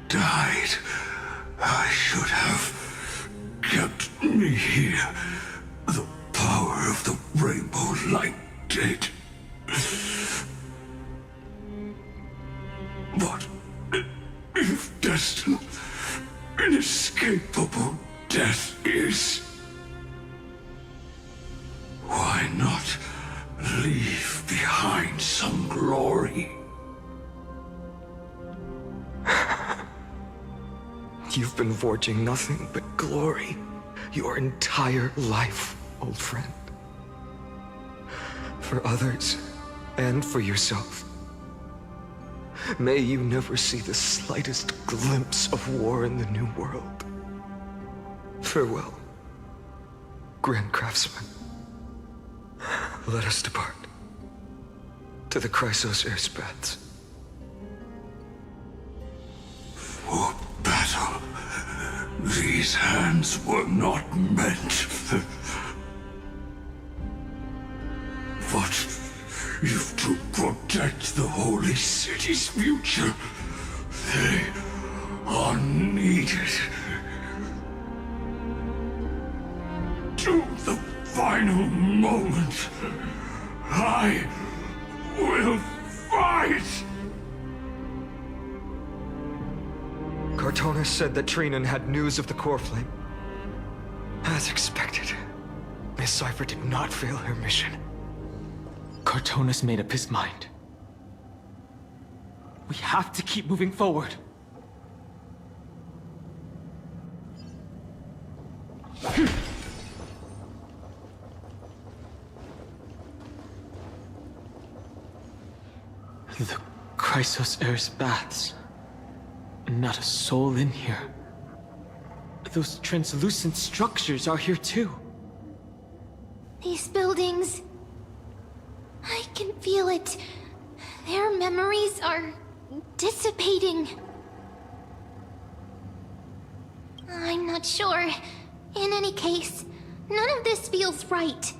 Died. I should have kept me here. The power of the rainbow light did. But if destined, inescapable death is, why not leave behind some glory? You've been forging nothing but glory your entire life, old friend. For others, and for yourself. May you never see the slightest glimpse of war in the New World. Farewell, Grand Craftsman. Let us depart to the Chrysos Air's baths. For battle, these hands were not meant. But if to protect the Holy City's future, they are needed. To the final moment, I will fight! Cartonis said that Trinan had news of the core flame. As expected, Miss Cypher did not fail her mission. Cartonis made up his mind. We have to keep moving forward. The Chrysos Air's baths. Not a soul in here. Those translucent structures are here too. These buildings... I can feel it. Their memories are dissipating. I'm not sure. In any case, none of this feels right.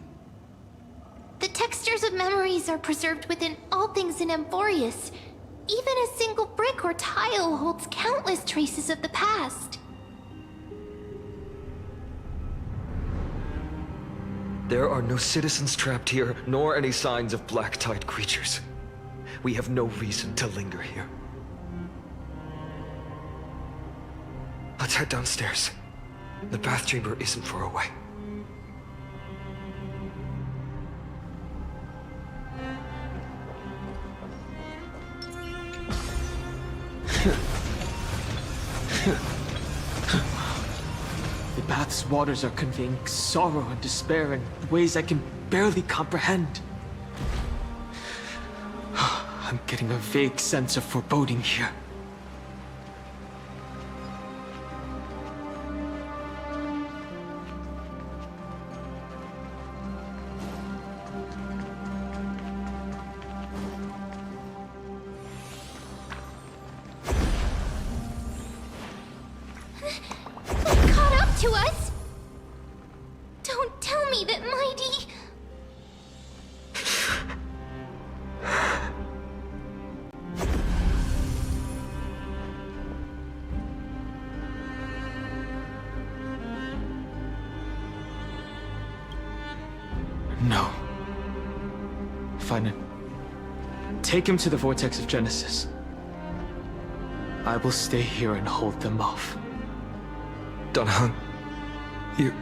The textures of memories are preserved within all things in Amphorius. Even a single brick or tile holds countless traces of the past. There are no citizens trapped here, nor any signs of black tide creatures. We have no reason to linger here. head downstairs. The bath chamber isn't far away. The bath's waters are conveying sorrow and despair in ways I can barely comprehend. I'm getting a vague sense of foreboding here. They caught up to us! Don't tell me that Mighty... No. Fine. Take him to the Vortex of Genesis. I will stay here and hold them off. Dan Heng, you...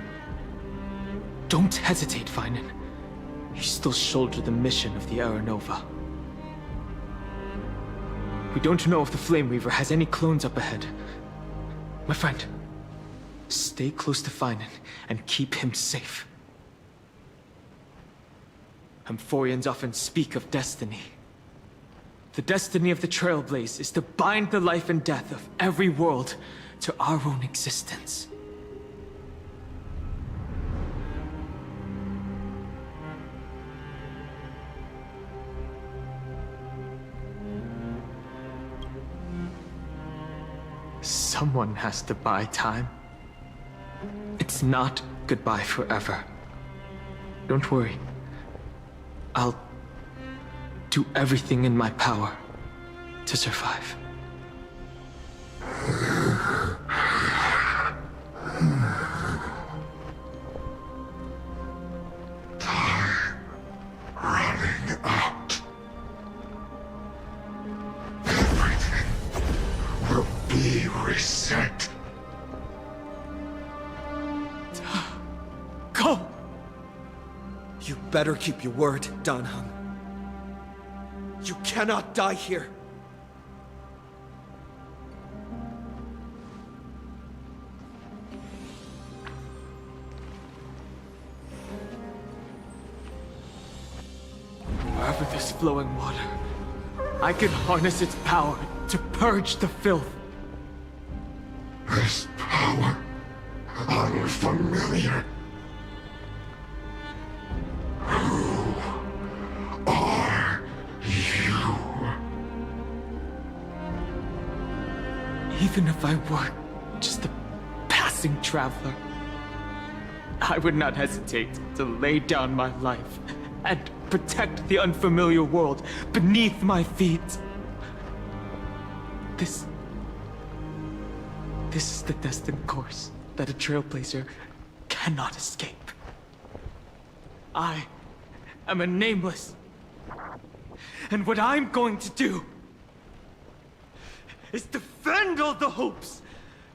Don't hesitate, Finan. You still shoulder the mission of the Era Nova. We don't know if the Flame Reaver has any clones up ahead. My friend, stay close to Finan and keep him safe. Amphorians often speak of destiny. The destiny of the Trailblaze is to bind the life and death of every world to our own existence. Someone has to buy time. It's not goodbye forever. Don't worry. I'll do everything in my power to survive. Time running out. Everything will be reset. Go! You better keep your word, Dan Heng. You cannot die here. Wherever there's flowing water, I can harness its power to purge the filth. This power, unfamiliar. Who are you? Even if I were just a passing traveler, I would not hesitate to lay down my life and protect the unfamiliar world beneath my feet. This is the destined course that a trailblazer cannot escape. I am a nameless. And what I'm going to do is defend all the hopes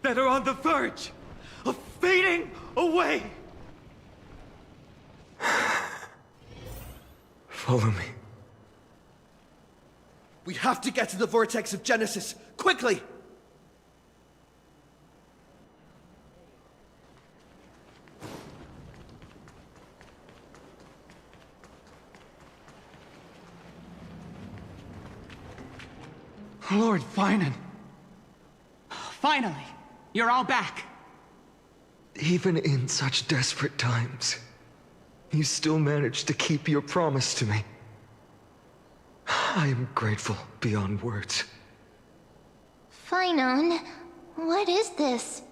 that are on the verge of fading away. Follow me. We have to get to the Vortex of Genesis, quickly! Lord Finan. Finally, you're all back. Even in such desperate times, you still managed to keep your promise to me. I am grateful beyond words. Finan, what is this?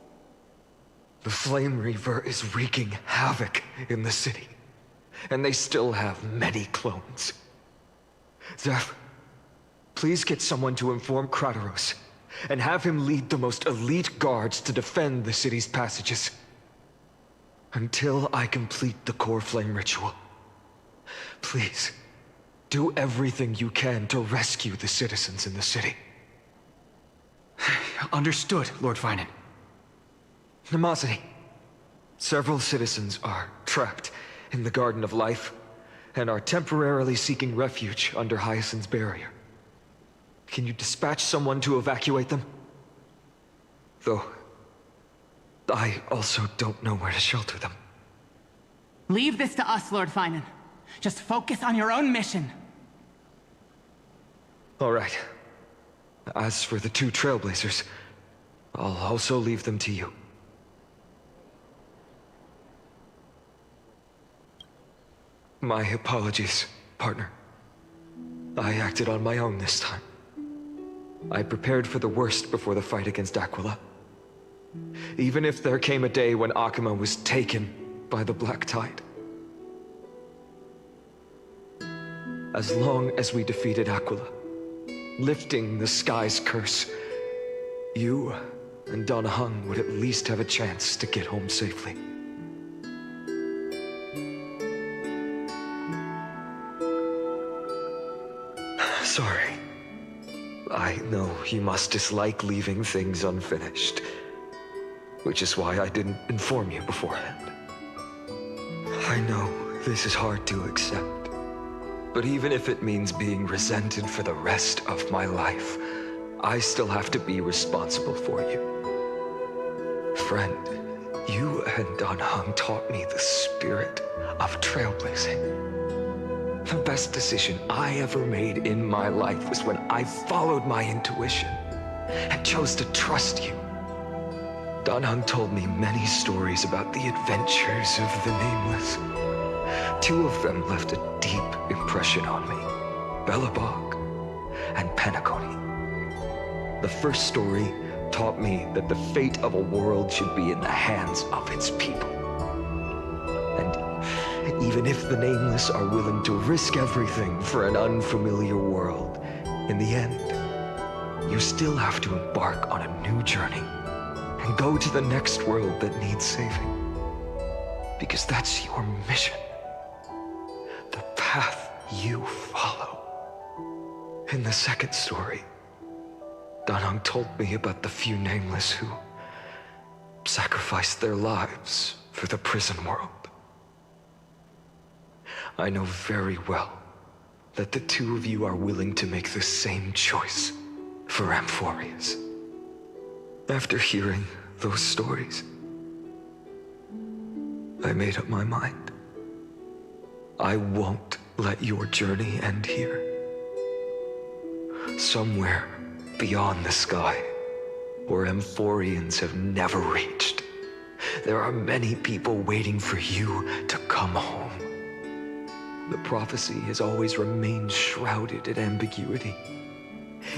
The Flame Reaver is wreaking havoc in the city, and they still have many clones. Zeph, please get someone to inform Quadros, and have him lead the most elite guards to defend the city's passages. Until I complete the core flame ritual. Please, do everything you can to rescue the citizens in the city. Understood, Lord Finan. Animosity. Several citizens are trapped in the Garden of Life and are temporarily seeking refuge under Hyacinth's barrier. Can you dispatch someone to evacuate them? Though, I also don't know where to shelter them. Leave this to us, Lord Finan. Just focus on your own mission. All right. As for the two Trailblazers, I'll also leave them to you. My apologies, partner. I acted on my own this time. I prepared for the worst before the fight against Aquila. Even if there came a day when Akuma was taken by the Black Tide. As long as we defeated Aquila, lifting the sky's curse, you and Don Hung would at least have a chance to get home safely. Sorry. I know you must dislike leaving things unfinished, which is why I didn't inform you beforehand. I know this is hard to accept, but even if it means being resented for the rest of my life, I still have to be responsible for you. Friend, you and Don Hung taught me the spirit of trailblazing. The best decision I ever made in my life was when I followed my intuition and chose to trust you. Don Hung told me many stories about the adventures of the Nameless. Two of them left a deep impression on me, Belobog and Penacony. The first story taught me that the fate of a world should be in the hands of its people. And even if the Nameless are willing to risk everything for an unfamiliar world, in the end, you still have to embark on a new journey and go to the next world that needs saving. Because that's your mission. The path you follow. In the second story, Don Hung told me about the few Nameless who sacrificed their lives for the prison world. I know very well that the two of you are willing to make the same choice for Amphorius. After hearing those stories, I made up my mind. I won't let your journey end here. Somewhere beyond the sky, where Amphorians have never reached, there are many people waiting for you to come home. The prophecy has always remained shrouded in ambiguity.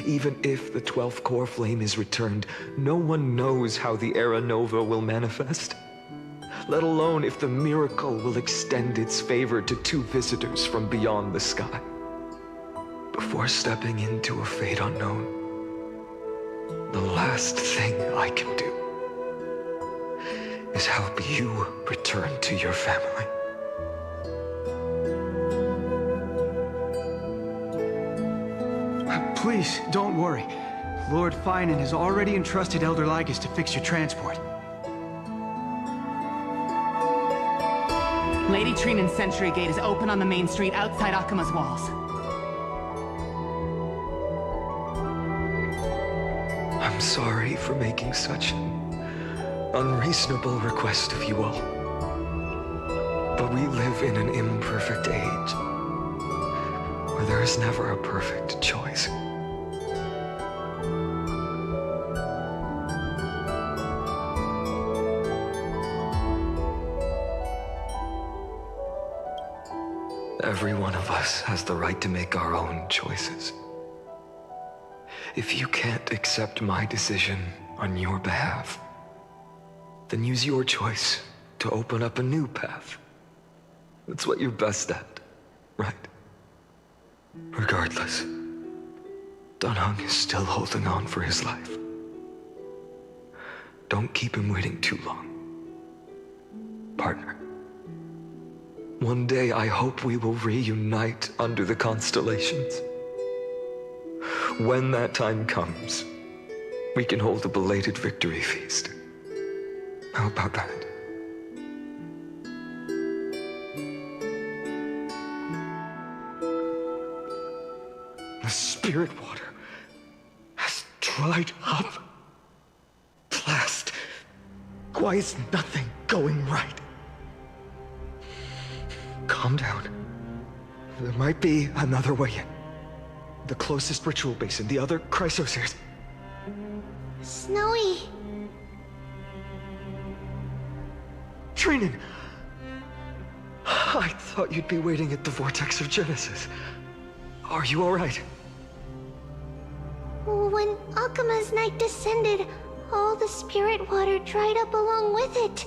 Even if the 12th core flame is returned, no one knows how the Era Nova will manifest, let alone if the miracle will extend its favor to two visitors from beyond the sky. Before stepping into a fate unknown, the last thing I can do is help you return to your family. Please, don't worry. Lord Finan has already entrusted Elder Lygus to fix your transport. Lady Trinan's sentry gate is open on the main street outside Akuma's walls. I'm sorry for making such an unreasonable request of you all. But we live in an imperfect age, where there is never a perfect choice. Every one of us has the right to make our own choices. If you can't accept my decision on your behalf, then use your choice to open up a new path. That's what you're best at, right? Regardless, Don Hung is still holding on for his life. Don't keep him waiting too long. Partner. One day I hope we will reunite under the constellations. When that time comes, we can hold a belated victory feast. How about that? The spirit water has dried up. Blast. Why is nothing going right? Calm down. There might be another way in. The closest ritual basin, the other chrysosers. Snowy. Trinan! I thought you'd be waiting at the Vortex of Genesis. Are you alright? When Akima's night descended, all the spirit water dried up along with it.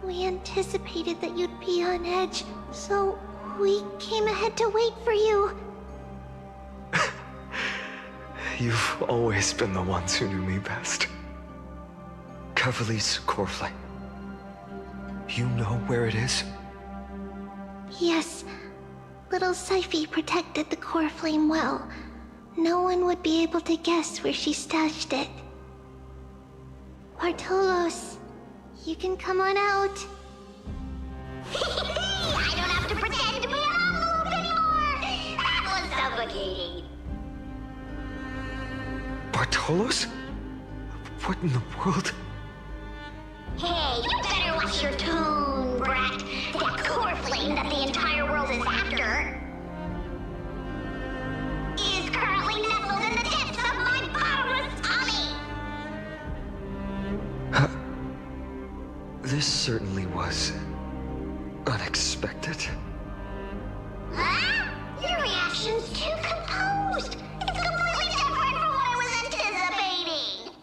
We anticipated that you'd be on edge, so we came ahead to wait for you. You've always been the ones who knew me best. Kevali's core flame. You know where it is? Yes. Little Syphie protected the core flame well. No one would be able to guess where she stashed it. Bartolos, you can come on out. I don't have to pretend to be an envelope anymore! That was suffocating. Bartolos? What in the world? Hey, you better watch your tone, brat. That core flame that the entire world is after is currently nestled in the depths of my bottomless tummy. This certainly was unexpected. Huh? Your reaction's too composed. It's completely different from what I was anticipating.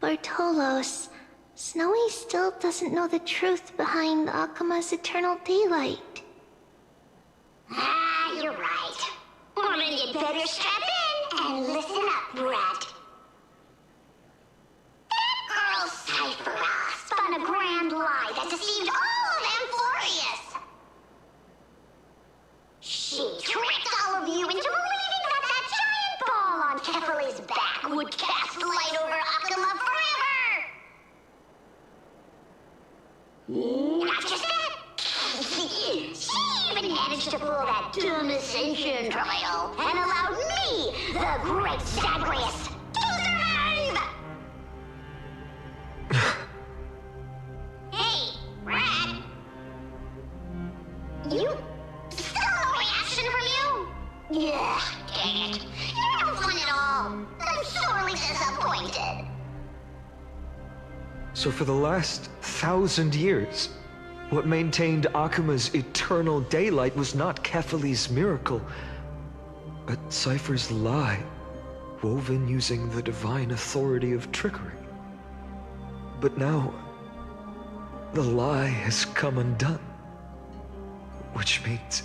Bartolos, Snowy still doesn't know the truth behind Akima's eternal daylight. Ah, you're right. Well, then you'd better strap in and listen up, brat. That girl Cypher spun a grand lie that deceived all of Amphorius. She tricked all of you into believing that that giant ball on Kefali's back would cast light over Akima forever. Not just that. She even managed to pull that dumb ascension trial and allowed me, the great Zagreus, to survive! Hey, Rat. You... still no reaction from you? Yeah, dang it. You're no fun at all. I'm sorely disappointed. So for the last 1,000 years, what maintained Akima's eternal daylight was not Kefali's miracle, but Cypher's lie, woven using the divine authority of trickery. But now, the lie has come undone. Which means...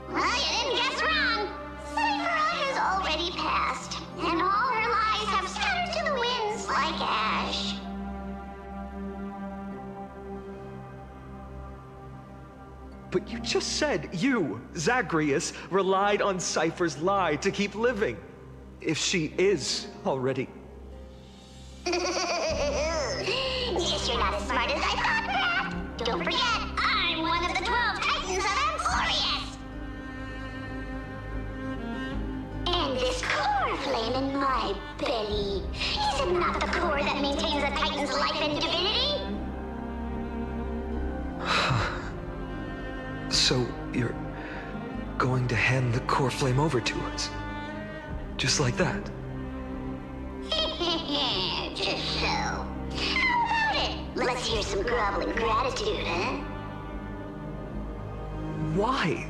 Well, you didn't guess wrong. Cypher has already passed, and all her lies have scattered to the winds like ash. But you just said you, Zagreus, relied on Cypher's lie to keep living. If she is already... Guess you're not as smart as I thought, Rat. Don't forget, I'm one of the 12 Titans of Amphorius. And this core flame in my belly, is it not the core that maintains a Titan's life and divinity? So you're going to hand the core flame over to us? Just like that? Just so. How about it? Let's hear some groveling gratitude, huh? Why?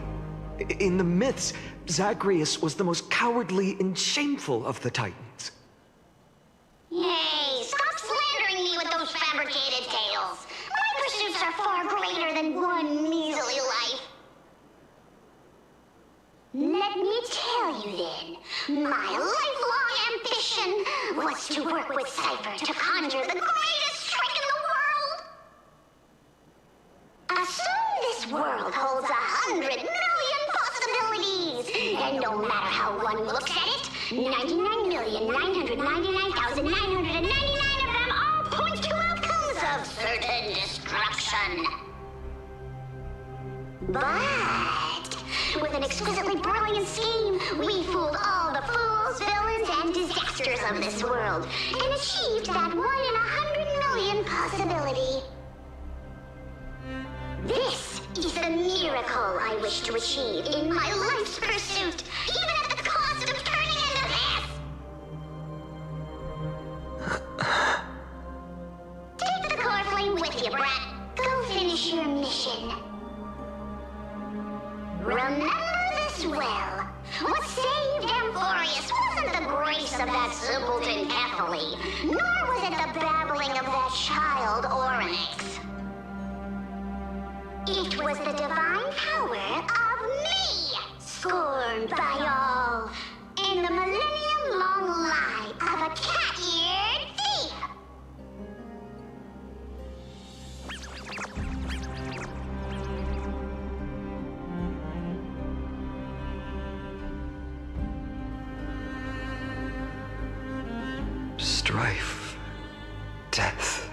In the myths, Zagreus was the most cowardly and shameful of the Titans. Hey, stop slandering me with those fabricated tales. My pursuits are far greater than one measly life. Let me tell you then, my lifelong ambition was to work with Cypher to conjure the greatest trick in the world. Assume this world holds 100 million possibilities, and no matter how one looks at it, 99,999,999 of them of certain destruction. But with an exquisitely brilliant scheme, we fooled all the fools, villains, and disasters of this world, and achieved that 1 in 100 million possibility. This is the miracle I wish to achieve in my life's pursuit, even at the cost of turning into this! Take the core flame with you, brat. Go finish your mission. Remember this well. What saved Amphorius wasn't the grace of that simpleton Kephali, nor was it the babbling of that child Oryx. It was the divine power of me, scorned by all, and the millennium-long lie of a cat-eared thief. Strife, death,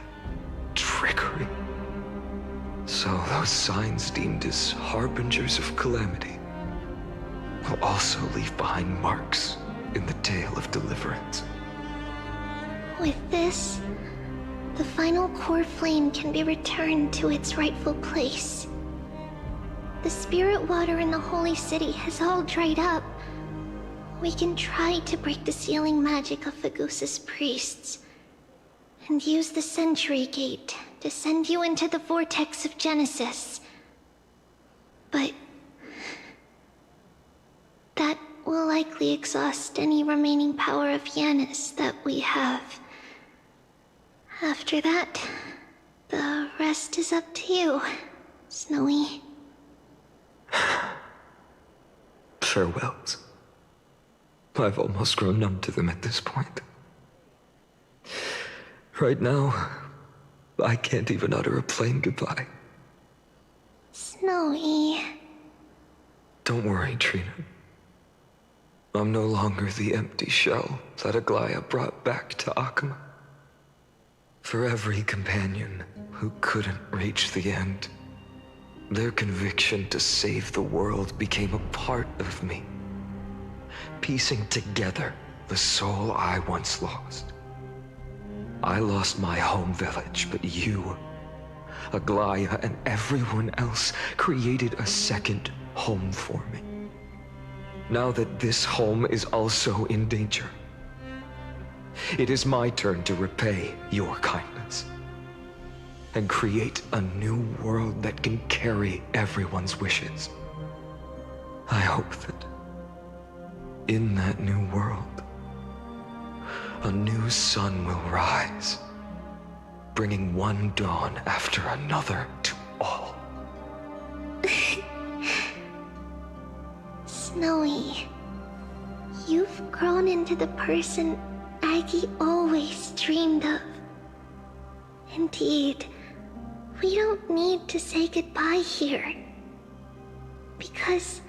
trickery. So those signs deemed as harbingers of calamity will also leave behind marks in the tale of deliverance. With this, the final core flame can be returned to its rightful place. The spirit water in the holy city has all dried up. We can try to break the sealing magic of Fagusa's priests, and use the Century Gate to send you into the vortex of Genesis. But that will likely exhaust any remaining power of Yanis that we have. After that, the rest is up to you, Snowy. Farewells. I've almost grown numb to them at this point. Right now, I can't even utter a plain goodbye. Snowy. Don't worry, Trina. I'm no longer the empty shell that Aglaya brought back to Aiyima. For every companion who couldn't reach the end, their conviction to save the world became a part of me, piecing together the soul I once lost. I lost my home village, but you, Aglaya, and everyone else created a second home for me. Now that this home is also in danger, it is my turn to repay your kindness and create a new world that can carry everyone's wishes. I hope that in that new world, a new sun will rise, bringing one dawn after another to all. Snowy, you've grown into the person Aggie always dreamed of. Indeed, we don't need to say goodbye here. Because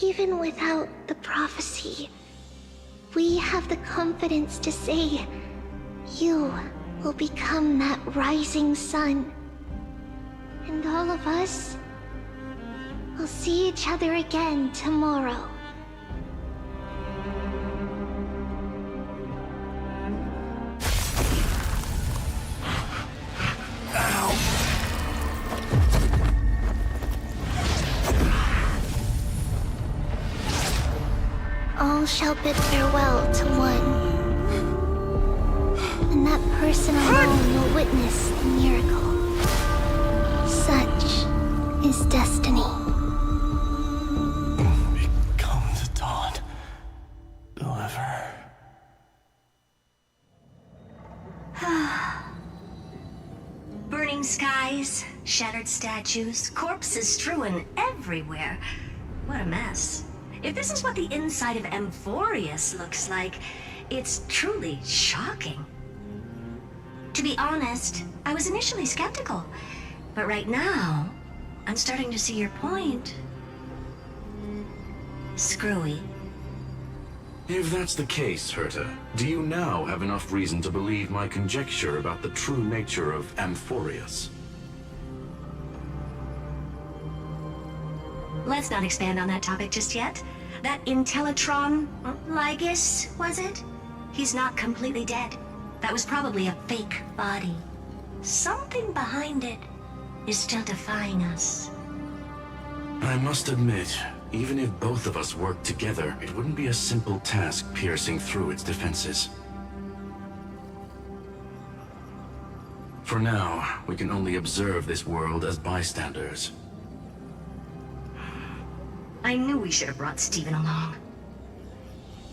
even without the prophecy, we have the confidence to say you will become that rising sun. And all of us will see each other again tomorrow. All shall bid farewell to one, and that person alone will witness the miracle. Such is destiny. Become the dawn. Deliver. Burning skies, shattered statues, corpses strewn everywhere. What a mess. If this is what the inside of Amphorius looks like, it's truly shocking. To be honest, I was initially skeptical, but right now, I'm starting to see your point. Screwy. If that's the case, Herta, do you now have enough reason to believe my conjecture about the true nature of Amphorius? Let's not expand on that topic just yet. That Intellitron, Lygus, was it? He's not completely dead. That was probably a fake body. Something behind it is still defying us. I must admit, even if both of us worked together, it wouldn't be a simple task piercing through its defenses. For now, we can only observe this world as bystanders. I knew we should have brought Steven along.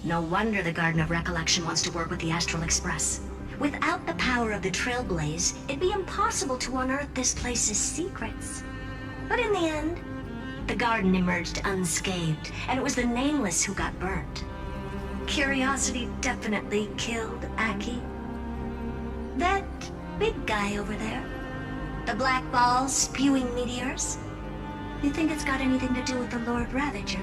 No wonder the Garden of Recollection wants to work with the Astral Express. Without the power of the Trailblaze, it'd be impossible to unearth this place's secrets. But in the end, the garden emerged unscathed, and it was the Nameless who got burnt. Curiosity definitely killed Aki. That big guy over there, the black ball spewing meteors, you think it's got anything to do with the Lord Ravager?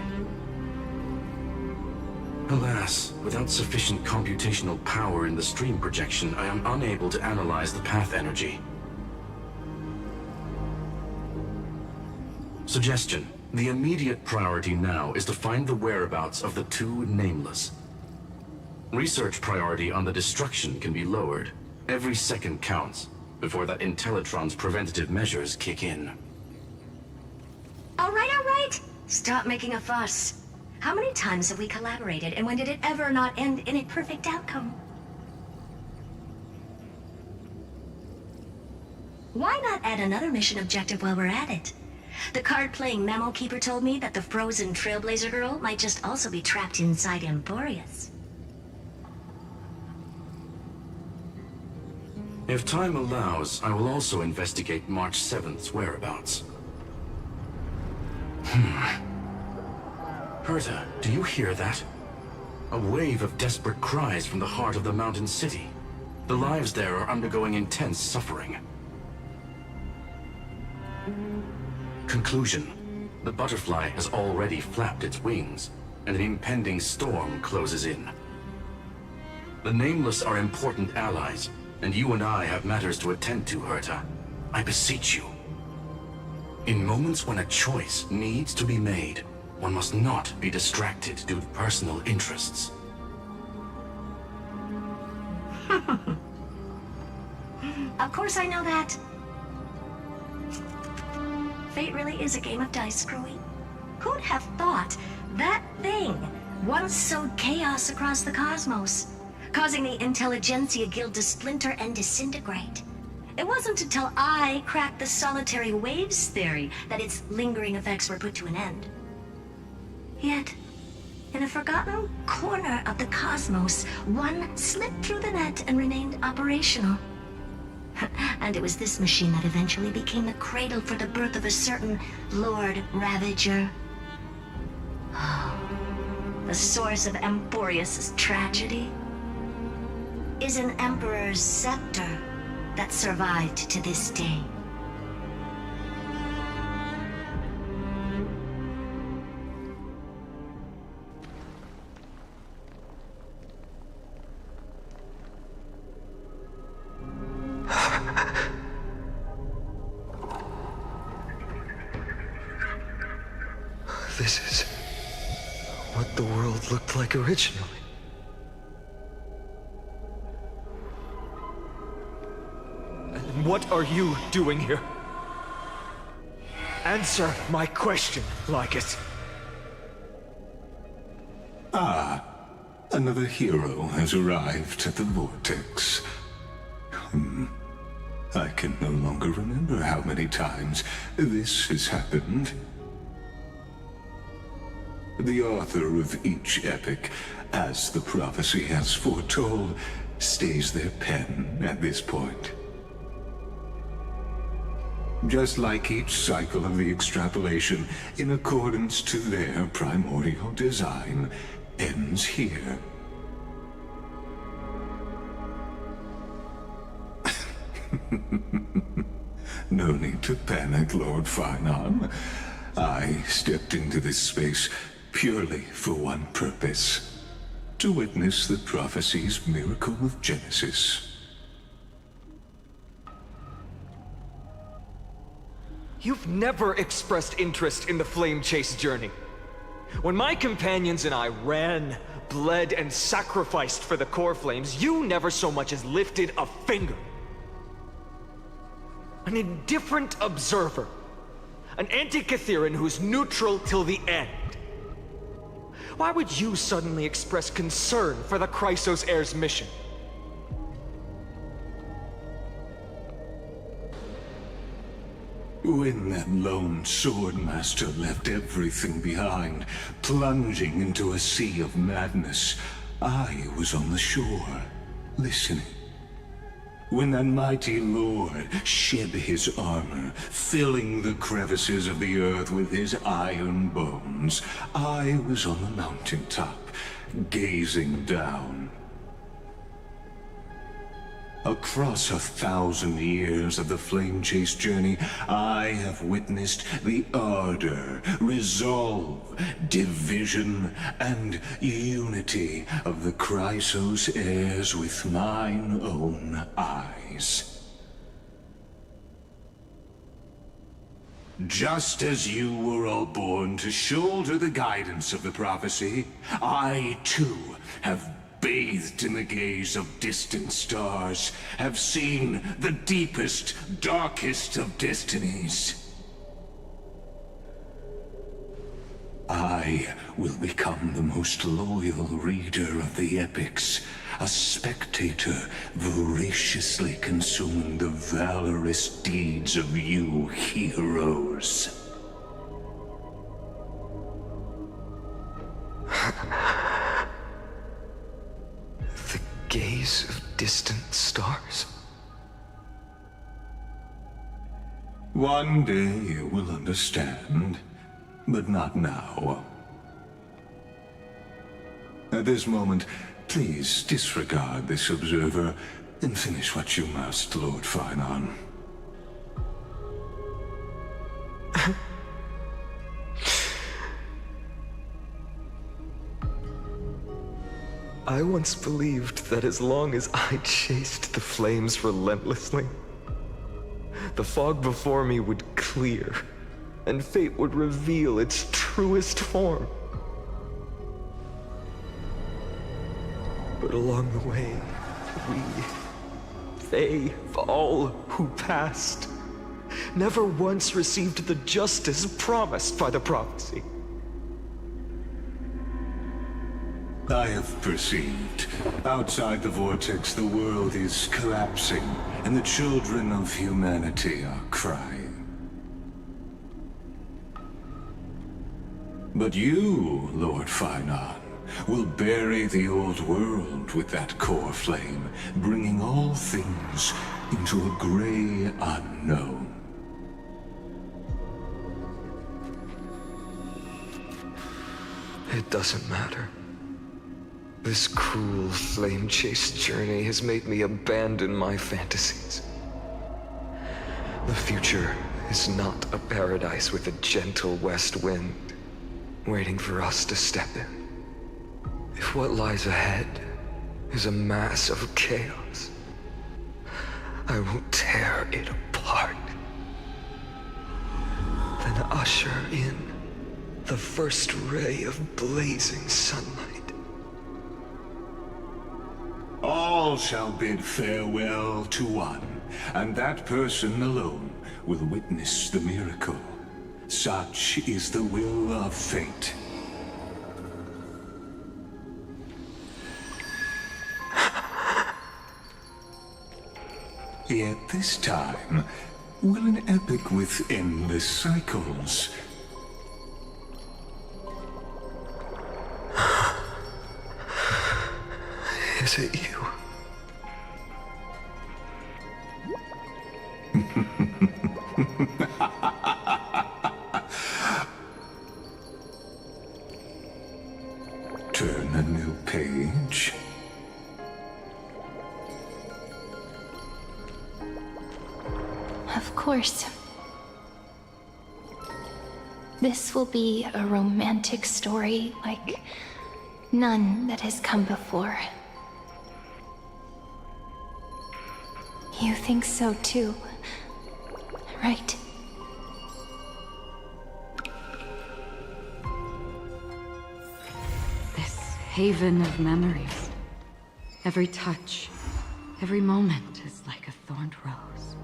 Alas, without sufficient computational power in the stream projection, I am unable to analyze the path energy. Suggestion. The immediate priority now is to find the whereabouts of the two Nameless. Research priority on the destruction can be lowered. Every second counts before that Intellitron's preventative measures kick in. All right. Stop making a fuss. How many times have we collaborated, and when did it ever not end in a perfect outcome? Why not add another mission objective while we're at it? The card-playing memo keeper told me that the frozen Trailblazer girl might just also be trapped inside Amphorius. If time allows, I will also investigate March 7th's whereabouts. Herta, do you hear that? A wave of desperate cries from the heart of the mountain city. The lives there are undergoing intense suffering. Conclusion. The butterfly has already flapped its wings, and an impending storm closes in. The Nameless are important allies, and you and I have matters to attend to, Herta. I beseech you. In moments when a choice needs to be made, one must not be distracted due to personal interests. Of course I know that. Fate really is a game of dice screwing. Who'd have thought that thing once sowed chaos across the cosmos, causing the Intelligentsia Guild to splinter and disintegrate? It wasn't until I cracked the solitary waves theory that its lingering effects were put to an end. Yet, in a forgotten corner of the cosmos, one slipped through the net and remained operational. And it was this machine that eventually became the cradle for the birth of a certain Lord Ravager. The source of Amphorius' tragedy is an Emperor's scepter that survived to this day. This is what the world looked like originally. And what are you doing here? Answer my question, Lygus. Ah, another hero has arrived at the Vortex. I can no longer remember how many times this has happened. The author of each epic, as the prophecy has foretold, stays their pen at this point. Just like each cycle of the extrapolation, in accordance to their primordial design, ends here. No need to panic, Lord Finon. I stepped into this space purely for one purpose: to witness the prophecy's miracle of Genesis. You've never expressed interest in the flame chase journey. When my companions and I ran, bled, and sacrificed for the core flames, you never so much as lifted a finger. An indifferent observer. An anti-Catheran who's neutral till the end. Why would you suddenly express concern for the Chrysos heir's mission? When that lone swordmaster left everything behind, plunging into a sea of madness, I was on the shore, listening. When that mighty lord shed his armor, filling the crevices of the earth with his iron bones, I was on the mountaintop, gazing down. Across 1,000 years of the flame chase journey, I have witnessed the ardor, resolve, division, and unity of the Chrysos heirs with mine own eyes. Just as you were all born to shoulder the guidance of the prophecy, I too have bathed in the gaze of distant stars, have seen the deepest, darkest of destinies. I will become the most loyal reader of the epics, a spectator voraciously consuming the valorous deeds of you heroes. Gaze of distant stars. One day you will understand, but not now. At this moment, please disregard this observer and finish what you must, Lord Finon. I once believed that as long as I chased the flames relentlessly, the fog before me would clear, and fate would reveal its truest form. But along the way, they, all who passed, never once received the justice promised by the prophecy. I have perceived. Outside the vortex, the world is collapsing, and the children of humanity are crying. But you, Lord Finon, will bury the old world with that core flame, bringing all things into a gray unknown. It doesn't matter. This cruel flame chase journey has made me abandon my fantasies. The future is not a paradise with a gentle west wind, waiting for us to step in. If what lies ahead is a mass of chaos, I will tear it apart. Then usher in the first ray of blazing sunlight. All shall bid farewell to one, and that person alone will witness the miracle. Such is the will of fate. Yet this time, will an epic with endless cycles Is it you? Turn a new page. Of course. This will be a romantic story, like None that has come before. You think so too, right? This haven of memories. Every touch, every moment is like a thorned rose.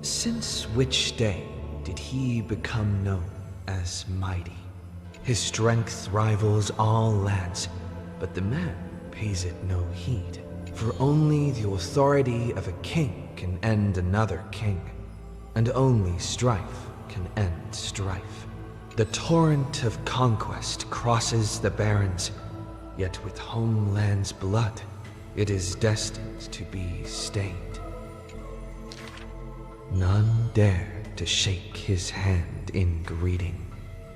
Since which day did he become known as mighty? His strength rivals all lands, but the man pays it no heed. For only the authority of a king can end another king, and only strife can end strife. The torrent of conquest crosses the barrens, yet with homeland's blood, it is destined to be stained. None dare to shake his hand in greeting,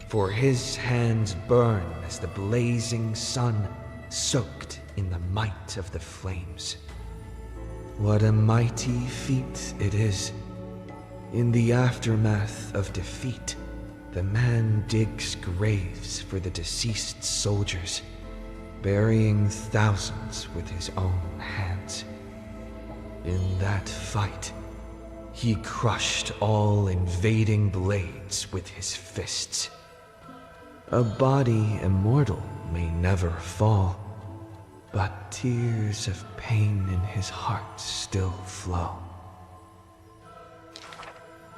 for his hands burn as the blazing sun soaked in the might of the flames. What a mighty feat it is. In the aftermath of defeat, the man digs graves for the deceased soldiers, burying thousands with his own hands. In that fight, he crushed all invading blades with his fists. A body immortal may never fall, but tears of pain in his heart still flow.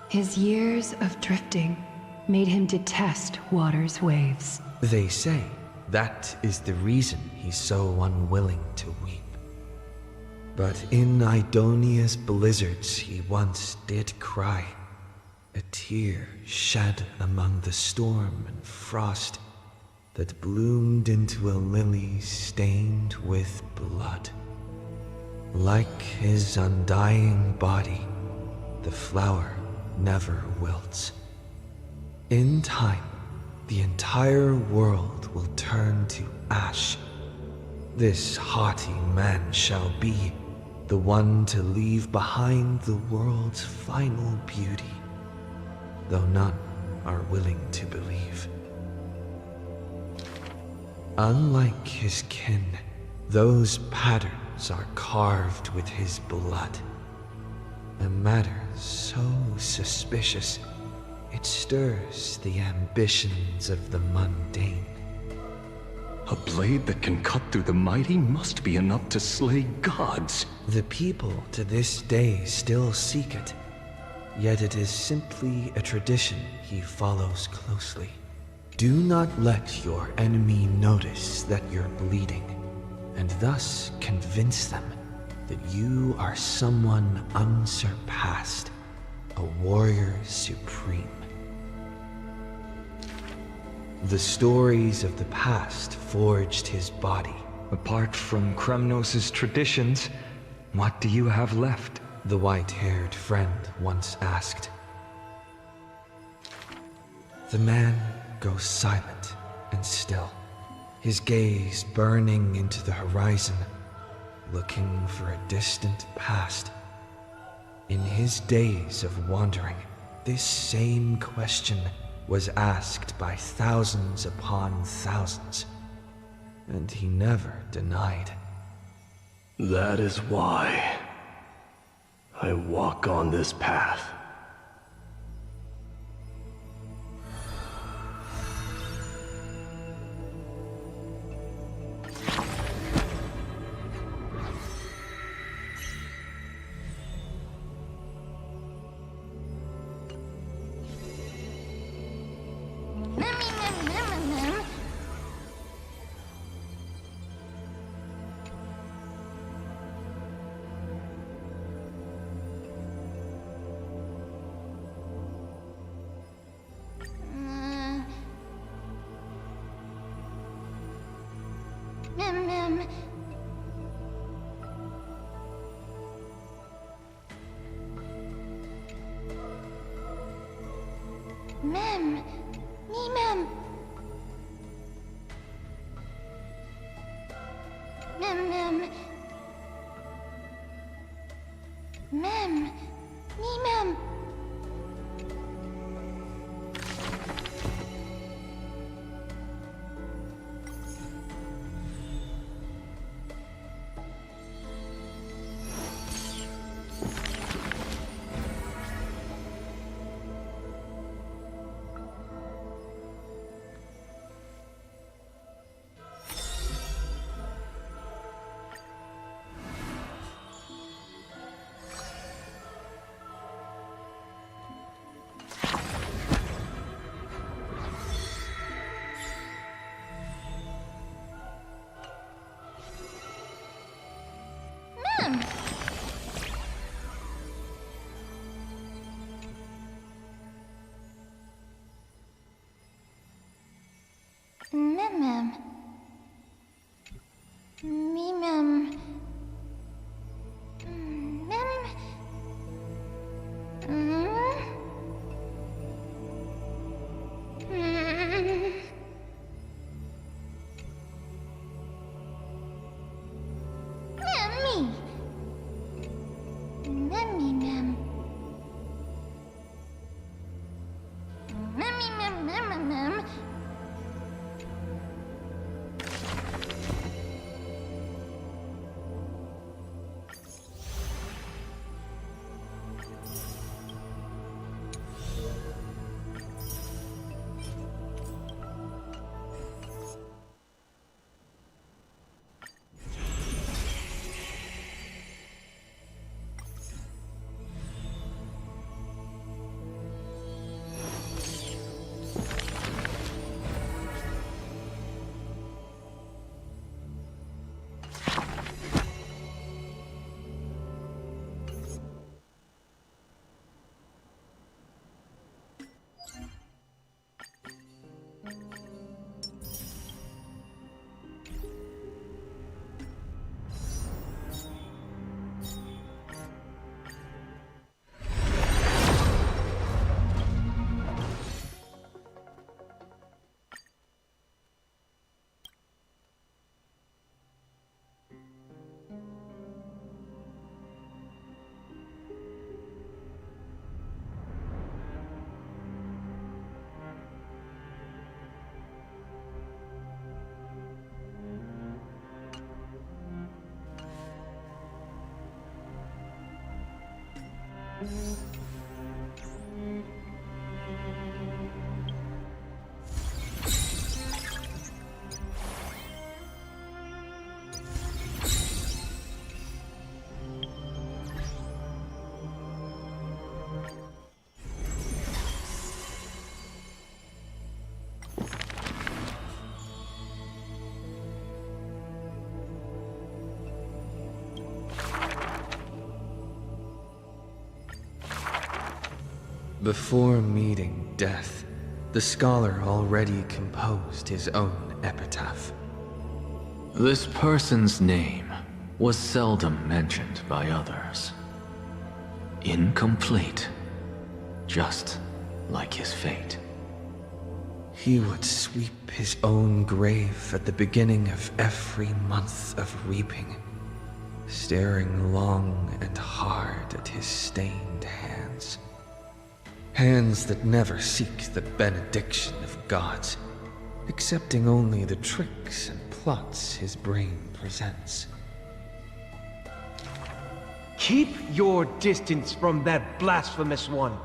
His years of drifting made him detest water's waves. They say that is the reason he's so unwilling to weep. But in Idonia's blizzards he once did cry, a tear shed among the storm and frost that bloomed into a lily stained with blood. Like his undying body, the flower never wilts. In time, the entire world will turn to ash. This haughty man shall be the one to leave behind the world's final beauty, though none are willing to believe. Unlike his kin, those patterns are carved with his blood. A matter so suspicious, it stirs the ambitions of the mundane. A blade that can cut through the mighty must be enough to slay gods. The people to this day still seek it, yet it is simply a tradition he follows closely. Do not let your enemy notice that you're bleeding, and thus convince them that you are someone unsurpassed, a warrior supreme. The stories of the past forged his body. Apart from Kremnos' traditions, what do you have left? The white-haired friend once asked. The man goes silent and still, his gaze burning into the horizon, looking for a distant past. In his days of wandering, this same question was asked by thousands upon thousands, and he never denied. That is why I walk on this path. Before meeting death, the scholar already composed his own epitaph. This person's name was seldom mentioned by others. Incomplete, just like his fate. He would sweep his own grave at the beginning of every month of reaping, staring long and hard at his stained hands. Hands that never seek the benediction of gods, accepting only the tricks and plots his brain presents. Keep your distance from that blasphemous one,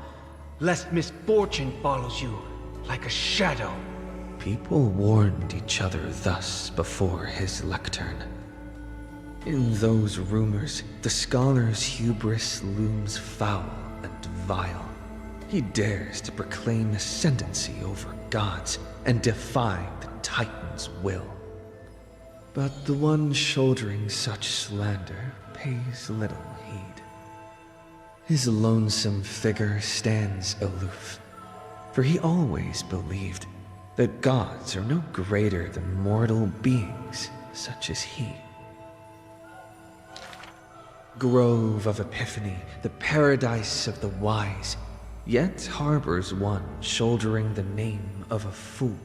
lest misfortune follows you like a shadow. People warned each other thus before his lectern. In those rumors, the scholar's hubris looms foul and vile. He dares to proclaim ascendancy over gods and defy the Titan's will. But the one shouldering such slander pays little heed. His lonesome figure stands aloof, for he always believed that gods are no greater than mortal beings such as he. Grove of Epiphany, the paradise of the wise, yet harbors one shouldering the name of a fool.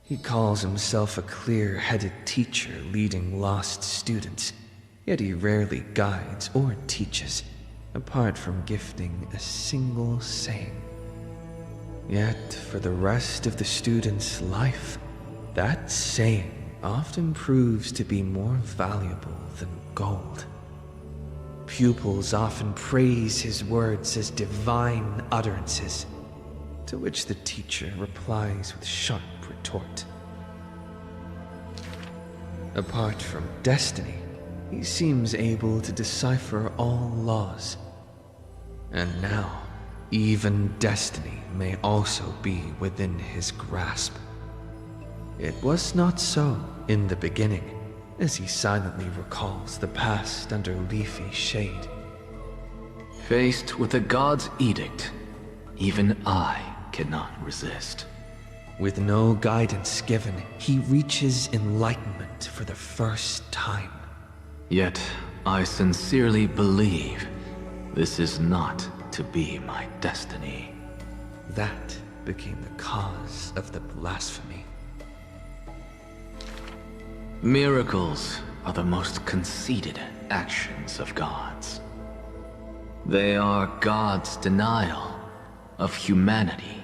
He calls himself a clear-headed teacher leading lost students, yet he rarely guides or teaches, apart from gifting a single saying. Yet for the rest of the student's life, that saying often proves to be more valuable than gold. Pupils often praise his words as divine utterances, to which the teacher replies with sharp retort. Apart from destiny, he seems able to decipher all laws. And now, even destiny may also be within his grasp. It was not so in the beginning, as he silently recalls the past under leafy shade. Faced with a god's edict, even I cannot resist. With no guidance given, he reaches enlightenment for the first time. Yet, I sincerely believe this is not to be my destiny. That became the cause of the blasphemy. Miracles are the most conceited actions of gods. They are God's denial of humanity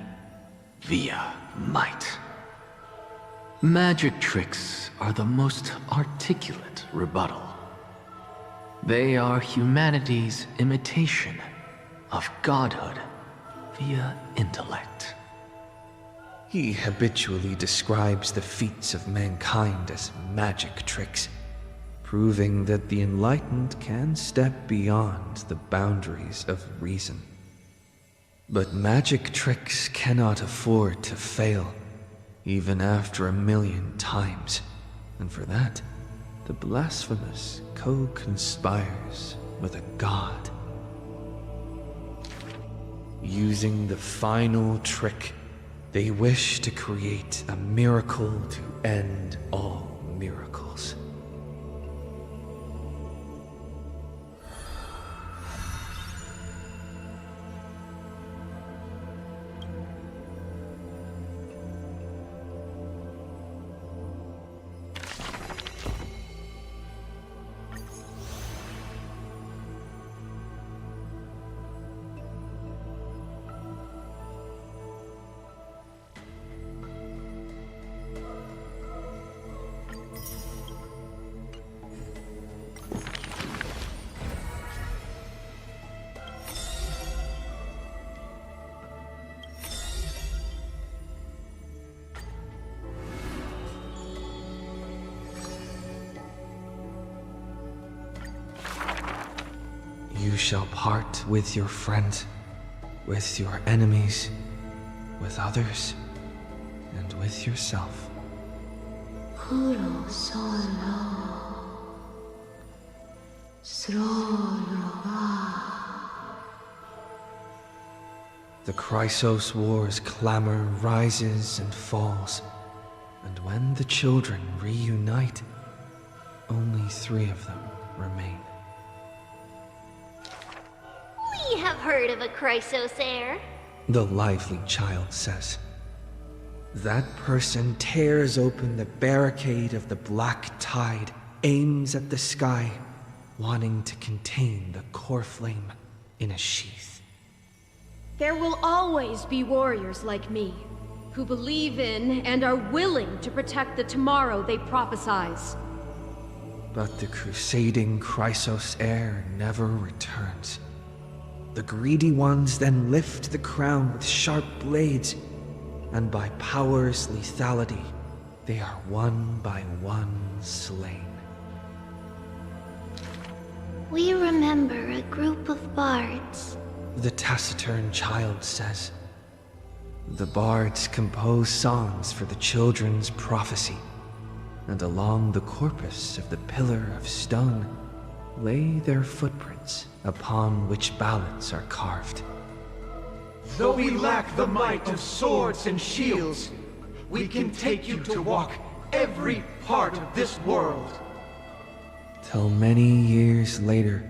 via might. Magic tricks are the most articulate rebuttal. They are humanity's imitation of godhood via intellect. He habitually describes the feats of mankind as magic tricks, proving that the enlightened can step beyond the boundaries of reason. But magic tricks cannot afford to fail, even after 1,000,000 times, and for that, the blasphemous co-conspires with a god. Using the final trick, they wish to create a miracle to end all miracles. You shall part with your friends, with your enemies, with others, and with yourself. Kuro solo. The Chrysos War's clamor rises and falls, and when the children reunite, only 3 of them remain. We have heard of a Chrysos heir. The lively child says. That person tears open the barricade of the black tide, aims at the sky, wanting to contain the core flame in a sheath. There will always be warriors like me, who believe in and are willing to protect the tomorrow they prophesize. But the crusading Chrysos heir never returns. The greedy ones then lift the crown with sharp blades, and by power's lethality, they are one by one slain. We remember a group of bards. The taciturn child says. The bards compose songs for the children's prophecy, and along the corpus of the pillar of stone lay their footprints upon which ballads are carved. Though we lack the might of swords and shields, we can take you to walk every part of this world. Till many years later,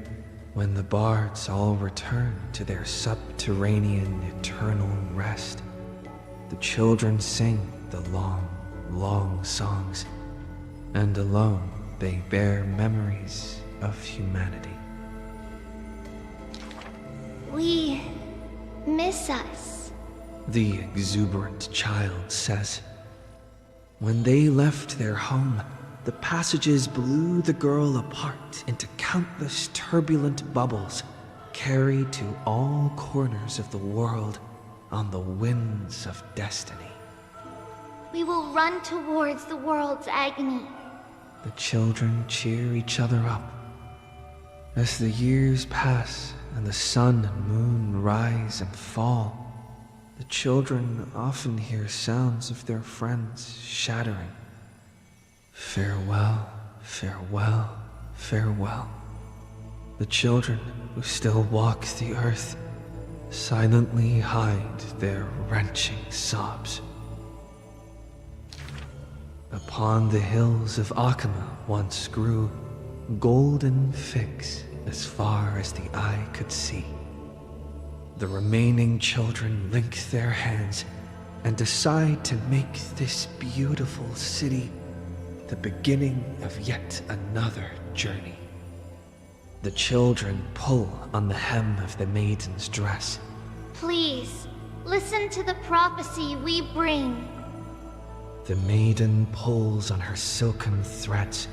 when the bards all return to their subterranean eternal rest, the children sing the long, long songs, and alone they bear memories of humanity. We miss us. The exuberant child says. When they left their home, the passages blew the girl apart into countless turbulent bubbles, carried to all corners of the world on the winds of destiny. We will run towards the world's agony. The children cheer each other up. As the years pass and the sun and moon rise and fall, the children often hear sounds of their friends shattering. Farewell, farewell, farewell. The children who still walk the earth silently hide their wrenching sobs. Upon the hills of Aiyima once grew golden figs as far as the eye could see. The remaining children link their hands and decide to make this beautiful city the beginning of yet another journey. The children pull on the hem of the maiden's dress. Please, listen to the prophecy we bring. The maiden pulls on her silken threads,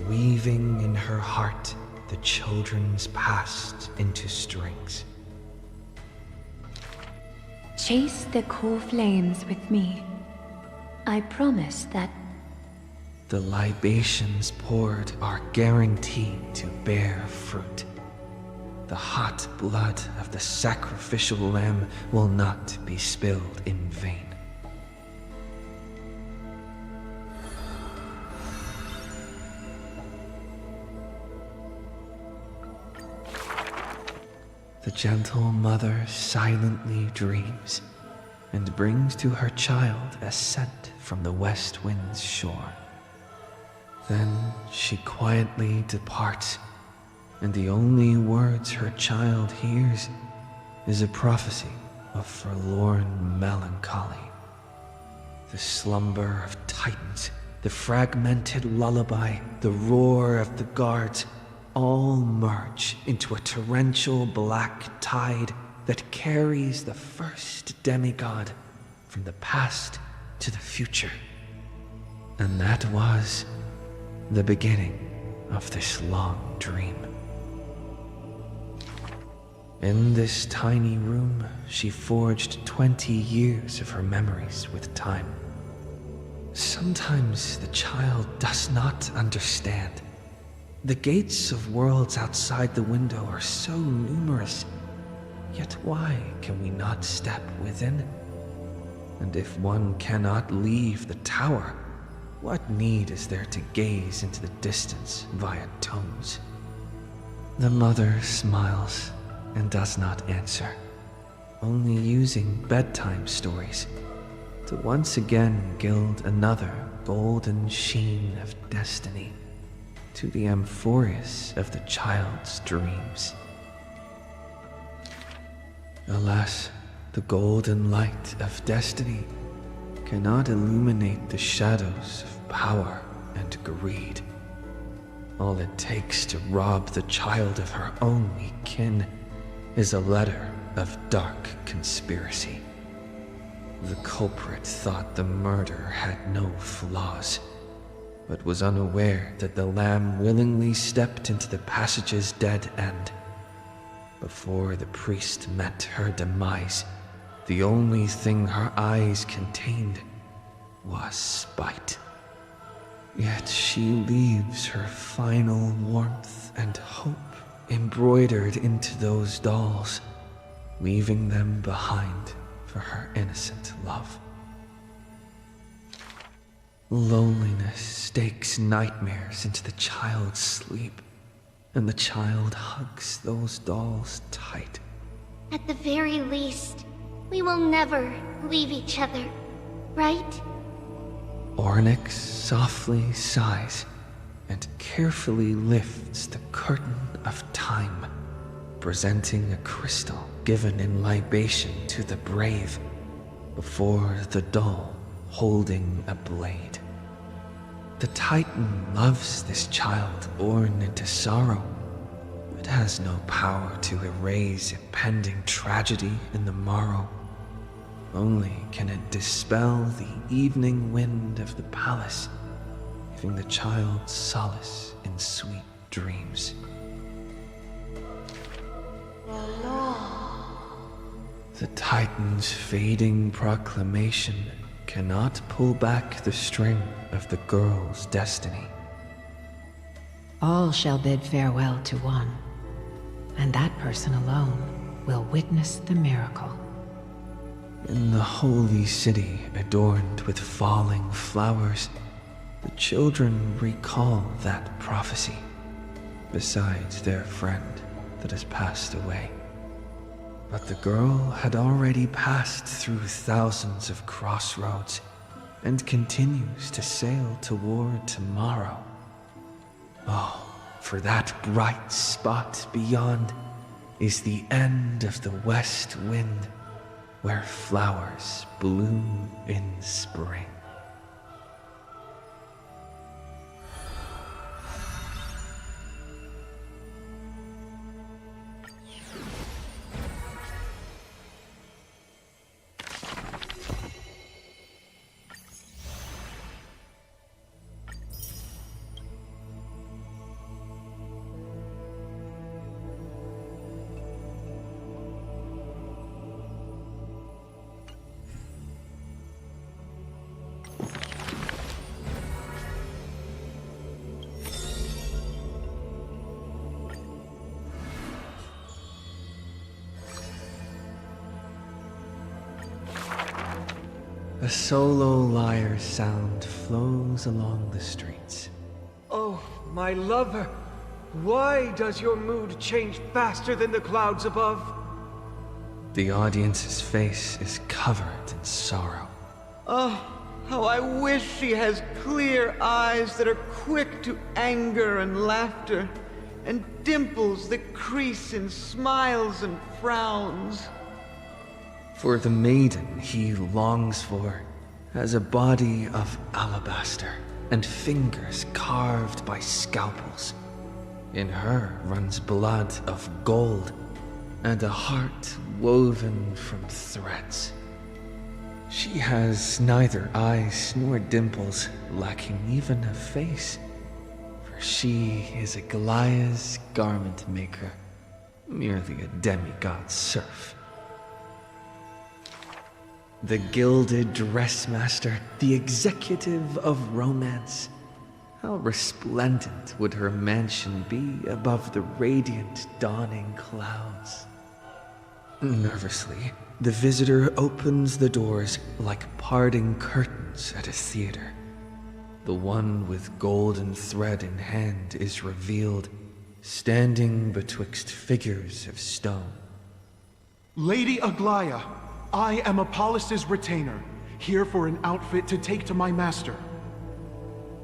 weaving in her heart the children's past into strings. Chase the core flames with me. I promise that. The libations poured are guaranteed to bear fruit. The hot blood of the sacrificial lamb will not be spilled in vain. The gentle mother silently dreams and brings to her child a scent from the west wind's shore. Then she quietly departs, and the only words her child hears is a prophecy of forlorn melancholy. The slumber of titans, the fragmented lullaby, the roar of the guards, all merge into a torrential black tide that carries the first demigod from the past to the future. And that was the beginning of this long dream. In this tiny room, she forged 20 years of her memories with time. Sometimes the child does not understand, The gates of worlds outside the window are so numerous, yet why can we not step within? And if one cannot leave the tower, what need is there to gaze into the distance via tones? The mother smiles and does not answer, only using bedtime stories to once again gild another golden sheen of destiny to the amphorius of the child's dreams. Alas, the golden light of destiny cannot illuminate the shadows of power and greed. All it takes to rob the child of her only kin is a letter of dark conspiracy. The culprit thought the murder had no flaws, but was unaware that the lamb willingly stepped into the passage's dead end. Before the priest met her demise, the only thing her eyes contained was spite. Yet she leaves her final warmth and hope embroidered into those dolls, leaving them behind for her innocent love. Loneliness stakes nightmares into the child's sleep, and the child hugs those dolls tight. At the very least, we will never leave each other, right? Ornyx softly sighs and carefully lifts the curtain of time, presenting a crystal given in libation to the brave, before the doll holding a blade. The Titan loves this child born into sorrow, but has no power to erase impending tragedy in the morrow. Only can it dispel the evening wind of the palace, giving the child solace in sweet dreams. The Titan's fading proclamation cannot pull back the string of the girl's destiny. All shall bid farewell to one, and that person alone will witness the miracle. In the holy city adorned with falling flowers, the children recall that prophecy, besides their friend that has passed away. But the girl had already passed through thousands of crossroads and continues to sail toward tomorrow. Oh, for that bright spot beyond is the end of the west wind, where flowers bloom in spring. A solo lyre sound flows along the streets. Oh, my lover, why does your mood change faster than the clouds above? The audience's face is covered in sorrow. Oh, how I wish she has clear eyes that are quick to anger and laughter, and dimples that crease in smiles and frowns. For the maiden he longs for has a body of alabaster and fingers carved by scalpels. In her runs blood of gold and a heart woven from threads. She has neither eyes nor dimples, lacking even a face, for she is Aglaya's garment maker, merely a demigod serf. The gilded dressmaster, the executive of romance, how resplendent would her mansion be above the radiant dawning clouds. Nervously, the visitor opens the doors like parting curtains at a theater. The one with golden thread in hand is revealed, standing betwixt figures of stone. Lady Aglaya, I am Apollos' retainer, here for an outfit to take to my master.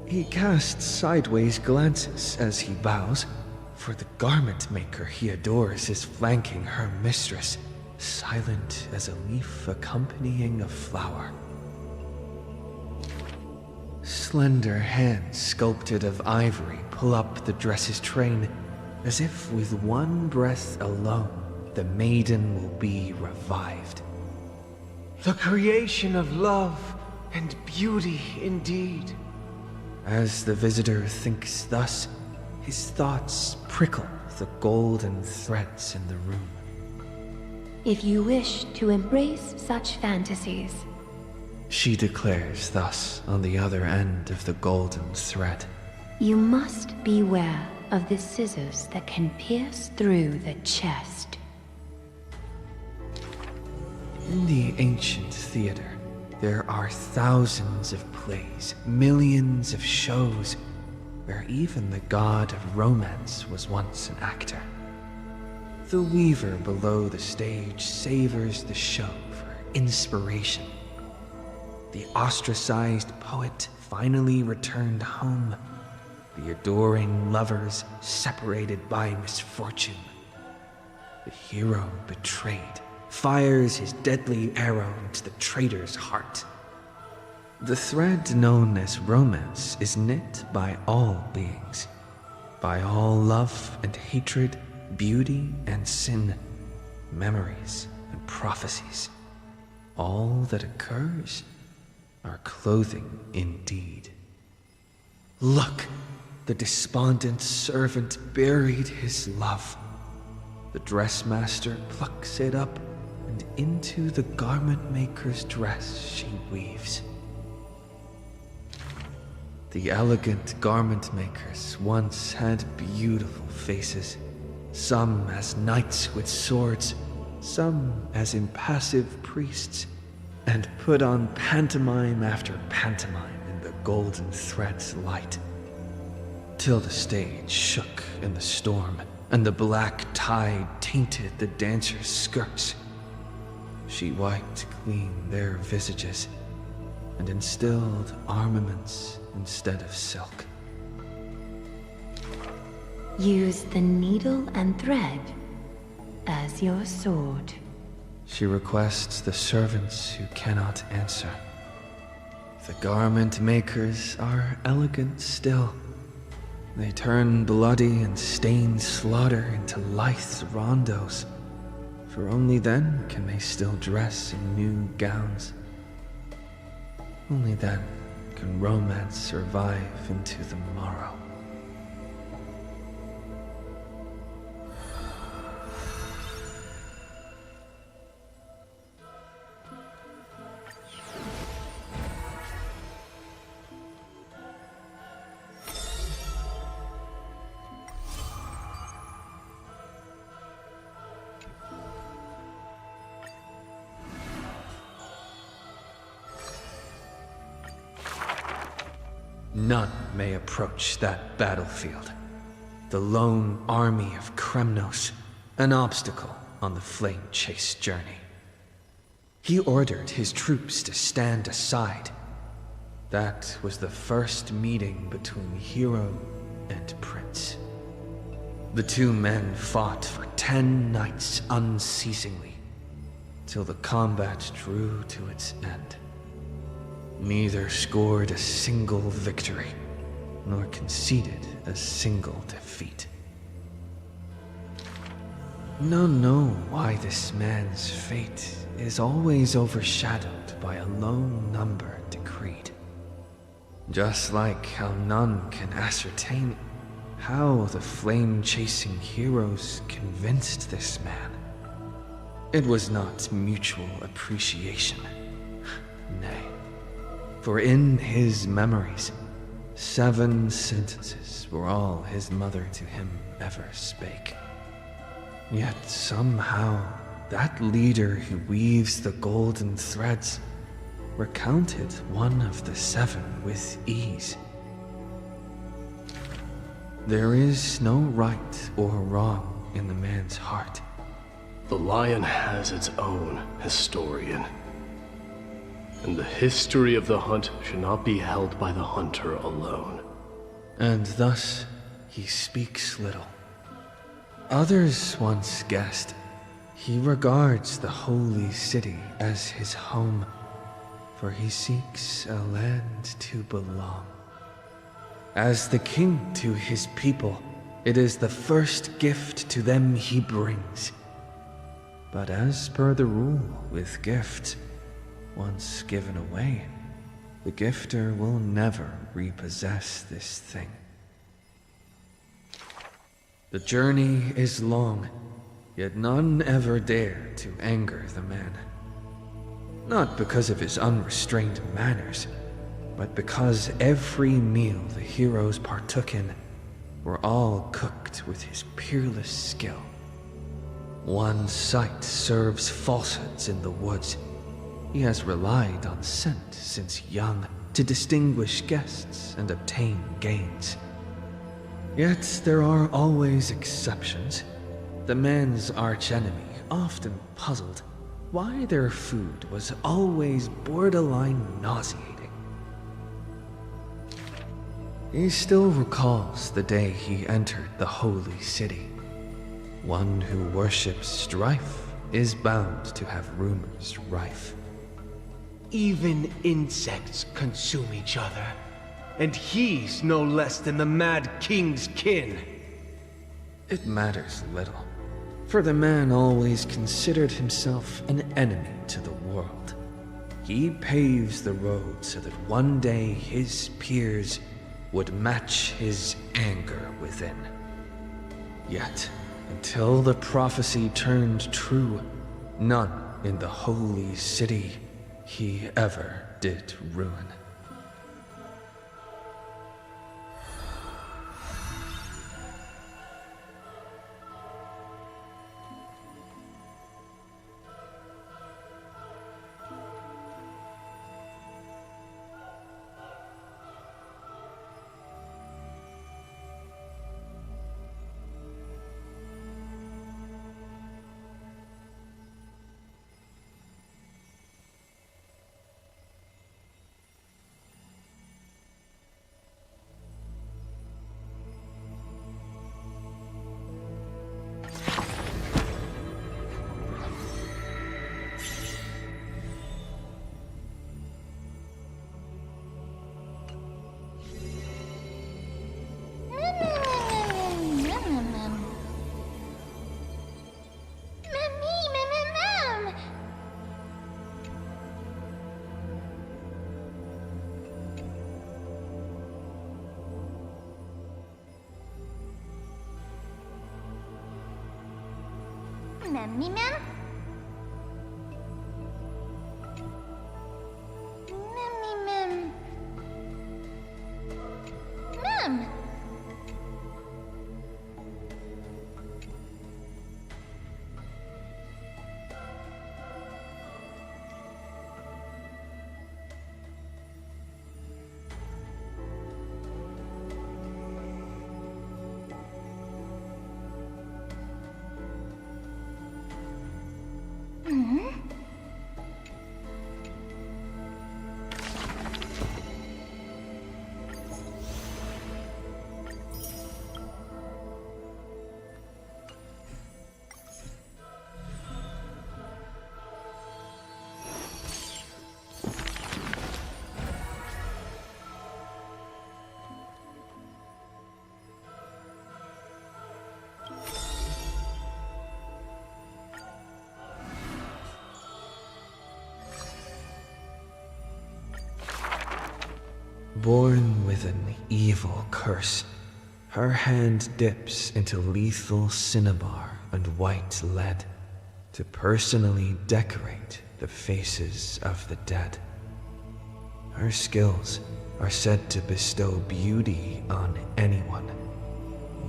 He casts sideways glances as he bows, for the garment maker he adores is flanking her mistress, silent as a leaf accompanying a flower. Slender hands sculpted of ivory pull up the dress's train, as if with one breath alone the maiden will be revived. The creation of love and beauty indeed. As the visitor thinks thus, his thoughts prickle the golden threads in the room. If you wish to embrace such fantasies, She declares thus on the other end of the golden thread. You must beware of the scissors that can pierce through the chest. In the ancient theater, there are thousands of plays, millions of shows, where even the god of romance was once an actor. The weaver below the stage savors the show for inspiration. The ostracized poet finally returned home. The adoring lovers separated by misfortune. The hero betrayed fires his deadly arrow into the traitor's heart. The thread known as romance is knit by all beings, by all love and hatred, beauty and sin, memories and prophecies. All that occurs are clothing indeed. Look, the despondent servant buried his love. The dressmaster plucks it up, and into the garment maker's dress she weaves. The elegant garment makers once had beautiful faces, some as knights with swords, some as impassive priests, and put on pantomime after pantomime in the golden thread's light, till the stage shook in the storm, and the black tide tainted the dancers' skirts. She wiped clean their visages, and instilled armaments instead of silk. Use the needle and thread as your sword. She requests the servants who cannot answer. The garment makers are elegant still. They turn bloody and stained slaughter into lithe rondos, for only then can they still dress in new gowns. Only then can romance survive into the morrow. None may approach that battlefield. The lone army of Kremnos, an obstacle on the flame-chased journey. He ordered his troops to stand aside. That was the first meeting between hero and prince. The two men fought for 10 nights unceasingly, till the combat drew to its end. Neither scored a single victory, nor conceded a single defeat. None know why this man's fate is always overshadowed by a lone number decreed. Just like how none can ascertain how the flame-chasing heroes convinced this man. It was not mutual appreciation. Nay. For in his memories, 7 sentences were all his mother to him ever spake. Yet somehow, that leader who weaves the golden threads recounted one of the 7 with ease. There is no right or wrong in the man's heart. The lion has its own historian. And the history of the hunt should not be held by the hunter alone. And thus, he speaks little. Others once guessed he regards the holy city as his home, for he seeks a land to belong. As the king to his people, it is the first gift to them he brings. But as per the rule with gifts, once given away, the gifter will never repossess this thing. The journey is long, yet none ever dare to anger the man. Not because of his unrestrained manners, but because every meal the heroes partook in were all cooked with his peerless skill. One sight serves falsehoods in the woods. He has relied on scent since young to distinguish guests and obtain gains. Yet there are always exceptions. The man's archenemy often puzzled why their food was always borderline nauseating. He still recalls the day he entered the holy city. One who worships strife is bound to have rumors rife. Even insects consume each other, and he's no less than the Mad King's kin. It matters little, for the man always considered himself an enemy to the world. He paves the road so that one day his peers would match his anger within. Yet, until the prophecy turned true, none in the holy city he ever did ruin. Memmy Mem? Memmy Mem. Mem! Born with an evil curse, her hand dips into lethal cinnabar and white lead to personally decorate the faces of the dead. Her skills are said to bestow beauty on anyone,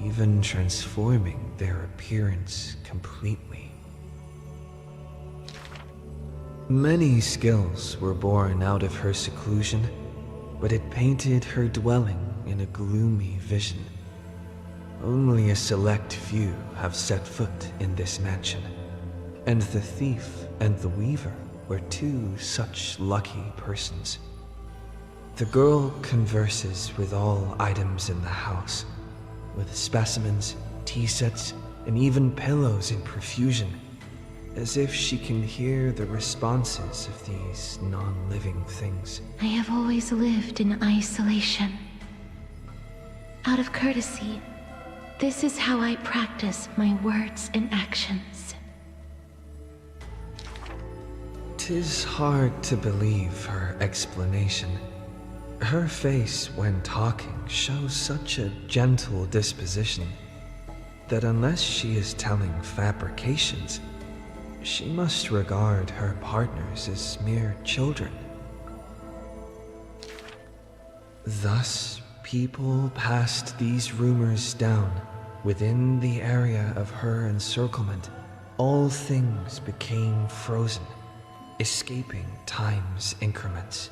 even transforming their appearance completely. Many skills were born out of her seclusion, but it painted her dwelling in a gloomy vision. Only a select few have set foot in this mansion, and the thief and the weaver were two such lucky persons. The girl converses with all items in the house, with specimens, tea sets, and even pillows in profusion, as if she can hear the responses of these non-living things. I have always lived in isolation. Out of courtesy, this is how I practice my words and actions. 'Tis hard to believe her explanation. Her face when talking shows such a gentle disposition that unless she is telling fabrications, she must regard her partners as mere children. Thus, people passed these rumors down. Within the area of her encirclement, all things became frozen, escaping time's increments.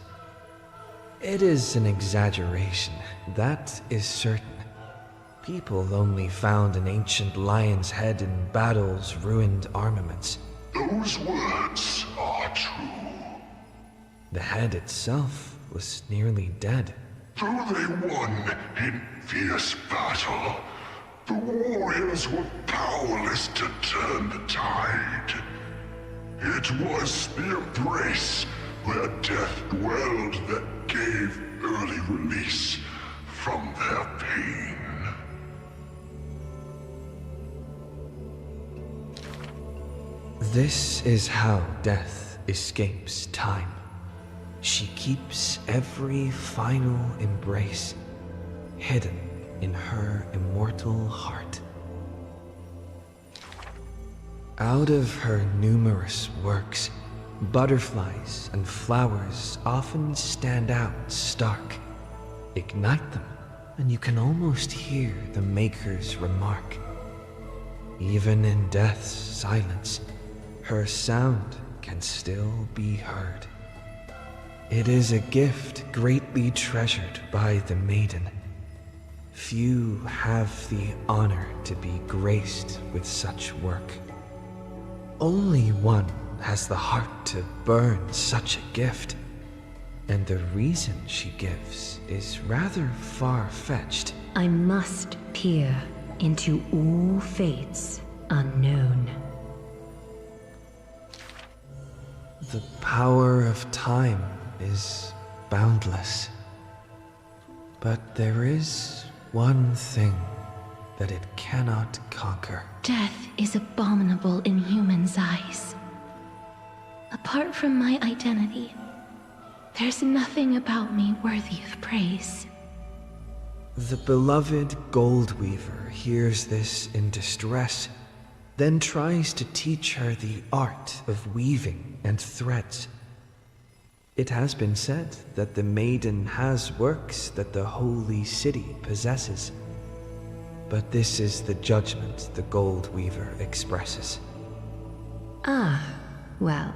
It is an exaggeration, that is certain. People only found an ancient lion's head in battle's ruined armaments. Those words are true. The head itself was nearly dead. Though they won in fierce battle, the warriors were powerless to turn the tide. It was the embrace where death dwelled that gave early release from their pain. This is how death escapes time. She keeps every final embrace hidden in her immortal heart. Out of her numerous works, butterflies and flowers often stand out stark. Ignite them, and you can almost hear the maker's remark. Even in death's silence, her sound can still be heard. It is a gift greatly treasured by the maiden. Few have the honor to be graced with such work. Only one has the heart to burn such a gift, and the reason she gives is rather far-fetched. I must peer into all fates unknown. The power of time is boundless, but there is one thing that it cannot conquer. Death is abominable in humans' eyes. Apart from my identity, there's nothing about me worthy of praise. The beloved Goldweaver hears this in distress, then tries to teach her the art of weaving and threads. It has been said that the maiden has works that the holy city possesses. But this is the judgment the Goldweaver expresses. Ah, well,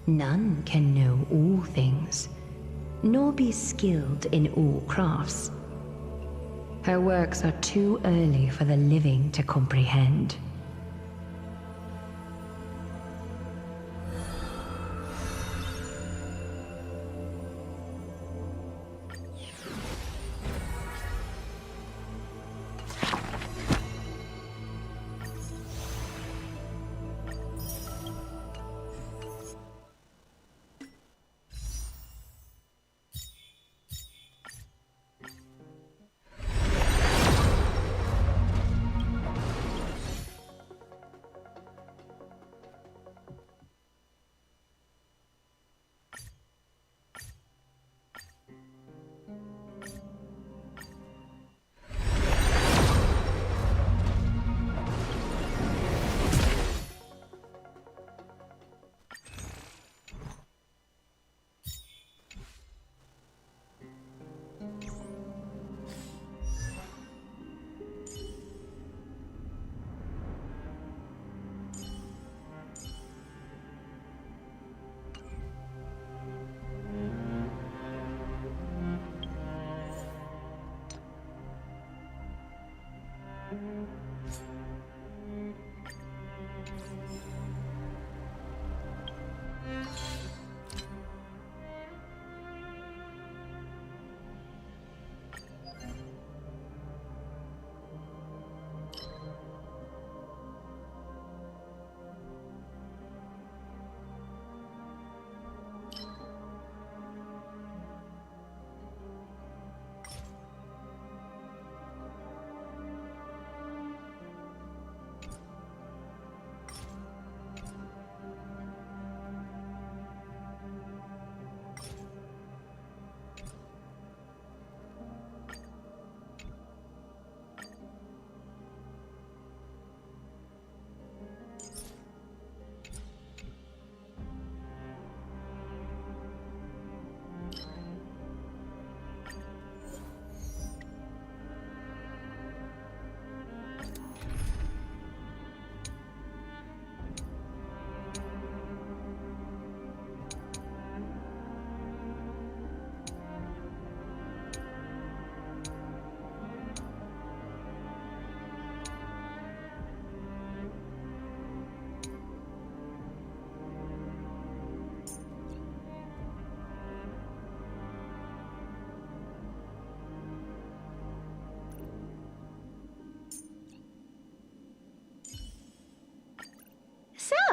none can know all things, nor be skilled in all crafts. Her works are too early for the living to comprehend.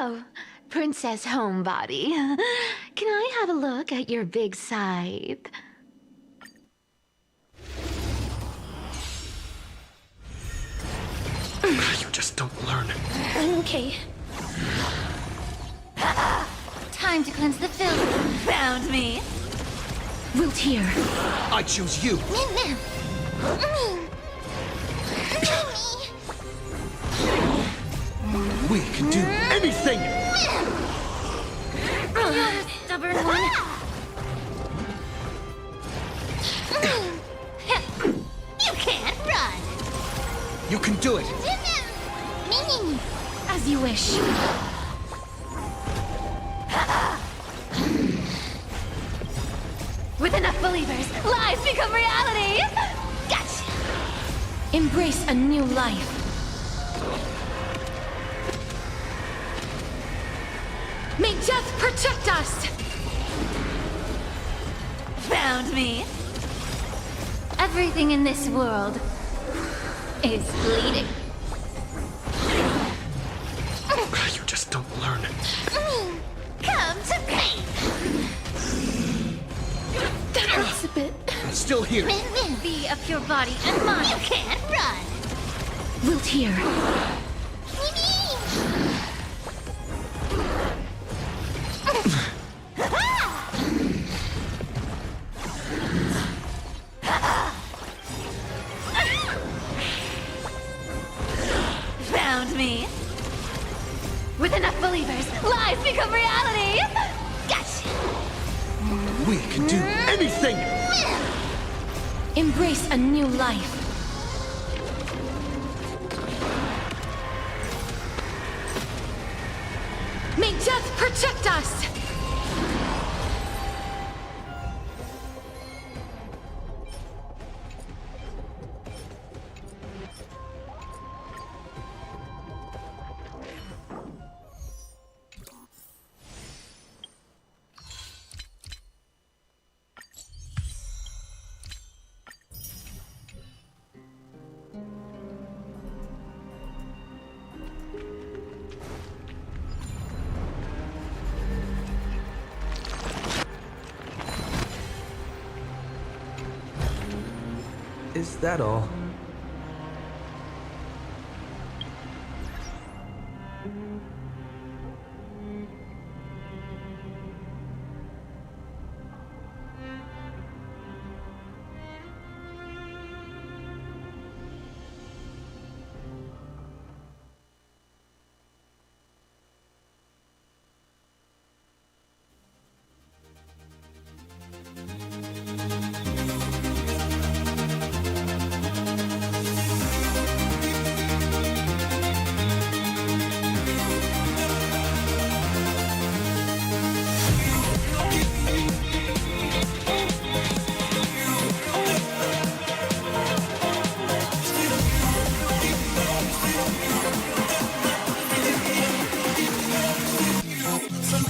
So, Princess Homebody, can I have a look at your big scythe? You just don't learn. Okay. Time to cleanse the filth. Found me. Wilt here. I choose you. We can do anything! Stubborn one. You can't run. You can do it! As you wish. With enough believers, lies become reality! Gotcha! Embrace a new life. May death protect us! Found me. Everything in this world is bleeding. You just don't learn. Come to me! That hurts a bit. I'm still here. Be of your body and mind. You can't run. Wilt here. Found me. With enough believers, lies become reality. Gotcha. We can do anything! Embrace a new life. May death protect us! Is that all? Some